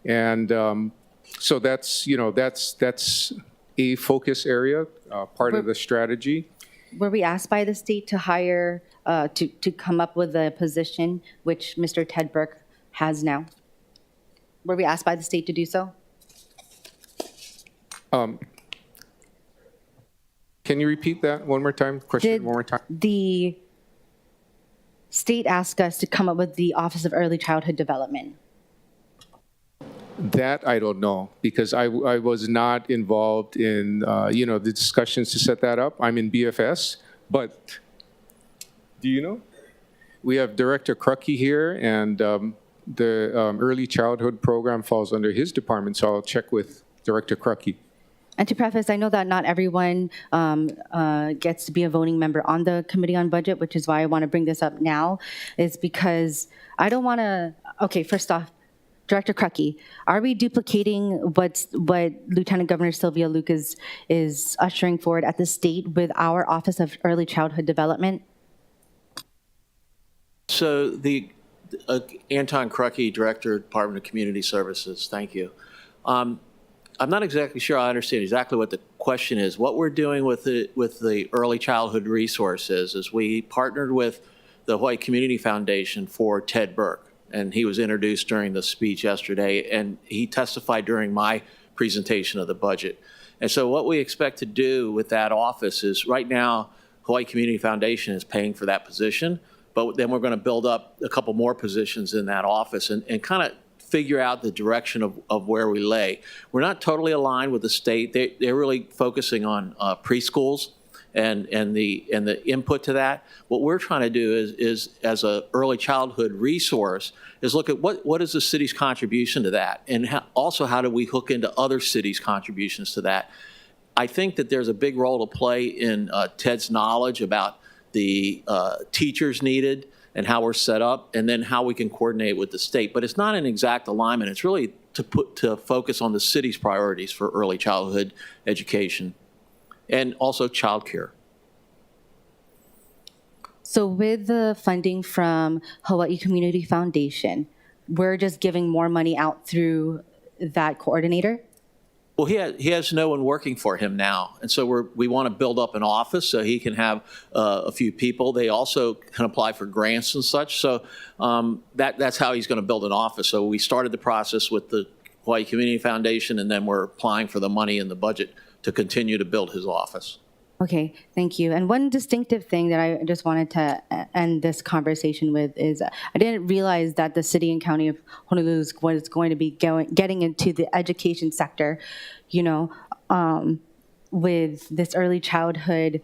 And so that's, you know, that's a focus area, part of the strategy. Were we asked by the state to hire, to come up with a position which Mr. Ted Burke has now? Were we asked by the state to do so? Can you repeat that one more time? Question one more time. The state asked us to come up with the Office of Early Childhood Development. That I don't know, because I was not involved in, you know, the discussions to set that up. I'm in BFS, but do you know? We have Director Krucky here, and the early childhood program falls under his department, so I'll check with Director Krucky. And to preface, I know that not everyone gets to be a voting member on the Committee on Budget, which is why I want to bring this up now, is because I don't want to, okay, first off, Director Crucky, are we duplicating what Lieutenant Governor Sylvia Luke is ushering forward at the state with our Office of Early Childhood Development? So the Anton Crucky, Director, Department of Community Services. Thank you. I'm not exactly sure I understand exactly what the question is. What we're doing with the early childhood resources is we partnered with the Hawaii Community Foundation for Ted Burke, and he was introduced during the speech yesterday, and he testified during my presentation of the budget. And so what we expect to do with that office is right now, Hawaii Community Foundation is paying for that position, but then we're going to build up a couple more positions in that office and kind of figure out the direction of where we lay. We're not totally aligned with the state. They're really focusing on preschools and the input to that. What we're trying to do is as a early childhood resource is look at what is the city's contribution to that, and also how do we hook into other cities' contributions to that. I think that there's a big role to play in Ted's knowledge about the teachers needed and how we're set up, and then how we can coordinate with the state. But it's not an exact alignment. It's really to focus on the city's priorities for early childhood education and also childcare. So with the funding from Hawaii Community Foundation, we're just giving more money out through that coordinator? Well, he has no one working for him now, and so we want to build up an office so he can have a few people. They also can apply for grants and such. So that's how he's going to build an office. So we started the process with the Hawaii Community Foundation, and then we're applying for the money in the budget to continue to build his office. Okay, thank you. And one distinctive thing that I just wanted to end this conversation with is I didn't realize that the city and county of Honolulu was going to be getting into the education sector, with this early childhood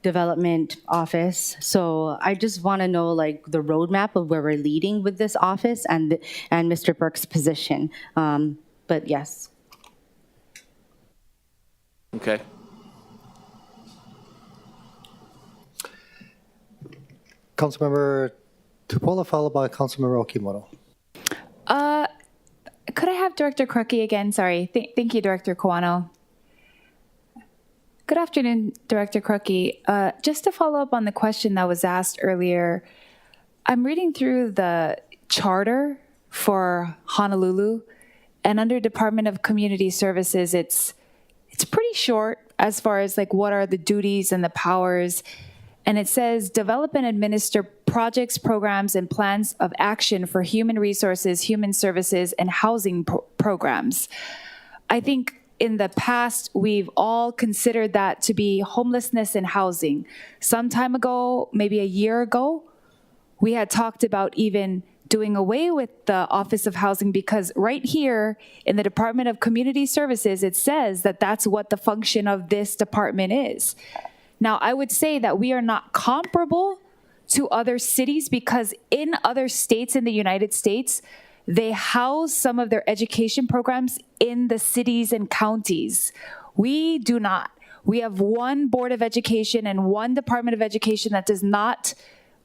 development office. So I just want to know the roadmap of where we're leading with this office and Mr. Burke's position. But yes. Okay. Councilmember Tupola, followed by Councilmember Okimoto. Could I have Director Crucky again? Sorry. Thank you, Director Kawano. Good afternoon, Director Crucky. Just to follow up on the question that was asked earlier, I'm reading through the charter for Honolulu, and under Department of Community Services, it's pretty short as far as what are the duties and the powers. And it says, develop and administer projects, programs, and plans of action for human resources, human services, and housing programs. I think in the past, we've all considered that to be homelessness and housing. Some time ago, maybe a year ago, we had talked about even doing away with the Office of Housing, because right here in the Department of Community Services, it says that that's what the function of this department is. Now, I would say that we are not comparable to other cities because in other states in the United States, they house some of their education programs in the cities and counties. We do not. We have one Board of Education and one Department of Education that does not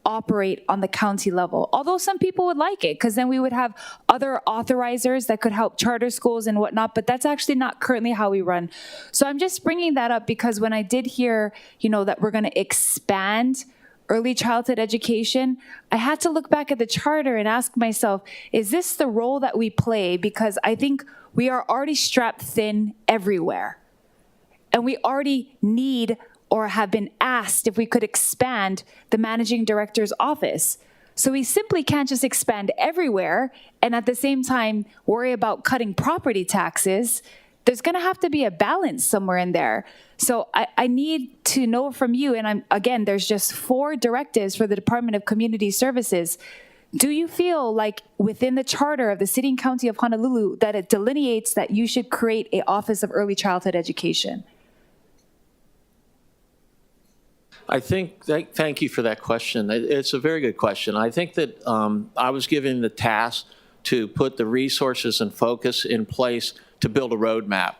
operate on the county level, although some people would like it because then we would have other authorizers that could help charter schools and whatnot, but that's actually not currently how we run. So I'm just bringing that up because when I did hear, that we're going to expand early childhood education, I had to look back at the charter and ask myself, is this the role that we play? Because I think we are already strapped thin everywhere, and we already need or have been asked if we could expand the managing director's office. So we simply can't just expand everywhere and at the same time worry about cutting property taxes. There's going to have to be a balance somewhere in there. So I need to know from you, and again, there's just 4 directives for the Department of Community Services. Do you feel like within the charter of the City and County of Honolulu that it delineates that you should create an Office of Early Childhood Education? Thank you for that question. It's a very good question. I think that I was given the task to put the resources and focus in place to build a roadmap.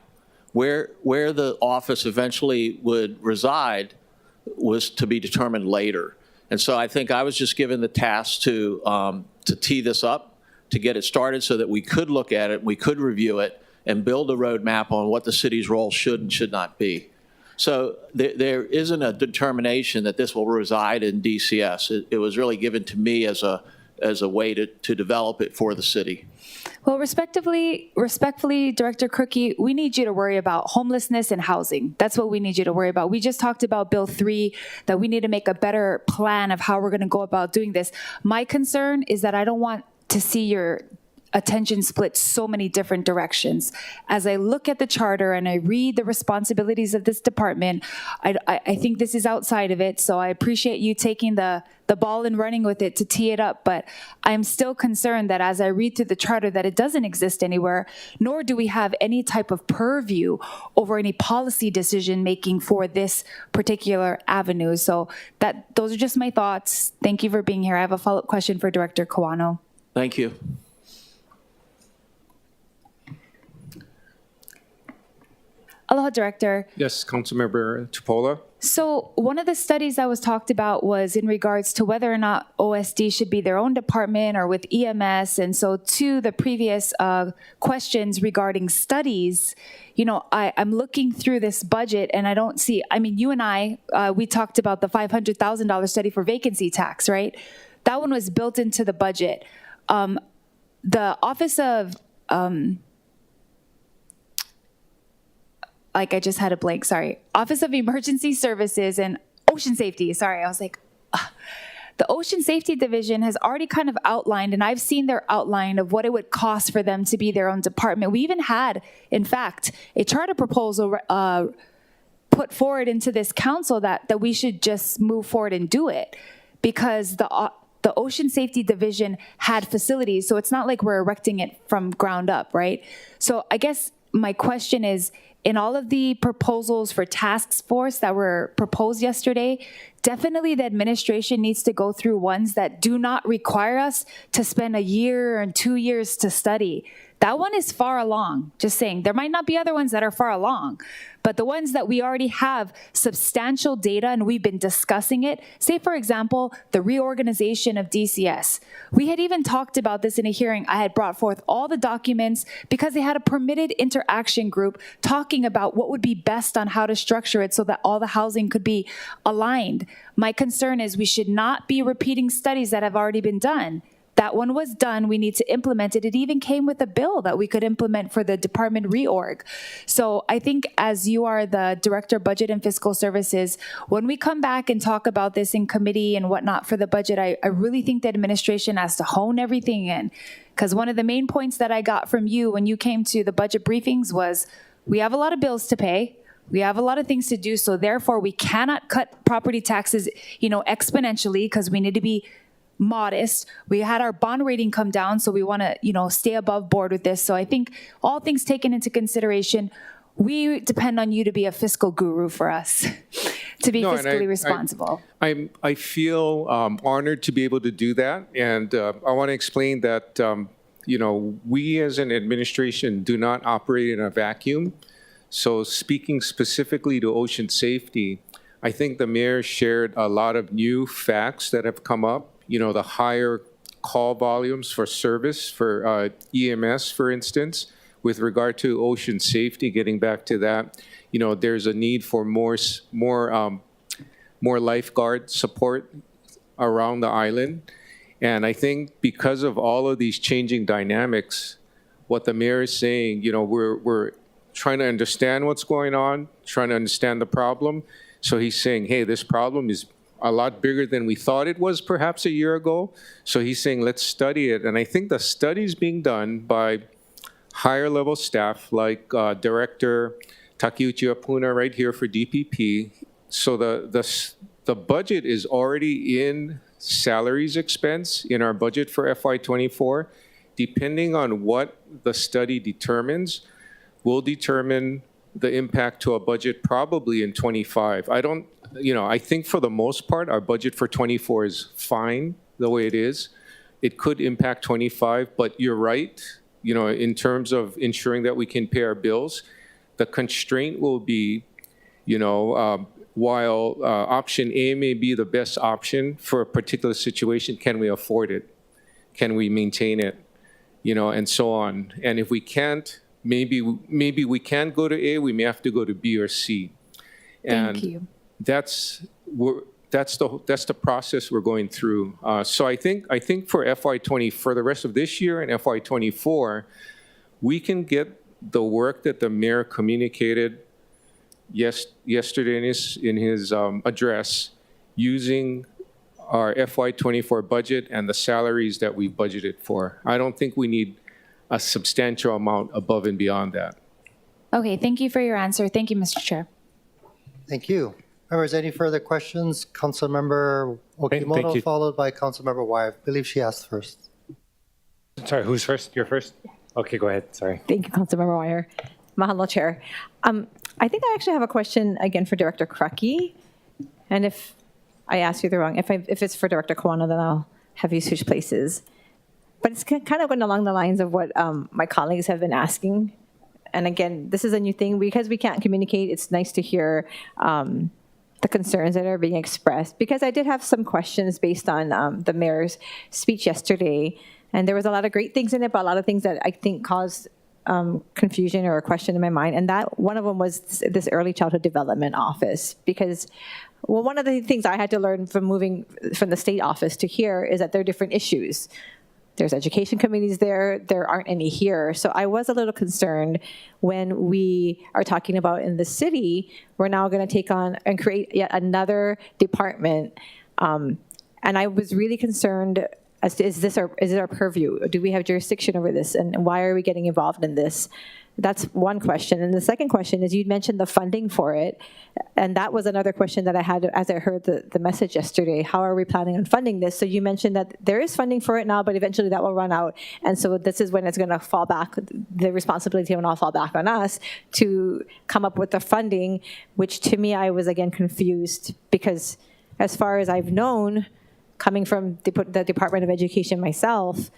Where the office eventually would reside was to be determined later. And so I think I was just given the task to tee this up to get it started so that we could look at it, we could review it, and build a roadmap on what the city's role should and should not be. So there isn't a determination that this will reside in DCS. It was really given to me as a way to develop it for the city. Well, respectfully, Director Crookie, we need you to worry about homelessness and housing. That's what we need you to worry about. We just talked about Bill 3, that we need to make a better plan of how we're going to go about doing this. My concern is that I don't want to see your attention split so many different directions. As I look at the charter and I read the responsibilities of this department, I think this is outside of it, so I appreciate you taking the ball and running with it to tee it up, but I'm still concerned that as I read through the charter that it doesn't exist anywhere, nor do we have any type of purview over any policy decision making for this particular avenue. So those are just my thoughts. Thank you for being here. I have a follow-up question for Director Kawano. Thank you. Aloha, Director. Yes, Councilmember Tupola. So one of the studies that was talked about was in regards to whether or not OSD should be their own department or with EMS. And so to the previous questions regarding studies, I'm looking through this budget and I don't see, you and I, we talked about the $500,000 study for vacancy tax, right? That one was built into the budget. The Office of, I just had a blank, sorry. Office of Emergency Services and Ocean Safety, sorry, I was like, the Ocean Safety Division has already kind of outlined, and I've seen their outline of what it would cost for them to be their own department. We even had, in fact, a charter proposal put forward into this council that we should just move forward and do it because the Ocean Safety Division had facilities, so it's not like we're erecting it from ground up, right? So I guess my question is, in all of the proposals for task force that were proposed yesterday, definitely the administration needs to go through ones that do not require us to spend a year and 2 years to study. That one is far along, just saying. There might not be other ones that are far along, but the ones that we already have substantial data and we've been discussing it, say for example, the reorganization of DCS. We had even talked about this in a hearing. I had brought forth all the documents because they had a permitted interaction group talking about what would be best on how to structure it so that all the housing could be aligned. My concern is we should not be repeating studies that have already been done. That one was done. We need to implement it. It even came with a bill that we could implement for the department reorg. So I think as you are the Director of Budget and Fiscal Services, when we come back and talk about this in committee and whatnot for the budget, I really think the administration has to hone everything in. Because one of the main points that I got from you when you came to the budget briefings was, we have a lot of bills to pay. We have a lot of things to do. So therefore, we cannot cut property taxes, exponentially because we need to be modest. We had our bond rating come down, so we want to, stay above board with this. So I think all things taken into consideration, we depend on you to be a fiscal guru for us, to be fiscally responsible. I feel honored to be able to do that, and I want to explain that we as an administration do not operate in a vacuum. So speaking specifically to ocean safety, I think the mayor shared a lot of new facts that have come up. The higher call volumes for service for EMS, for instance, with regard to ocean safety, getting back to that, there's a need for more lifeguard support around the island. And I think because of all of these changing dynamics, what the mayor is saying, we're trying to understand what's going on, trying to understand the problem. So he's saying, hey, this problem is a lot bigger than we thought it was perhaps a year ago. So he's saying, let's study it. And I think the study's being done by higher level staff like Director Takeuchi Apuna right here for DPP. So the budget is already in salaries expense in our budget for FY24. Depending on what the study determines, will determine the impact to a budget probably in 25. I think for the most part, our budget for 24 is fine the way it is. It could impact 25, but you're right, in terms of ensuring that we can pay our bills, the constraint will be, while option A may be the best option for a particular situation, can we afford it? Can we maintain it? and so on. And if we can't, maybe we can't go to A, we may have to go to B or C. And Thank you. that's the process we're going through. So I think for FY20, for the rest of this year and FY24, we can get the work that the mayor communicated yesterday in his address using our FY24 budget and the salaries that we budgeted for. I don't think we need a substantial amount above and beyond that. Okay, thank you for your answer. Thank you, Mr. Chair. Thank you. Members, any further questions? Councilmember Okimoto, you. followed by Councilmember Y. I believe she asked first. Sorry, who's first? You're first? Okay, go ahead. Sorry. Thank you, Councilmember Wire. Mahalo, Chair. I think I actually have a question again for Director Krucky. And if I ask you the wrong, if it's for Director Kawano, then I'll have you switch places. But it's kind of going along the lines of what my colleagues have been asking. And again, this is a new thing. Because we can't communicate, it's nice to hear the concerns that are being expressed. Because I did have some questions based on the mayor's speech yesterday. And there was a lot of great things in it, but a lot of things that I think caused confusion or a question in my mind. And that one of them was this early childhood development office. Because, well, one of the things I had to learn from moving from the state office to here is that there are different issues. There's education committees there aren't any here. So I was a little concerned when we are talking about in the city, we're now going to take on and create yet another department. And I was really concerned as to, is it our purview? Do we have jurisdiction over this? And why are we getting involved in this? That's one question. And the second question is, you mentioned the funding for it. And that was another question that I had as I heard the message yesterday. How are we planning on funding this? So you mentioned that there is funding for it now, but eventually that will run out. And so this is when it's going to fall back, the responsibility will all fall back on us to come up with the funding, which to me, I was again confused because as far as I've known, coming from the Department of Education myself,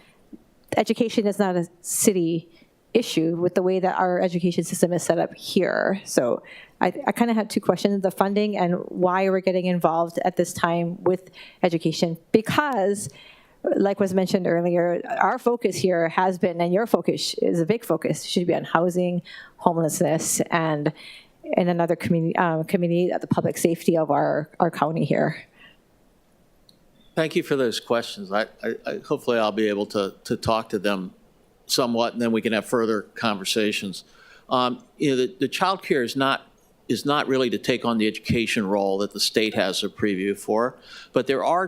education is not a city issue with the way that our education system is set up here. So I kind of had two questions, the funding and why we're getting involved at this time with education. Because, like was mentioned earlier, our focus here has been, and your focus is a big focus, should be on housing, homelessness, and in another community, the public safety of our county here. Thank you for those questions. I hopefully I'll be able to talk to them somewhat, and then we can have further conversations. The child care is not really to take on the education role that the state has a preview for, but there are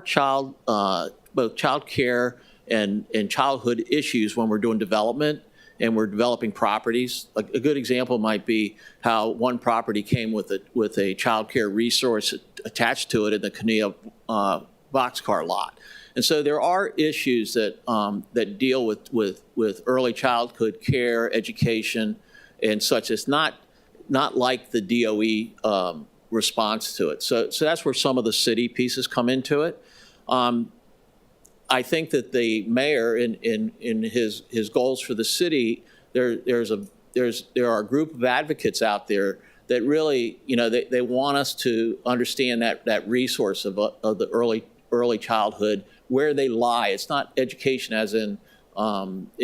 both child care and childhood issues when we're doing development and we're developing properties. A good example might be how one property came with a child care resource attached to it in the Kania boxcar lot. And so there are issues that deal with early childhood care, education, and such. It's not like the DOE response to it. So that's where some of the city pieces come into it. I think that the mayor, in his goals for the city, there are a group of advocates out there that really, they want us to understand that resource of the early childhood, where they lie. It's not education as in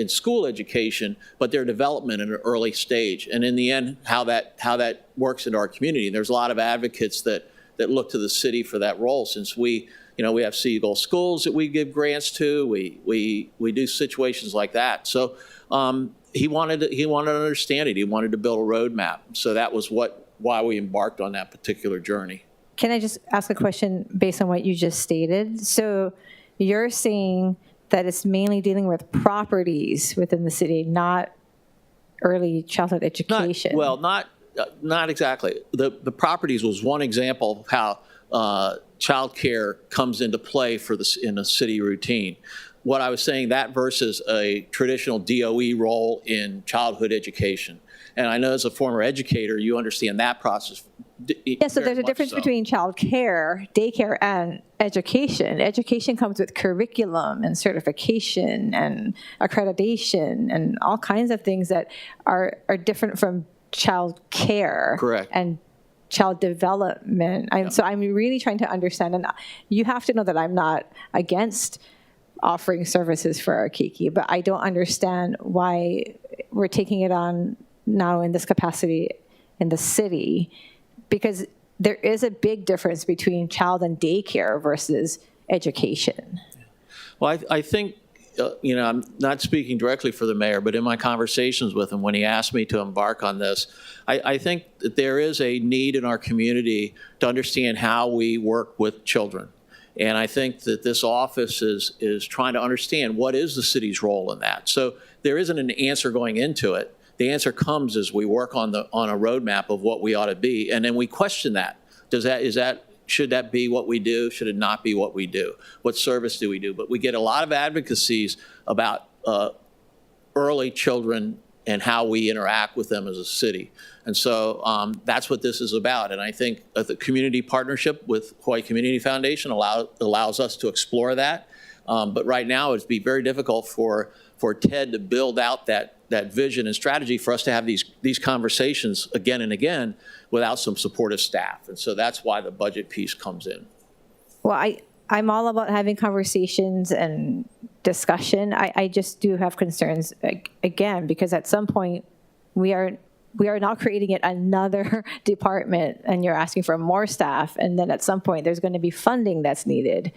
school education, but their development in an early stage. And in the end, how that works in our community. And there's a lot of advocates that look to the city for that role, since we have Seagull schools that we give grants to. We do situations like that. So he wanted to understand it. He wanted to build a roadmap. So that was why we embarked on that particular journey. Can I just ask a question based on what you just stated? So you're saying that it's mainly dealing with properties within the city, not early childhood education? Not exactly. The properties was one example of how child care comes into play in a city routine. What I was saying, that versus a traditional DOE role in childhood education. And I know as a former educator, you understand that process. Yeah, so there's a difference between child care, daycare, and education. Education comes with curriculum and certification and accreditation and all kinds of things that are different from child care. Correct. And child development. So I'm really trying to understand, and you have to know that I'm not against offering services for our keiki, but I don't understand why we're taking it on now in this capacity in the city, because there is a big difference between child and daycare versus education. Well, I think, I'm not speaking directly for the mayor, but in my conversations with him, when he asked me to embark on this, I think that there is a need in our community to understand how we work with children. And I think that this office is trying to understand what is the city's role in that. So there isn't an answer going into it. The answer comes as we work on a roadmap of what we ought to be, and then we question that. Should that be what we do? Should it not be what we do? What service do we do? But we get a lot of advocacies about early children and how we interact with them as a city. And so that's what this is about. And I think the community partnership with Hawaii Community Foundation allows us to explore that. But right now it'd be very difficult for TED to build out that vision and strategy for us to have these conversations again and again without some supportive staff. And so that's why the budget piece comes in. Well, I'm all about having conversations and discussion. I just do have concerns, again, because at some point we are now creating yet another department, and you're asking for more staff, and then at some point there's going to be funding that's needed.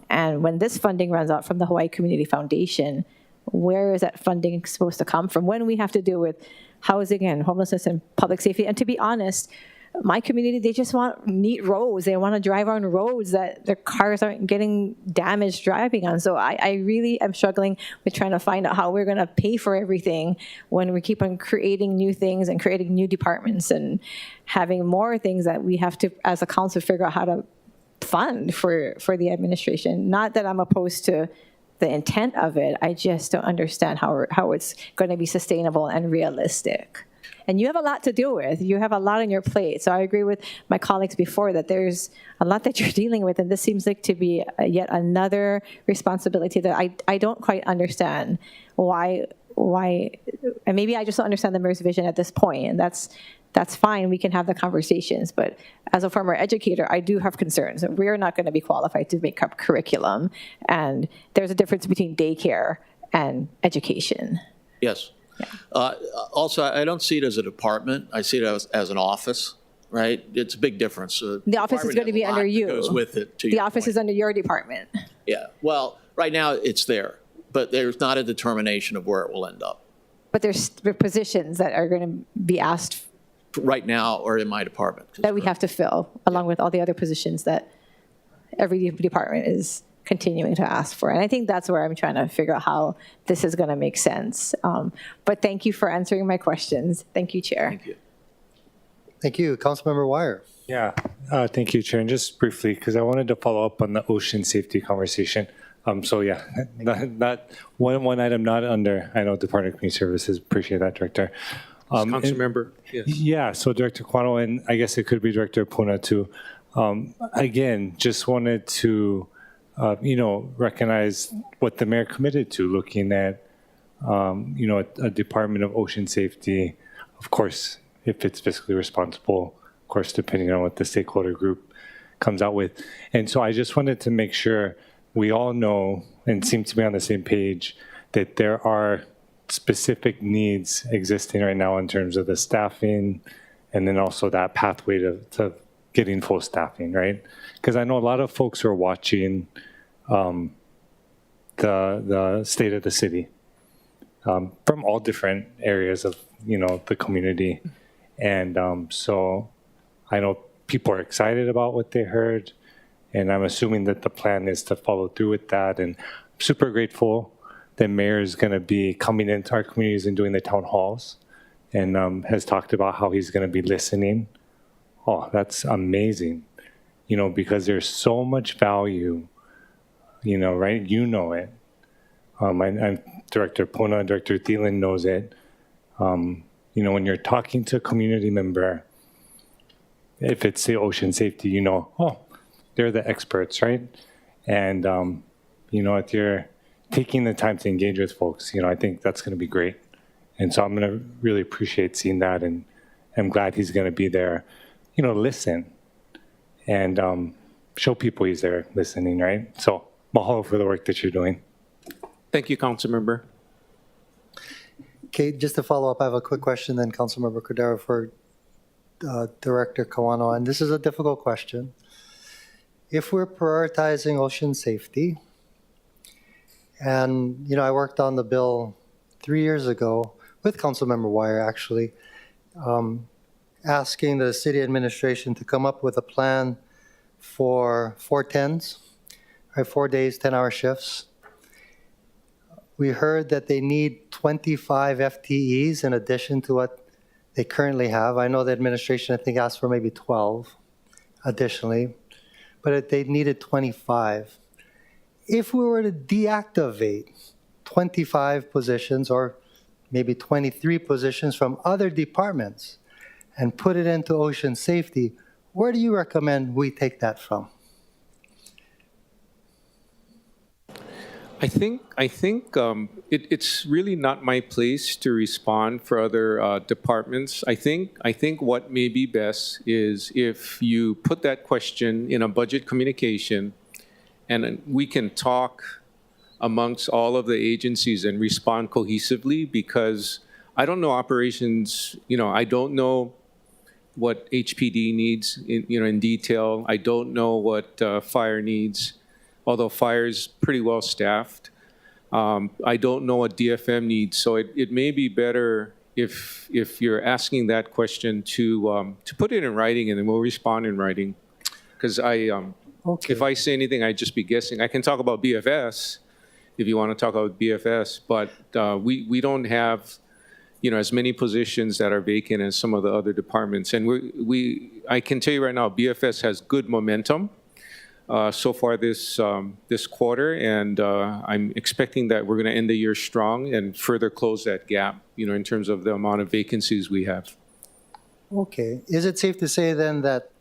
And when this funding runs out from the Hawaii Community Foundation, where is that funding supposed to come from when we have to deal with housing and homelessness and public safety? And to be honest, my community, they just want neat roads. They want to drive on roads that their cars aren't getting damaged driving on. So I really am struggling with trying to find out how we're going to pay for everything when we keep on creating new things and creating new departments and having more things that we have to, as a council, figure out how to fund for the administration. Not that I'm opposed to the intent of it, I just don't understand how it's going to be sustainable and realistic. And you have a lot to deal with. You have a lot on your plate. So I agree with my colleagues before that there's a lot that you're dealing with, and this seems like to be yet another responsibility that I don't quite understand why, and maybe I just don't understand the mayor's vision at this point, and that's fine. We can have the conversations, but as a former educator, I do have concerns. We're not going to be qualified to make up curriculum, and there's a difference between daycare and education. Yes. Yeah. Also, I don't see it as a department. I see it as an office, right? It's a big difference. The office is going to be under you. Goes with it. The office is under your department. Yeah. Well, right now it's there, but there's not a determination of where it will end up. But there's positions that are going to be asked right now or in my department that we have to fill, along with all the other positions that every department is continuing to ask for. And I think that's where I'm trying to figure out how this is going to make sense. But thank you for answering my questions. Thank you, Chair. Thank you. Thank you. Councilmember Wire. Yeah, thank you, Chair. And just briefly, because I wanted to follow up on the ocean safety conversation. So yeah, not one item not under, I know, Department of Community Services. Appreciate that, Director. Councilmember, yes. Yeah, so Director Quano, and I guess it could be Director Puna too. Again, just wanted to, recognize what the mayor committed to, looking at, a Department of Ocean Safety, of course, if it's fiscally responsible, of course, depending on what the stakeholder group comes out with. And so I just wanted to make sure we all know and seem to be on the same page that there are specific needs existing right now in terms of the staffing and then also that pathway to getting full staffing, right? Because I know a lot of folks are watching the state of the city from all different areas of, the community. And so I know people are excited about what they heard, and I'm assuming that the plan is to follow through with that. And I'm super grateful that mayor is going to be coming into our communities and doing the town halls, and has talked about how he's going to be listening. Oh, that's amazing, because there's so much value, right? You know it. I'm Director Puna, Director Thielen knows it. When you're talking to a community member, if it's the ocean safety, they're the experts, right? And, if you're taking the time to engage with folks, I think that's going to be great. And so I'm going to really appreciate seeing that, and I'm glad he's going to be there, listen and show people he's there listening, right? So mahalo for the work that you're doing. Thank you, Councilmember. Okay, just to follow up, I have a quick question then, Councilmember Cordero, for Director Kawano, and this is a difficult question. If we're prioritizing ocean safety, and I worked on the bill 3 years ago with Councilmember Wire, actually, asking the city administration to come up with a plan for 410s, right, 4 days, 10-hour shifts. We heard that they need 25 FTEs in addition to what they currently have. I know the administration, I think, asked for maybe 12 additionally, but they needed 25. If we were to deactivate 25 positions or maybe 23 positions from other departments and put it into ocean safety, where do you recommend we take that from? I think it's really not my place to respond for other departments. I think what may be best is if you put that question in a budget communication, and we can talk amongst all of the agencies and respond cohesively, because I don't know operations. I don't know what HPD needs in detail. I don't know what fire needs, although fire is pretty well staffed. I don't know what DFM needs, so it may be better if you're asking that question to put it in writing, and then we'll respond in writing. Because if I say anything, I'd just be guessing. I can talk about BFS if you want to talk about BFS, but we don't have as many positions that are vacant as some of the other departments. And I can tell you right now, BFS has good momentum so far this quarter, and I'm expecting that we're going to end the year strong and further close that gap, in terms of the amount of vacancies we have. Okay. Is it safe to say then that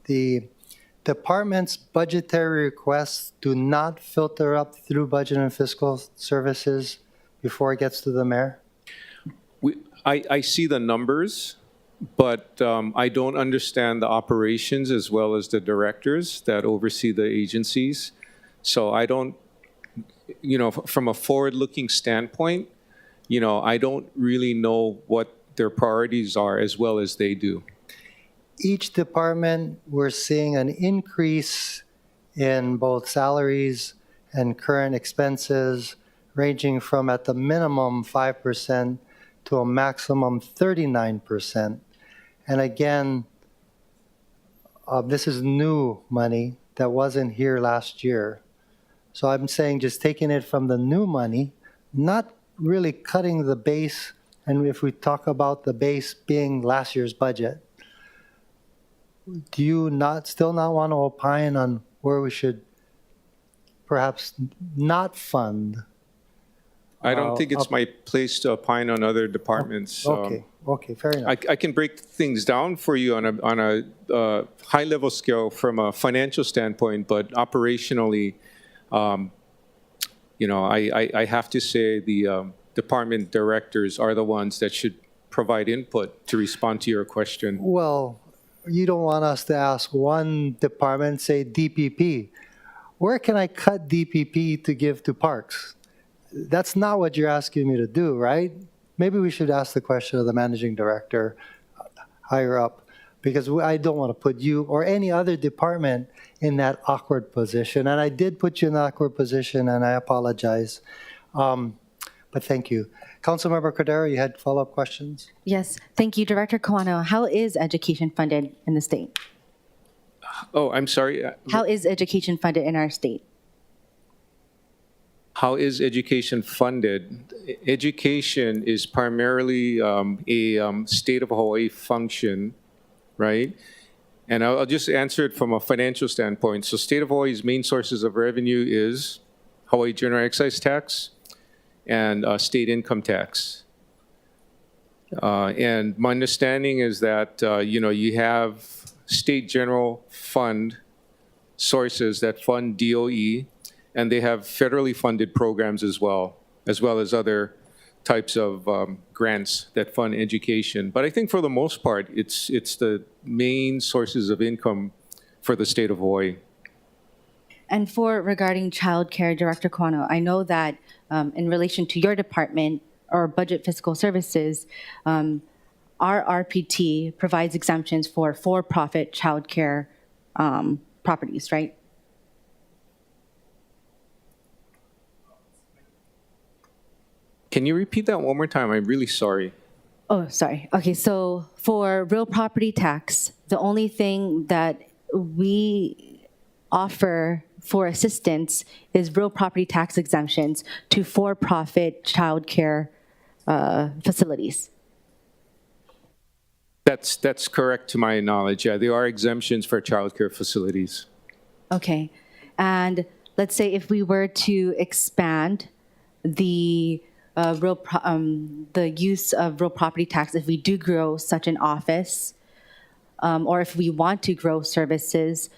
the department's budgetary requests do not filter up through budget and fiscal services before it gets to the mayor? I see the numbers, but I don't understand the operations as well as the directors that oversee the agencies. So I don't, from a forward-looking standpoint, I don't really know what their priorities are as well as they do. Each department, we're seeing an increase in both salaries and current expenses, ranging from at the minimum 5% to a maximum 39%. And again, this is new money that wasn't here last year. So I'm saying just taking it from the new money, not really cutting the base. And if we talk about the base being last year's budget, do you still not want to opine on where we should perhaps not fund? I don't think it's my place to opine on other departments. Okay, fair enough. I can break things down for you on a high-level scale from a financial standpoint, but operationally, I have to say the department directors are the ones that should provide input to respond to your question. Well, you don't want us to ask one department, say DPP, where can I cut DPP to give to parks? That's not what you're asking me to do, right? Maybe we should ask the question of the managing director higher up, because I don't want to put you or any other department in that awkward position. And I did put you in that awkward position, and I apologize. But thank you. Councilmember Cordero, you had follow-up questions? Yes, thank you. Director Kawano, how is education funded in the state? Oh, I'm sorry. How is education funded in our state? How is education funded? Education is primarily a state of Hawaii function, right? And I'll just answer it from a financial standpoint. So state of Hawaii's main sources of revenue is Hawaii General Excise Tax and state income tax. And my understanding is that, you have state general fund sources that fund DOE, and they have federally funded programs as well as other types of grants that fund education. But I think for the most part, it's the main sources of income for the state of Hawaii. And for regarding childcare, Director Kono, I know that in relation to your department or budget fiscal services, our RPT provides exemptions for-profit childcare properties, right? Can you repeat that one more time? I'm really sorry. Oh, sorry. Okay, so for real property tax, the only thing that we offer for assistance is real property tax exemptions to for-profit childcare facilities. That's correct to my knowledge. Yeah, there are exemptions for childcare facilities. Okay, and let's say if we were to expand the the use of real property tax, if we do grow such an office, or if we want to grow services,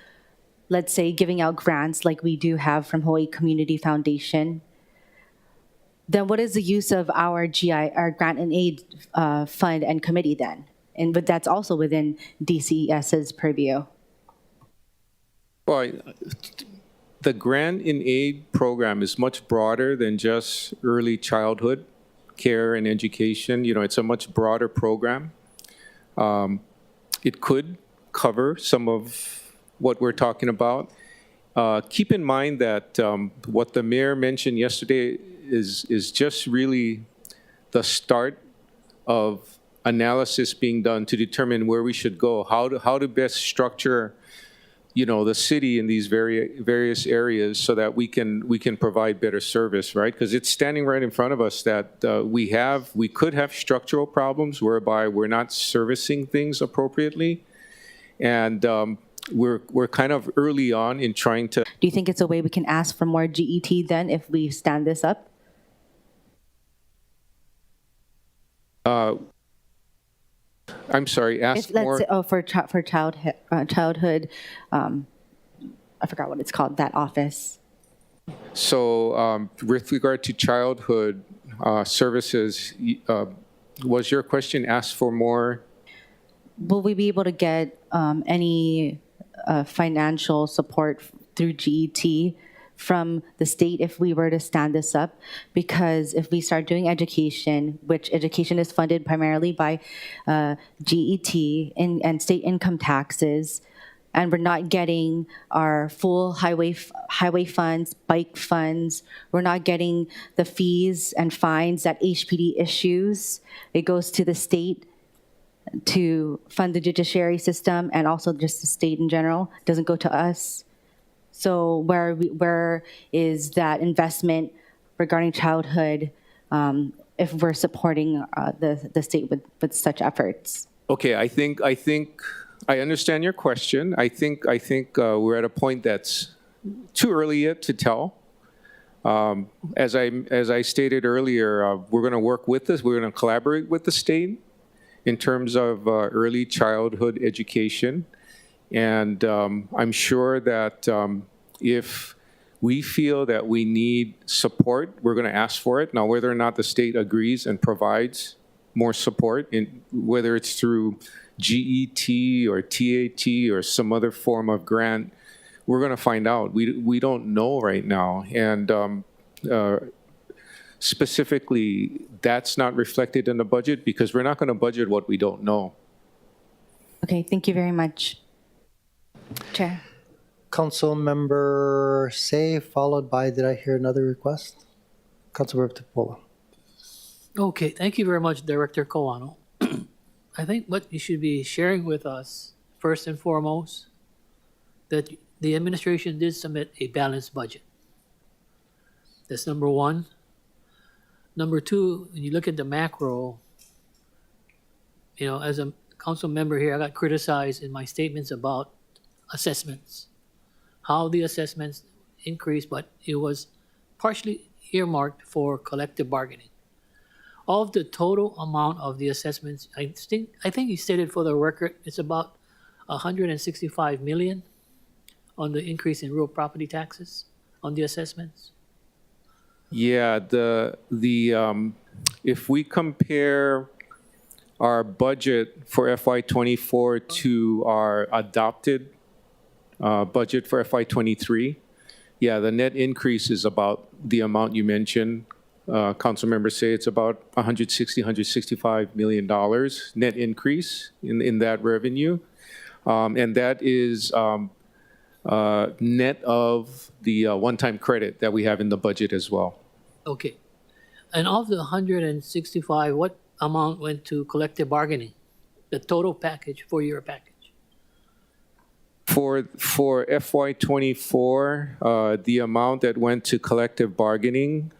let's say giving out grants like we do have from Hawaii Community Foundation, then what is the use of our our grant and aid fund and committee then? But that's also within DCES's purview. Well, the grant in aid program is much broader than just early childhood care and education. It's a much broader program. It could cover some of what we're talking about. Keep in mind that what the mayor mentioned yesterday is just really the start of analysis being done to determine where we should go, how to best structure the city in these various areas so that we can provide better service, right? Because it's standing right in front of us that we could have structural problems whereby we're not servicing things appropriately, and we're kind of early on in trying to. Do you think it's a way we can ask for more GET then if we stand this up? I'm sorry. Ask Let's more. say, for childhood, I forgot what it's called, that office. So with regard to childhood services, was your question asked for more? Will we be able to get any financial support through GET from the state if we were to stand this up? Because if we start doing education, which education is funded primarily by GET and state income taxes, and we're not getting our full highway funds, bike funds, we're not getting the fees and fines that HPD issues, it goes to the state to fund the judiciary system and also just the state in general, it doesn't go to us. So where is that investment regarding childhood if we're supporting the state with such efforts? Okay, I think I understand your question. I think we're at a point that's too early yet to tell. As I stated earlier, we're going to work with this. We're going to collaborate with the state in terms of early childhood education. And I'm sure that if we feel that we need support, we're going to ask for it. Now, whether or not the state agrees and provides more support, whether it's through GET or TAT or some other form of grant, we're going to find out. We don't know right now. And specifically, that's not reflected in the budget because we're not going to budget what we don't know. Okay, thank you very much. Chair. Councilmember Say, followed by, did I hear another request? Councilmember Tipola. Okay, thank you very much, Director Kawano. I think what you should be sharing with us, first and foremost, that the administration did submit a balanced budget. That's number one. Number two, when you look at the macro, as a council member here, I got criticized in my statements about assessments, how the assessments increased, but it was partially earmarked for collective bargaining. Of the total amount of the assessments, I think you stated for the record, it's about 165 million on the increase in real property taxes on the assessments. Yeah, if we compare our budget for FY24 to our adopted budget for FY23, yeah, the net increase is about the amount you mentioned. Council members say it's about $165 million net increase in that revenue. And that is net of the one-time credit that we have in the budget as well. Okay. And of the 165, what amount went to collective bargaining? The total package, 4-year package? For FY24, the amount that went to collective bargaining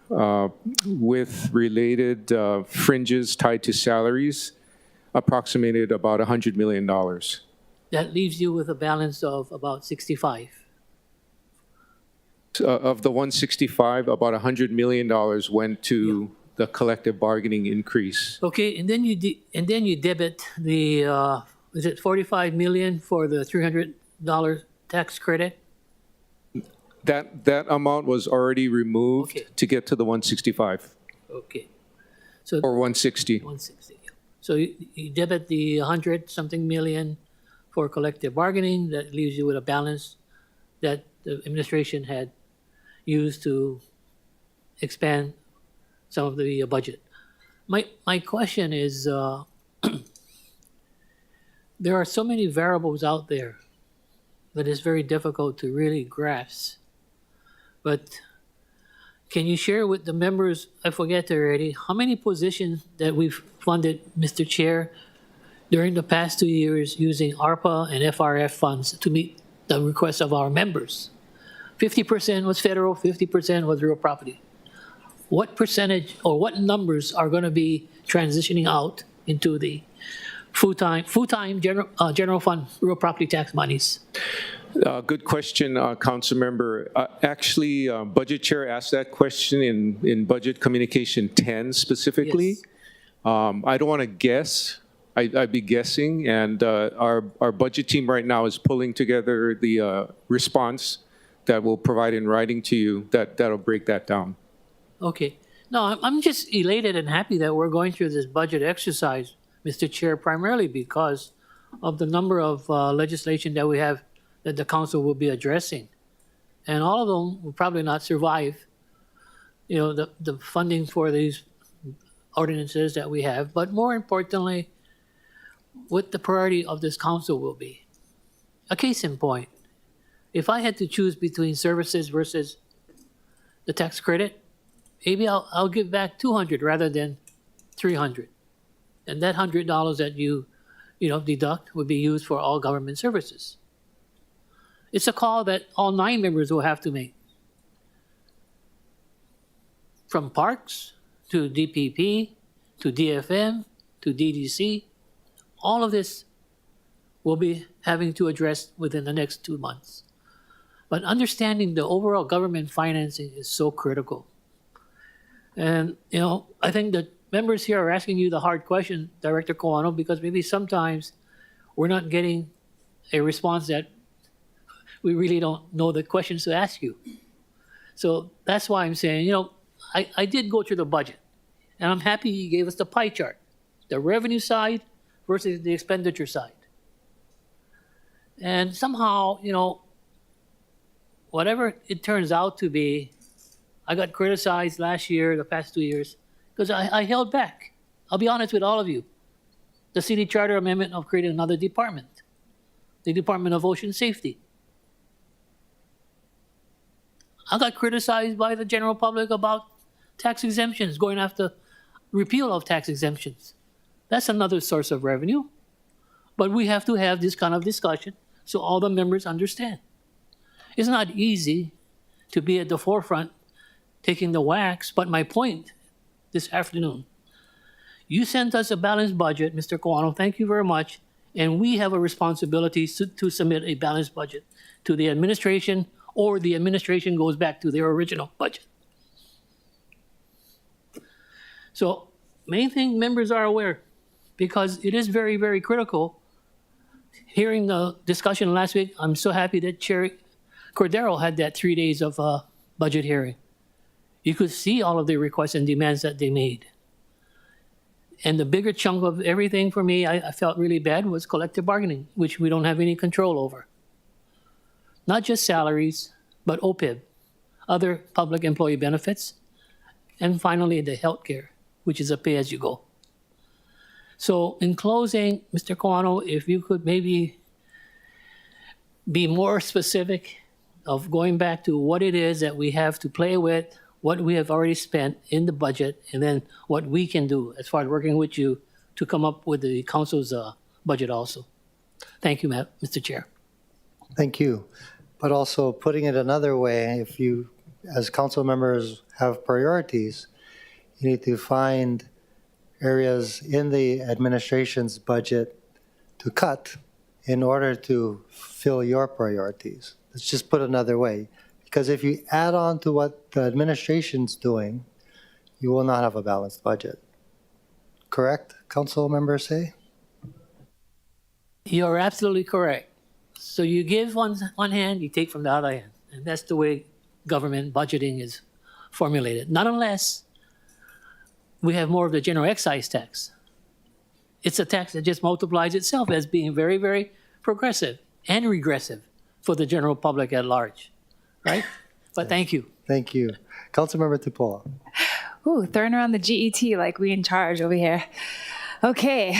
with related fringes tied to salaries approximated about $100 million. That leaves you with a balance of about 65. Of the 165, about $100 million went to the collective bargaining increase. Okay, and then you debit the is it 45 million for the $300 tax credit? That amount was already removed to get to the 165. Okay. So or 160. 160. So you debit the 100-something million for collective bargaining. That leaves you with a balance that the administration had used to expand some of the budget. My question is, there are so many variables out there that it's very difficult to really grasp. But can you share with the members, I forget already, how many positions that we've funded, Mr. Chair, during the past 2 years using ARPA and FRF funds to meet the requests of our members? 50% was federal, 50% was real property. What percentage or what numbers are going to be transitioning out into the full-time general fund real property tax monies? Good question, Council Member. Actually, Budget Chair asked that question in Budget Communication 10 specifically. Yes. I don't want to guess. I'd be guessing, and our budget team right now is pulling together the response that we'll provide in writing to you that'll break that down. Okay. No, I'm just elated and happy that we're going through this budget exercise, Mr. Chair, primarily because of the number of legislation that we have that the council will be addressing. And all of them will probably not survive, you know, the funding for these ordinances that we have. But more importantly, what the priority of this council will be. A case in point, if I had to choose between services versus the tax credit, maybe I'll give back 200 rather than 300. And that $100 that you deduct would be used for all government services. It's a call that all 9 members will have to make. From parks to DPP to DFM to DDC, all of this will be having to address within the next 2 months. But understanding the overall government financing is so critical. And, you know, I think that members here are asking you the hard question, Director Kawano, because maybe sometimes we're not getting a response that we really don't know the questions to ask you. So that's why I'm saying, you know, I did go through the budget, and I'm happy you gave us the pie chart, the revenue side versus the expenditure side. And somehow, you know, whatever it turns out to be, I got criticized last year, the past 2 years, because I held back. I'll be honest with all of you. The city charter amendment of creating another department, the Department of Ocean Safety. I got criticized by the general public about tax exemptions, going after repeal of tax exemptions. That's another source of revenue. But we have to have this kind of discussion so all the members understand. It's not easy to be at the forefront taking the wax, but my point this afternoon, you sent us a balanced budget, Mr. Kawano, thank you very much, and we have a responsibility to submit a balanced budget to the administration, or the administration goes back to their original budget. So main thing members are aware, because it is very, very critical. Hearing the discussion last week, I'm so happy that Chair Cordero had that 3 days of budget hearing. You could see all of the requests and demands that they made. And the bigger chunk of everything for me, I felt really bad, was collective bargaining, which we don't have any control over. Not just salaries, but OPEB. other public employee benefits, and finally the healthcare, which is a pay-as-you-go. So in closing, Mr. Kawano, if you could maybe be more specific of going back to what it is that we have to play with, what we have already spent in the budget, and then what we can do as far as working with you to come up with the council's budget also. Thank you, Mr. Chair. Thank you. But also putting it another way, if you, as council members, have priorities, you need to find areas in the administration's budget to cut in order to fill your priorities. Let's just put it another way. Because if you add on to what the administration's doing, you will not have a balanced budget. Correct, council member Say? You're absolutely correct. So you give one hand, you take from the other hand. And that's the way government budgeting is formulated. Not unless we have more of the general excise tax. It's a tax that just multiplies itself as being very, very progressive and regressive for the general public at large, right? But thank you. Thank you. Councilmember Tupola. Ooh, throwing around the GET like we in charge over here. Okay.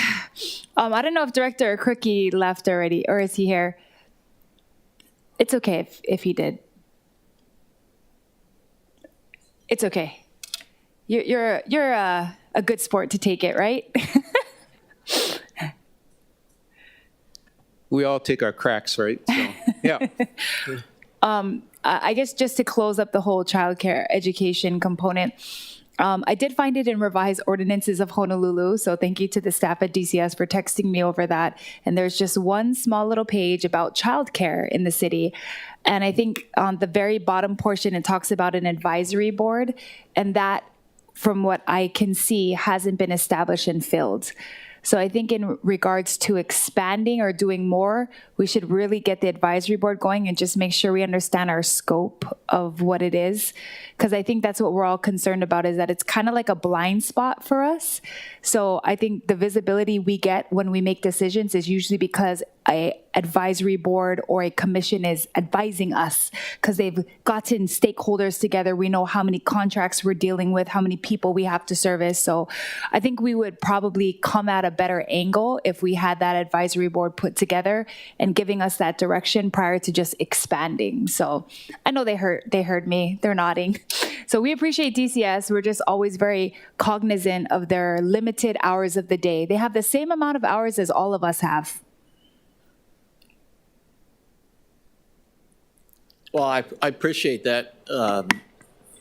I don't know if Director Crookie left already, or is he here? It's okay if he did. It's okay. You're a good sport to take it, right? We all take our cracks, right? So, yeah. I guess just to close up the whole childcare education component, I did find it in revised ordinances of Honolulu, so thank you to the staff at DCS for texting me over that. And there's just one small little page about childcare in the city. And I think on the very bottom portion, it talks about an advisory board, and that, from what I can see, hasn't been established and filled. So I think in regards to expanding or doing more, we should really get the advisory board going and just make sure we understand our scope of what it is. Because I think that's what we're all concerned about, is that it's kind of like a blind spot for us. So I think the visibility we get when we make decisions is usually because a advisory board or a commission is advising us, because they've gotten stakeholders together. We know how many contracts we're dealing with, how many people we have to service. So I think we would probably come at a better angle if we had that advisory board put together and giving us that direction prior to just expanding. So I know they heard me. They're nodding. So we appreciate DCS. We're just always very cognizant of their limited hours of the day. They have the same amount of hours as all of us have. Well, I appreciate that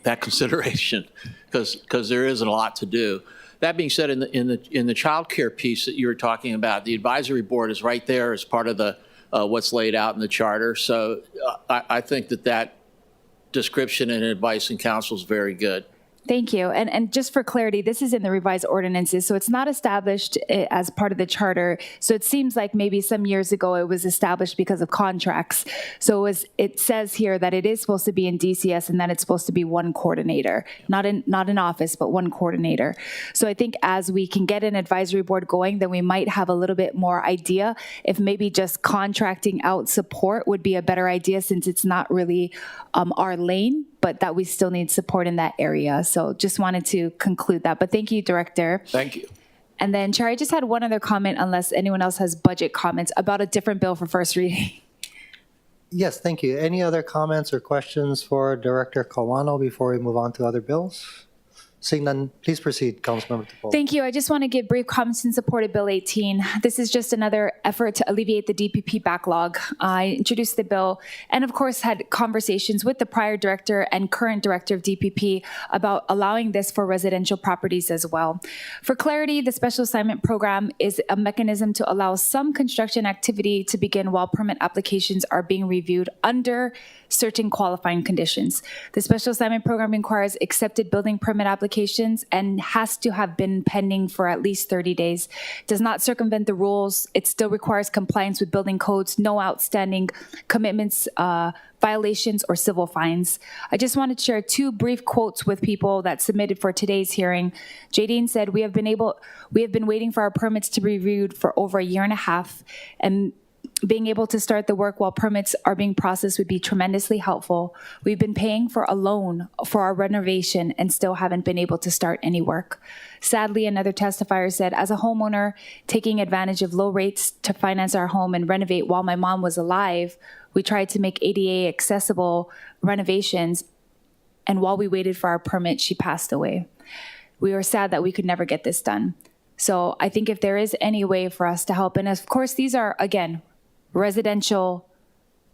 that consideration, because there is a lot to do. That being said, in the child care piece that you were talking about, the advisory board is right there as part of the what's laid out in the charter. So I think that description and advice and counsel is very good. Thank you. And just for clarity, this is in the revised ordinances, so it's not established as part of the charter. So it seems like maybe some years ago it was established because of contracts. So it says here that it is supposed to be in DCS and that it's supposed to be one coordinator, not in office, but one coordinator. So I think as we can get an advisory board going, then we might have a little bit more idea if maybe just contracting out support would be a better idea, since it's not really our lane, but that we still need support in that area. So just wanted to conclude that. But thank you, Director. Thank you. And then, Chair, I just had one other comment, unless anyone else has budget comments about a different bill for first reading. Yes, thank you. Any other comments or questions for Director Kawano before we move on to other bills? Seeing none, please proceed, Councilmember Tupola. Thank you. I just want to give brief comments in support of Bill 18. This is just another effort to alleviate the DPP backlog. I introduced the bill and, of course, had conversations with the prior director and current director of DPP about allowing this for residential properties as well. For clarity, the Special Assignment Program is a mechanism to allow some construction activity to begin while permit applications are being reviewed under certain qualifying conditions. The Special Assignment Program requires accepted building permit applications and has to have been pending for at least 30 days. It does not circumvent the rules. It still requires compliance with building codes, no outstanding commitments, violations, or civil fines. I just wanted to share two brief quotes with people that submitted for today's hearing. Jadine said, we have been waiting for our permits to be reviewed for over a year and a half, and being able to start the work while permits are being processed would be tremendously helpful. We've been paying for a loan for our renovation and still haven't been able to start any work. Sadly, another testifier said, as a homeowner taking advantage of low rates to finance our home and renovate while my mom was alive, we tried to make ADA accessible renovations, and while we waited for our permit, she passed away. We were sad that we could never get this done. So I think if there is any way for us to help, and of course, these are, again, residential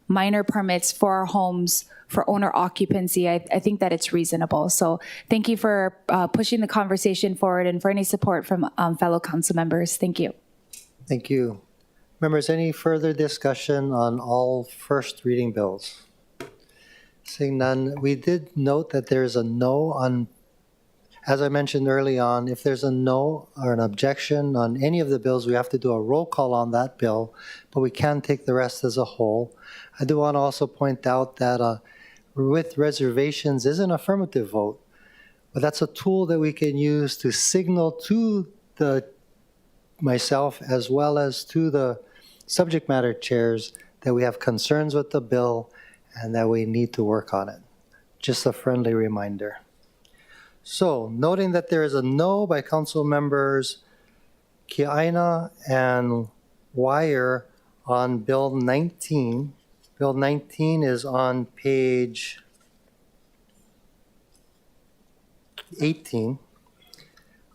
minor permits for our homes for owner occupancy, I think that it's reasonable. So thank you for pushing the conversation forward and for any support from fellow council members. Thank you. Thank you. Members, any further discussion on all first reading bills? Seeing none, we did note that there's a no on, as I mentioned early on, if there's a no or an objection on any of the bills, we have to do a roll call on that bill, but we can take the rest as a whole. I do want to also point out that with reservations is an affirmative vote, but that's a tool that we can use to signal to myself as well as to the subject matter chairs that we have concerns with the bill and that we need to work on it. Just a friendly reminder. So, noting that there is a no by council members Kiaina and Wire on Bill 19. Bill 19 is on page 18.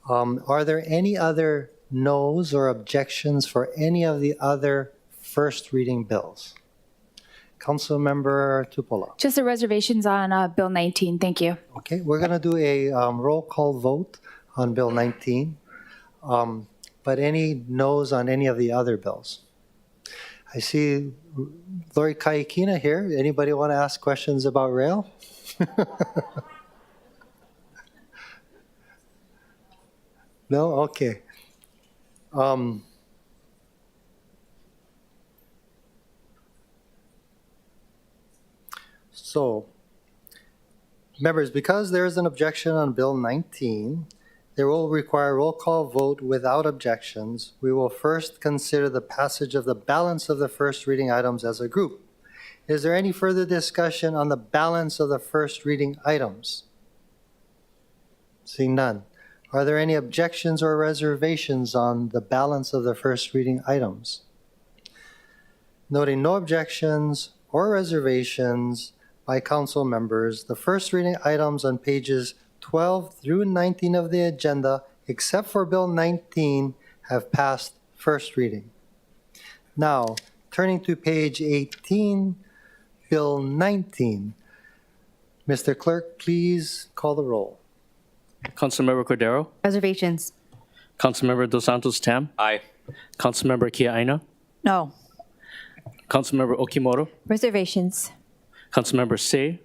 Are there any other no's or objections for any of the other first reading bills? Councilmember Tupola. Just the reservations on Bill 19. Thank you. Okay, we're going to do a roll call vote on Bill 19, but any no's on any of the other bills? I see Lori Kaikina here. Anybody want to ask questions about rail? No? Okay. So, members, because there is an objection on Bill 19, there will require a roll call vote without objections. We will first consider the passage of the balance of the first reading items as a group. Is there any further discussion on the balance of the first reading items? Seeing none. Are there any objections or reservations on the balance of the first reading items? Noting no objections or reservations by council members, the first reading items on pages 12 through 19 of the agenda, except for Bill 19, have passed first reading. Now, turning to page 18, Bill 19. Mr. Clerk, please call the roll. Councilmember Cordero? Reservations. Councilmember Dos Santos Tam? Aye. Councilmember Kiaina? No. Councilmember Okimoto? Reservations. Councilmember Say?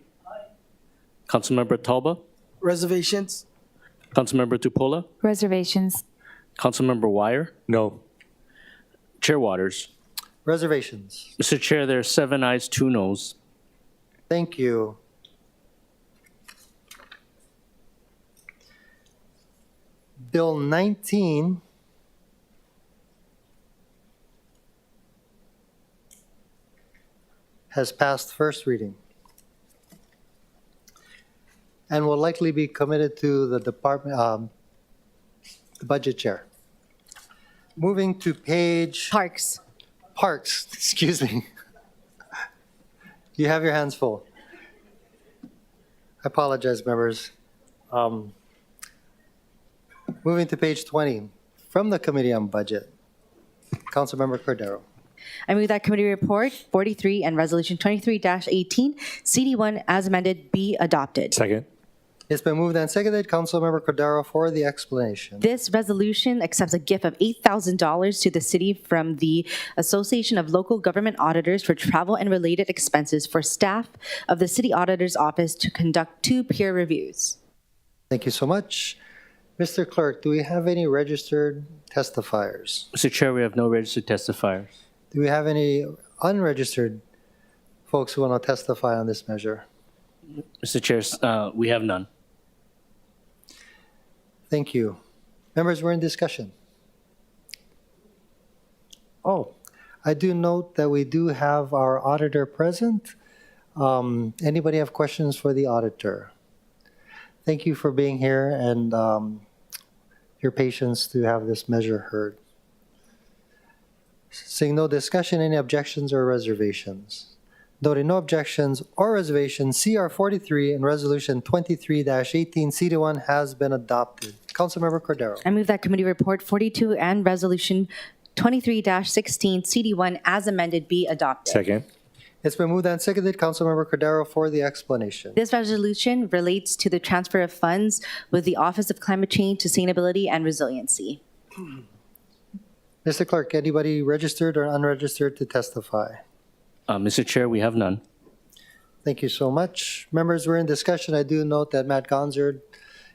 Councilmember Talba? Reservations. Councilmember Tupola? Reservations. Councilmember Wire? No. Chair Waters? Reservations. Mr. Chair, there are 7 ayes, 2 noes. Thank you. Bill 19 has passed first reading and will likely be committed to the department, the budget chair. Moving to page... Parks. Parks, excuse me. You have your hands full. I apologize, members. Moving to page 20, from the Committee on Budget, Councilmember Cordero. I move that Committee Report 43 and Resolution 23-18, CD1 as amended, be adopted. Second. It's been moved and seconded. Councilmember Cordero for the explanation. This resolution accepts a gift of $8,000 to the city from the Association of Local Government Auditors for travel and related expenses for staff of the City Auditor's Office to conduct 2 peer reviews. Thank you so much. Mr. Clerk, do we have any registered testifiers? Mr. Chair, we have no registered testifiers. Do we have any unregistered folks who want to testify on this measure? Mr. Chair, we have none. Thank you. Members, we're in discussion. Oh, I do note that we do have our auditor present. Anybody have questions for the auditor? Thank you for being here and your patience to have this measure heard. Seeing no discussion, any objections or reservations? Noting no objections or reservations, CR 43 and Resolution 23-18 CD1 has been adopted. Councilmember Cordero. I move that Committee Report 42 and Resolution 23-16 CD1 as amended be adopted. Second. It's been moved and seconded. Councilmember Cordero for the explanation. This resolution relates to the transfer of funds with the Office of Climate Change, Sustainability, and Resiliency. Mr. Clerk, anybody registered or unregistered to testify? Mr. Chair, we have none. Thank you so much. Members, we're in discussion. I do note that Matt Gonzard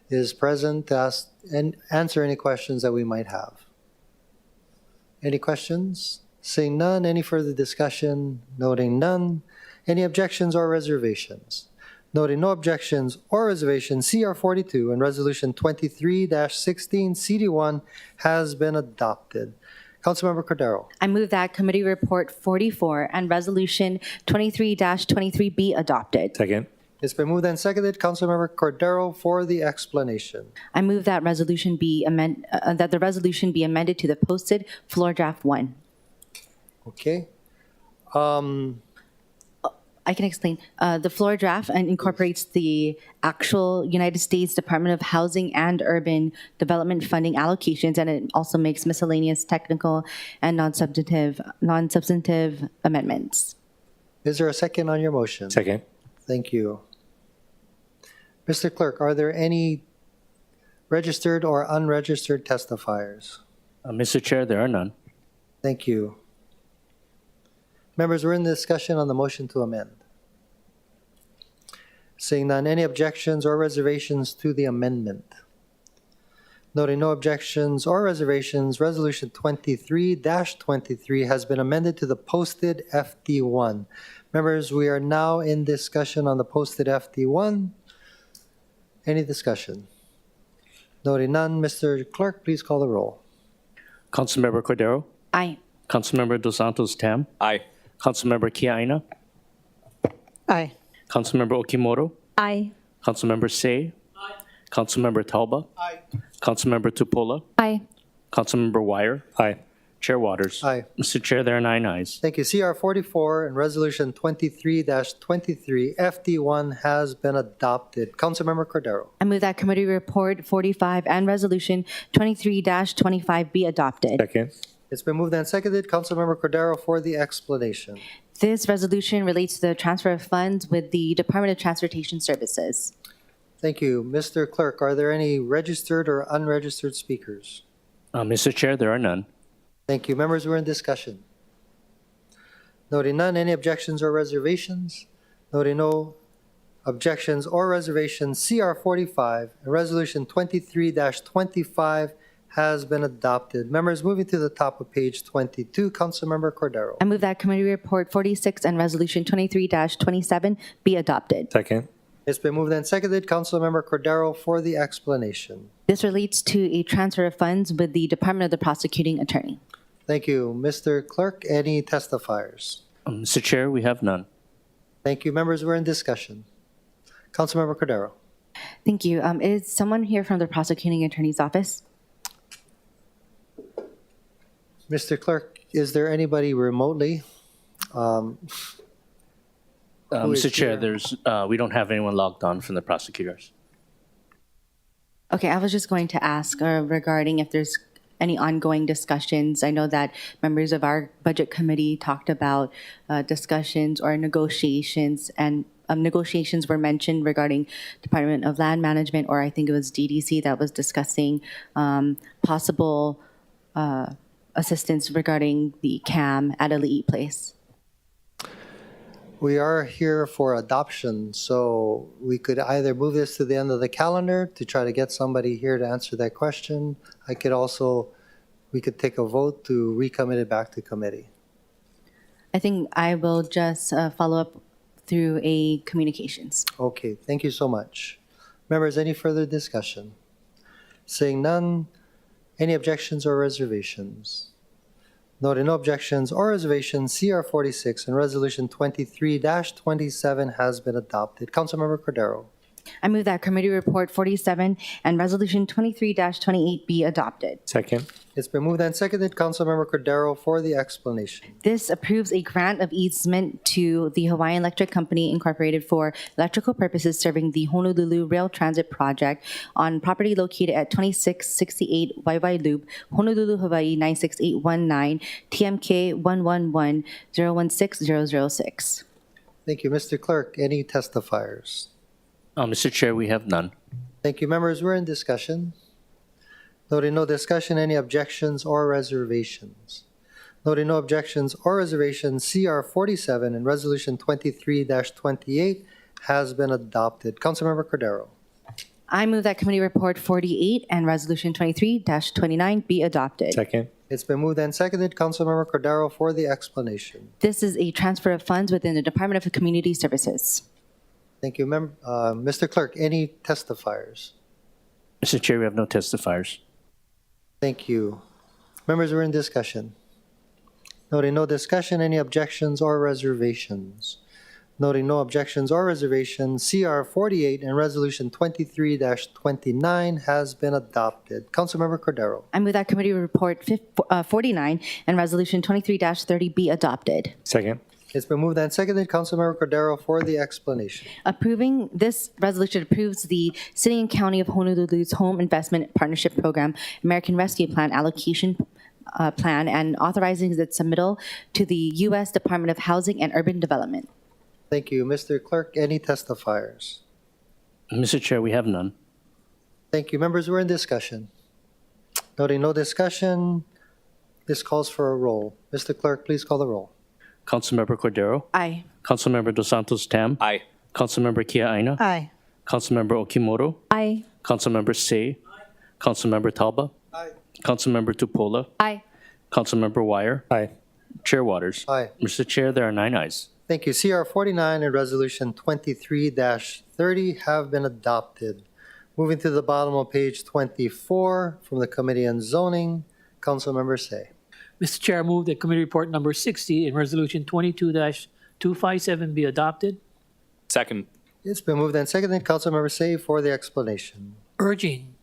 is present to ask and answer any questions that we might have. Any questions? Seeing none, any further discussion? Noting none. Any objections or reservations? Noting no objections or reservations, CR 42 and Resolution 23-16 CD1 has been adopted. Councilmember Cordero. I move that Committee Report 44 and Resolution 23-23 be adopted. Second. It's been moved and seconded. Councilmember Cordero for the explanation. I move that resolution be that the resolution be amended to the posted floor draft 1. Okay. I can explain. The floor draft incorporates the actual United States Department of Housing and Urban Development funding allocations, and it also makes miscellaneous technical and non-substantive amendments. Is there a second on your motion? Second. Thank you. Mr. Clerk, are there any registered or unregistered testifiers? Mr. Chair, there are none. Thank you. Members, we're in discussion on the motion to amend. Seeing none, any objections or reservations to the amendment? Noting no objections or reservations, Resolution 23-23 has been amended to the posted FD1. Members, we are now in discussion on the posted FD1. Any discussion? Noting none, Mr. Clerk, please call the roll. Councilmember Cordero? Aye. Councilmember Dos Santos Tam? Aye. Councilmember Kiaina? Aye. Councilmember Okimoto? Aye. Councilmember Say? Aye. Councilmember Talba? Aye. Councilmember Tupola? Aye. Councilmember Wire? Aye. Chair Waters? Aye. Mr. Chair, there are 9 ayes. Thank you. CR 44 and Resolution 23-23 FD1 has been adopted. Councilmember Cordero. I move that Committee Report 45 and Resolution 23-25 be adopted. Second. It's been moved and seconded. Councilmember Cordero for the explanation. This resolution relates to the transfer of funds with the Department of Transportation Services. Thank you. Mr. Clerk, are there any registered or unregistered speakers? Mr. Chair, there are none. Thank you. Members, we're in discussion. Noting none, any objections or reservations? Noting no objections or reservations, CR 45 and Resolution 23-25 has been adopted. Members, moving to the top of page 22, Councilmember Cordero. I move that Committee Report 46 and Resolution 23-27 be adopted. Second. It's been moved and seconded. Councilmember Cordero for the explanation. This relates to a transfer of funds with the Department of the Prosecuting Attorney. Thank you. Mr. Clerk, any testifiers? Mr. Chair, we have none. Thank you. Members, we're in discussion. Councilmember Cordero. Thank you. Is someone here from the Prosecuting Attorney's Office? Mr. Clerk, is there anybody remotely? Who is Mr. Chair, here? we don't have anyone logged on from the prosecutors. Okay, I was just going to ask regarding if there's any ongoing discussions. I know that members of our budget committee talked about discussions or negotiations, and negotiations were mentioned regarding Department of Land Management, or I think it was DDC that was discussing possible assistance regarding the CAM at Ali'i Place. We are here for adoption, so we could either move this to the end of the calendar to try to get somebody here to answer that question. We could take a vote to recommit it back to committee. I think I will just follow up through a communications. Okay, thank you so much. Members, any further discussion? Seeing none, any objections or reservations? Noting no objections or reservations, CR 46 and Resolution 23-27 has been adopted. Councilmember Cordero. I move that Committee Report 47 and Resolution 23-28 be adopted. Second. It's been moved and seconded. Councilmember Cordero for the explanation. This approves a grant of easement to the Hawaiian Electric Company Incorporated for electrical purposes serving the Honolulu Rail Transit Project on property located at 2668 Waiwai Loop, Honolulu, Hawaii 96819, TMK 111-016006. Thank you. Mr. Clerk, any testifiers? Mr. Chair, we have none. Thank you, members. We're in discussion. Noting no discussion, any objections or reservations? Noting no objections or reservations, CR 47 and Resolution 23-28 has been adopted. Councilmember Cordero. I move that Committee Report 48 and Resolution 23-29 be adopted. Second. It's been moved and seconded. Councilmember Cordero for the explanation. This is a transfer of funds within the Department of Community Services. Thank you. Mr. Clerk, any testifiers? Mr. Chair, we have no testifiers. Thank you. Members, we're in discussion. Noting no discussion, any objections or reservations? Noting no objections or reservations, CR 48 and Resolution 23-29 has been adopted. Councilmember Cordero. I move that Committee Report 49 and Resolution 23-30 be adopted. Second. It's been moved and seconded. Councilmember Cordero for the explanation. Approving this resolution approves the City and County of Honolulu's Home Investment Partnership Program, American Rescue Plan allocation plan, and authorizing its submittal to the U.S. Department of Housing and Urban Development. Thank you. Mr. Clerk, any testifiers? Mr. Chair, we have none. Thank you. Members, we're in discussion. Noting no discussion, this calls for a roll. Mr. Clerk, please call the roll. Councilmember Cordero? Aye. Councilmember Dos Santos Tam? Aye. Councilmember Kia Aina? Aye. Councilmember Okimoto? Aye. Councilmember Say? Councilmember Talba? Aye. Councilmember Tupola? Aye. Councilmember Wire? Aye. Chair Waters? Aye. Mr. Chair, there are 9 ayes. Thank you. CR 49 and Resolution 23-30 have been adopted. Moving to the bottom of page 24 from the Committee on Zoning, Councilmember Say. Mr. Chair, I move that Committee Report number 60 and Resolution 22-257 be adopted. Second. It's been moved and seconded. Councilmember Say for the explanation. Urging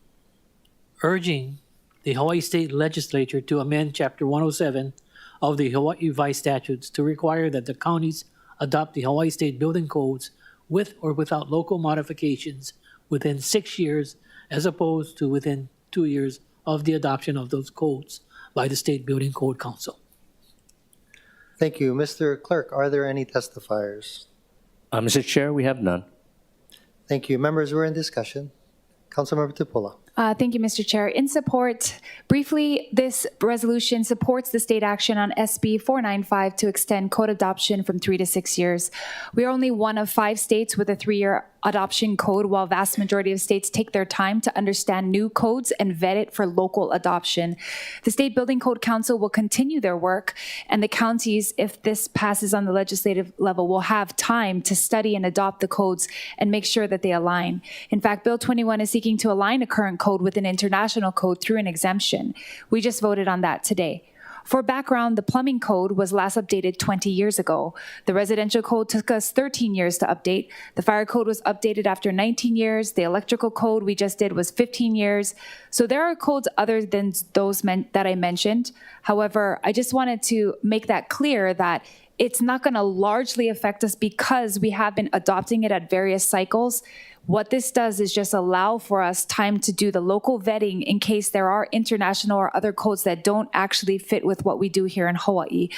the Hawaii State Legislature to amend Chapter 107 of the Hawaii Revised Statutes to require that the counties adopt the Hawaii State Building Codes with or without local modifications within 6 years, as opposed to within 2 years of the adoption of those codes by the State Building Code Council. Thank you. Mr. Clerk, are there any testifiers? Mr. Chair, we have none. Thank you. Members, we're in discussion. Councilmember Tupola. Thank you, Mr. Chair. In support, briefly, this resolution supports the state action on SB 495 to extend code adoption from 3 to 6 years. We are only one of 5 states with a 3-year adoption code, while vast majority of states take their time to understand new codes and vet it for local adoption. The State Building Code Council will continue their work, and the counties, if this passes on the legislative level, will have time to study and adopt the codes and make sure that they align. In fact, Bill 21 is seeking to align a current code with an international code through an exemption. We just voted on that today. For background, the plumbing code was last updated 20 years ago. The residential code took us 13 years to update. The fire code was updated after 19 years. The electrical code we just did was 15 years. So there are codes other than those that I mentioned. However, I just wanted to make that clear that it's not going to largely affect us because we have been adopting it at various cycles. What this does is just allow for us time to do the local vetting in case there are international or other codes that don't actually fit with what we do here in Hawaii.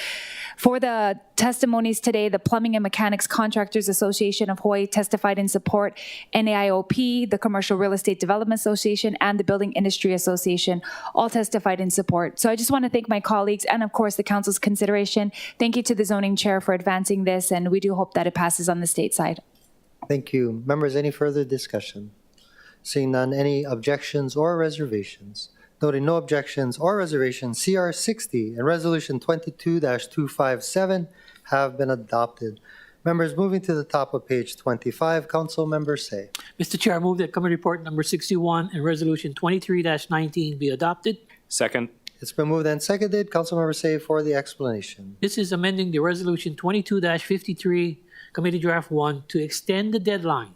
For the testimonies today, the Plumbing and Mechanics Contractors Association of Hawaii testified in support, NAIOP, the Commercial Real Estate Development Association, and the Building Industry Association all testified in support. So I just want to thank my colleagues and, of course, the Council's consideration. Thank you to the Zoning Chair for advancing this, and we do hope that it passes on the state side. Thank you. Members, any further discussion? Seeing none, any objections or reservations? Noting no objections or reservations, CR 60 and Resolution 22-257 have been adopted. Members, moving to the top of page 25, Council Member Say. Mr. Chair, I move that Committee Report number 61 and Resolution 23-19 be adopted. Second. It's been moved and seconded. Councilmember Say for the explanation. This is amending the Resolution 22-53, Committee Draft 1, to extend the deadline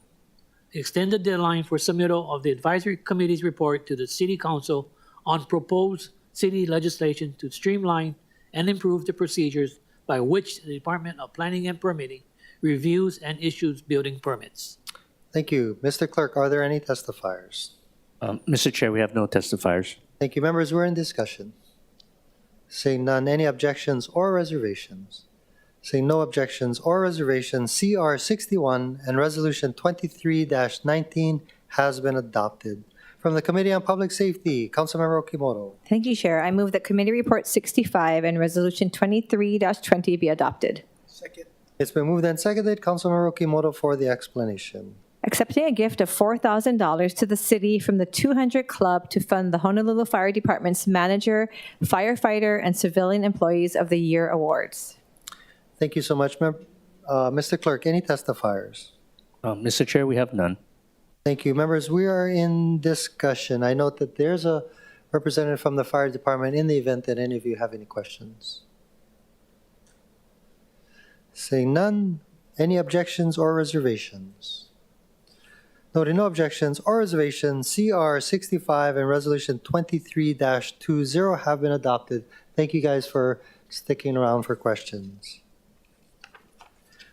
for submittal of the Advisory Committee's report to the City Council on proposed city legislation to streamline and improve the procedures by which the Department of Planning and Permitting reviews and issues building permits. Thank you. Mr. Clerk, are there any testifiers? Mr. Chair, we have no testifiers. Thank you. Members, we're in discussion. Seeing none, any objections or reservations? Seeing no objections or reservations, CR 61 and Resolution 23-19 has been adopted. From the Committee on Public Safety, Councilmember Okimoto. Thank you, Chair. I move that Committee Report 65 and Resolution 23-20 be adopted. Second. It's been moved and seconded. Councilmember Okimoto for the explanation. Accepting a gift of $4,000 to the city from the 200 Club to fund the Honolulu Fire Department's Manager, Firefighter, and Civilian Employees of the Year Awards. Thank you so much. Mr. Clerk, any testifiers? Mr. Chair, we have none. Thank you. Members, we are in discussion. I note that there's a representative from the Fire Department in the event that any of you have any questions. Seeing none, any objections or reservations? Noting no objections or reservations, CR 65 and Resolution 23-20 have been adopted. Thank you guys for sticking around for questions.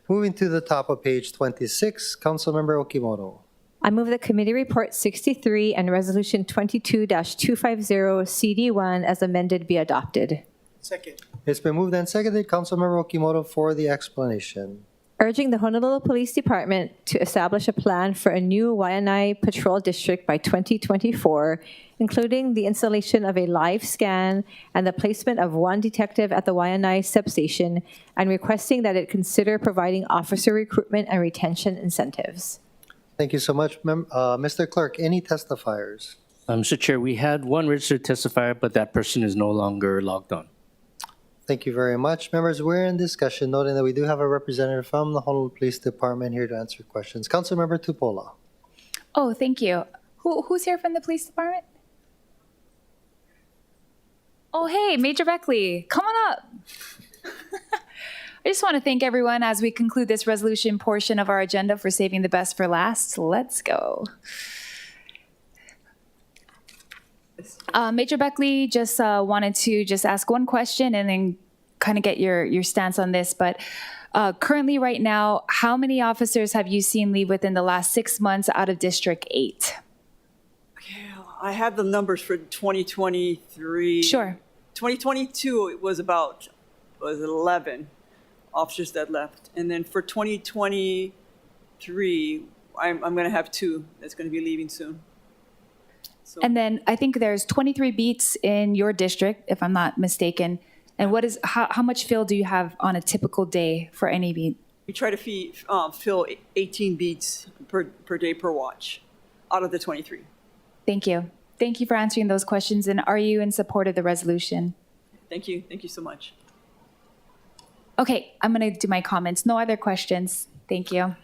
Moving to the top of page 26, Councilmember Okimoto. I move that Committee Report 63 and Resolution 22-250 CD1 as amended be adopted. Second. It's been moved and seconded. Councilmember Okimoto for the explanation. Urging the Honolulu Police Department to establish a plan for a new Waianae Patrol District by 2024, including the installation of a live scan and the placement of one detective at the Waianae substation, and requesting that it consider providing officer recruitment and retention incentives. Thank you so much. Mr. Clerk, any testifiers? Mr. Chair, we had one registered testifier, but that person is no longer logged on. Thank you very much. Members, we're in discussion, noting that we do have a representative from the Honolulu Police Department here to answer questions. Councilmember Tupola. Oh, thank you. Who's here from the police department? Oh, hey, Major Beckley, come on up. I just want to thank everyone as we conclude this resolution portion of our agenda for saving the best for last. Let's go. Major Beckley, just wanted to just ask one question and then kind of get your stance on this. But currently right now, how many officers have you seen leave within the last 6 months out of District 8? I have the numbers for 2023. Sure. 2022, it was 11 officers that left. And then for 2023, I'm going to have 2 that's going to be leaving soon. So. And then I think there's 23 beats in your district, if I'm not mistaken. And how much fill do you have on a typical day for any beat? We try to fill 18 beats per day per watch out of the 23. Thank you. Thank you for answering those questions. And are you in support of the resolution? Thank you. Thank you so much. Okay, I'm going to do my comments. No other questions. Thank you.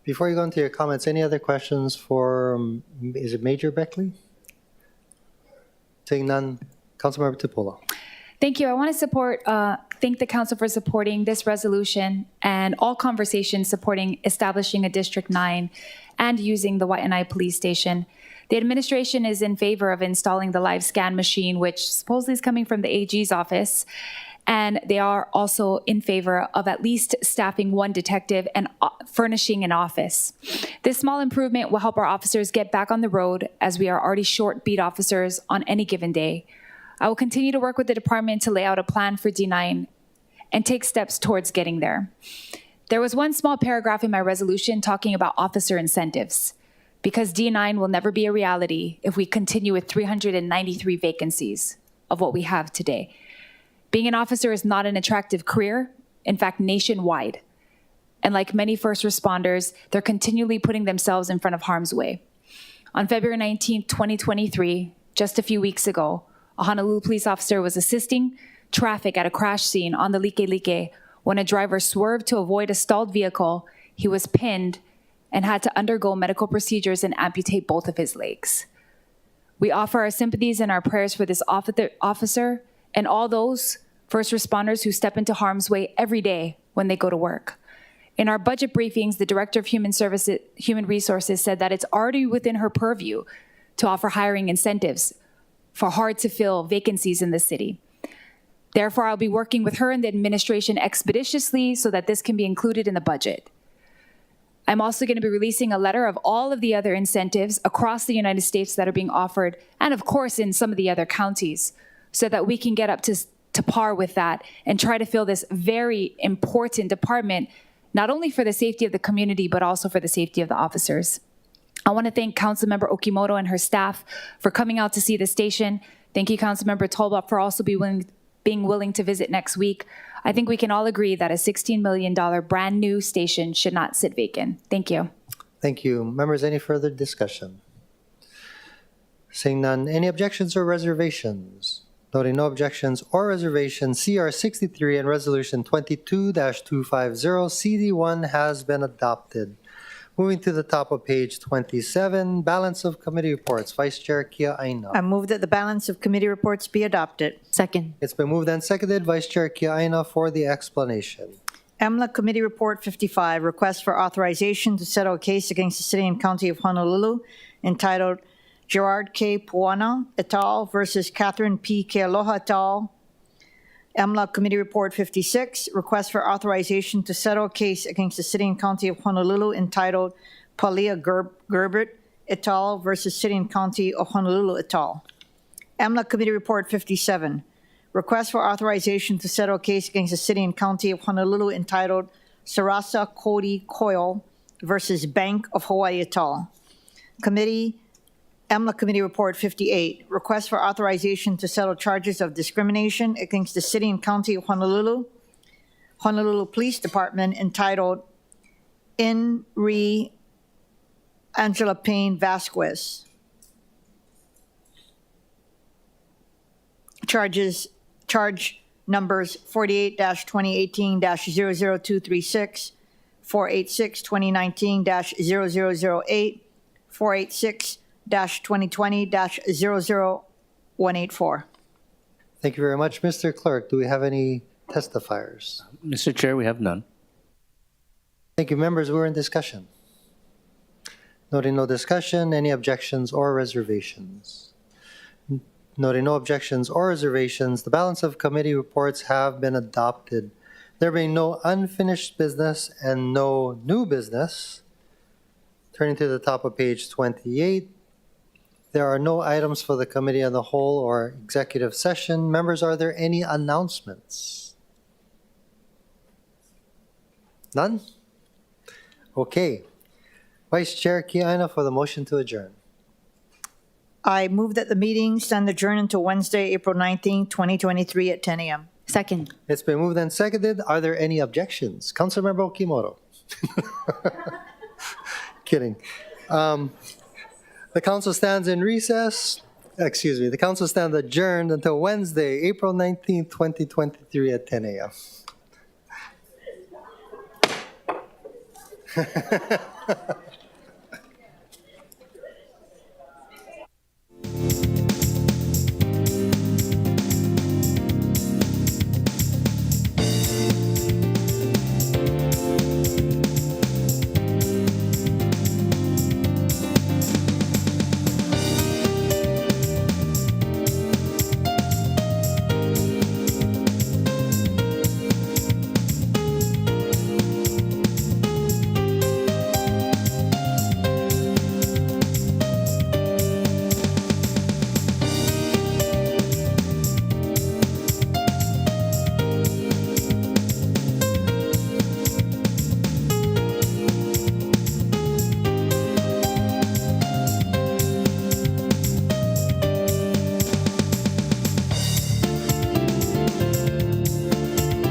Before you go into your comments, any other questions for, is it Major Beckley? Seeing none, Councilmember Tupola. Thank you. I want to thank the council for supporting this resolution and all conversations supporting establishing a District 9 and using the Waianae Police Station. The administration is in favor of installing the live scan machine, which supposedly is coming from the AG's office. And they are also in favor of at least staffing one detective and furnishing an office. This small improvement will help our officers get back on the road, as we are already short beat officers on any given day. I will continue to work with the department to lay out a plan for D9 and take steps towards getting there. There was one small paragraph in my resolution talking about officer incentives, because D9 will never be a reality if we continue with 393 vacancies of what we have today. Being an officer is not an attractive career, in fact, nationwide. And like many first responders, they're continually putting themselves in front of harm's way. On February 19, 2023, just a few weeks ago, a Honolulu police officer was assisting traffic at a crash scene on the Likelike when a driver swerved to avoid a stalled vehicle. He was pinned and had to undergo medical procedures and amputate both of his legs. We offer our sympathies and our prayers for this officer and all those first responders who step into harm's way every day when they go to work. In our budget briefings, the Director of Human Resources said that it's already within her purview to offer hiring incentives for hard-to-fill vacancies in the city. Therefore, I'll be working with her and the administration expeditiously so that this can be included in the budget. I'm also going to be releasing a letter of all of the other incentives across the United States that are being offered, and of course in some of the other counties, so that we can get up to par with that and try to fill this very important department, not only for the safety of the community, but also for the safety of the officers. I want to thank Councilmember Okimoto and her staff for coming out to see the station. Thank you, Councilmember Tolbert, for also being willing to visit next week. I think we can all agree that a $16 million brand new station should not sit vacant. Thank you. Thank you. Members, any further discussion? Seeing none, any objections or reservations? Noting no objections or reservations, CR 63 and Resolution 22-250 CD1 has been adopted. Moving to the top of page 27, balance of committee reports. Vice Chair Kia Aina. I move that the balance of committee reports be adopted. Second. It's been moved and seconded. Vice Chair Kia Aina for the explanation. EMLA Committee Report 55, request for authorization to settle a case against the City and County of Honolulu entitled Gerard K. Puana et al. Versus Catherine P. Kealoha et al. EMLA Committee Report 56, request for authorization to settle a case against the City and County of Honolulu entitled Palia Gerbert et al. Versus City and County of Honolulu et al. EMLA Committee Report 57, request for authorization to settle a case against the City and County of Honolulu entitled Sarasa Cody Coyle versus Bank of Hawaii et al. EMLA Committee Report 58, request for authorization to settle charges of discrimination against the City and County of Honolulu, Honolulu Police Department entitled In Re Angela Payne Vasquez. Charge numbers 48-2018-00236, 486-2019-0008, 486-2020-00184. Thank you very much. Mr. Clerk, do we have any testifiers? Mr. Chair, we have none. Thank you, members. We're in discussion. Noting no discussion, any objections or reservations? Noting no objections or reservations, the balance of committee reports have been adopted. There being no unfinished business and no new business, turning to the top of page 28, there are no items for the committee on the whole or executive session. Members, are there any announcements? None? Okay. Vice Chair Kia Aina for the motion to adjourn. I move that the meeting stand adjourned until Wednesday, April 19, 2023 at 10 a.m. Second. It's been moved and seconded. Are there any objections? Councilmember Okimoto. Kidding. The council stands in recess. Excuse me. The council stands adjourned until Wednesday, April 19, 2023 at 10 a.m.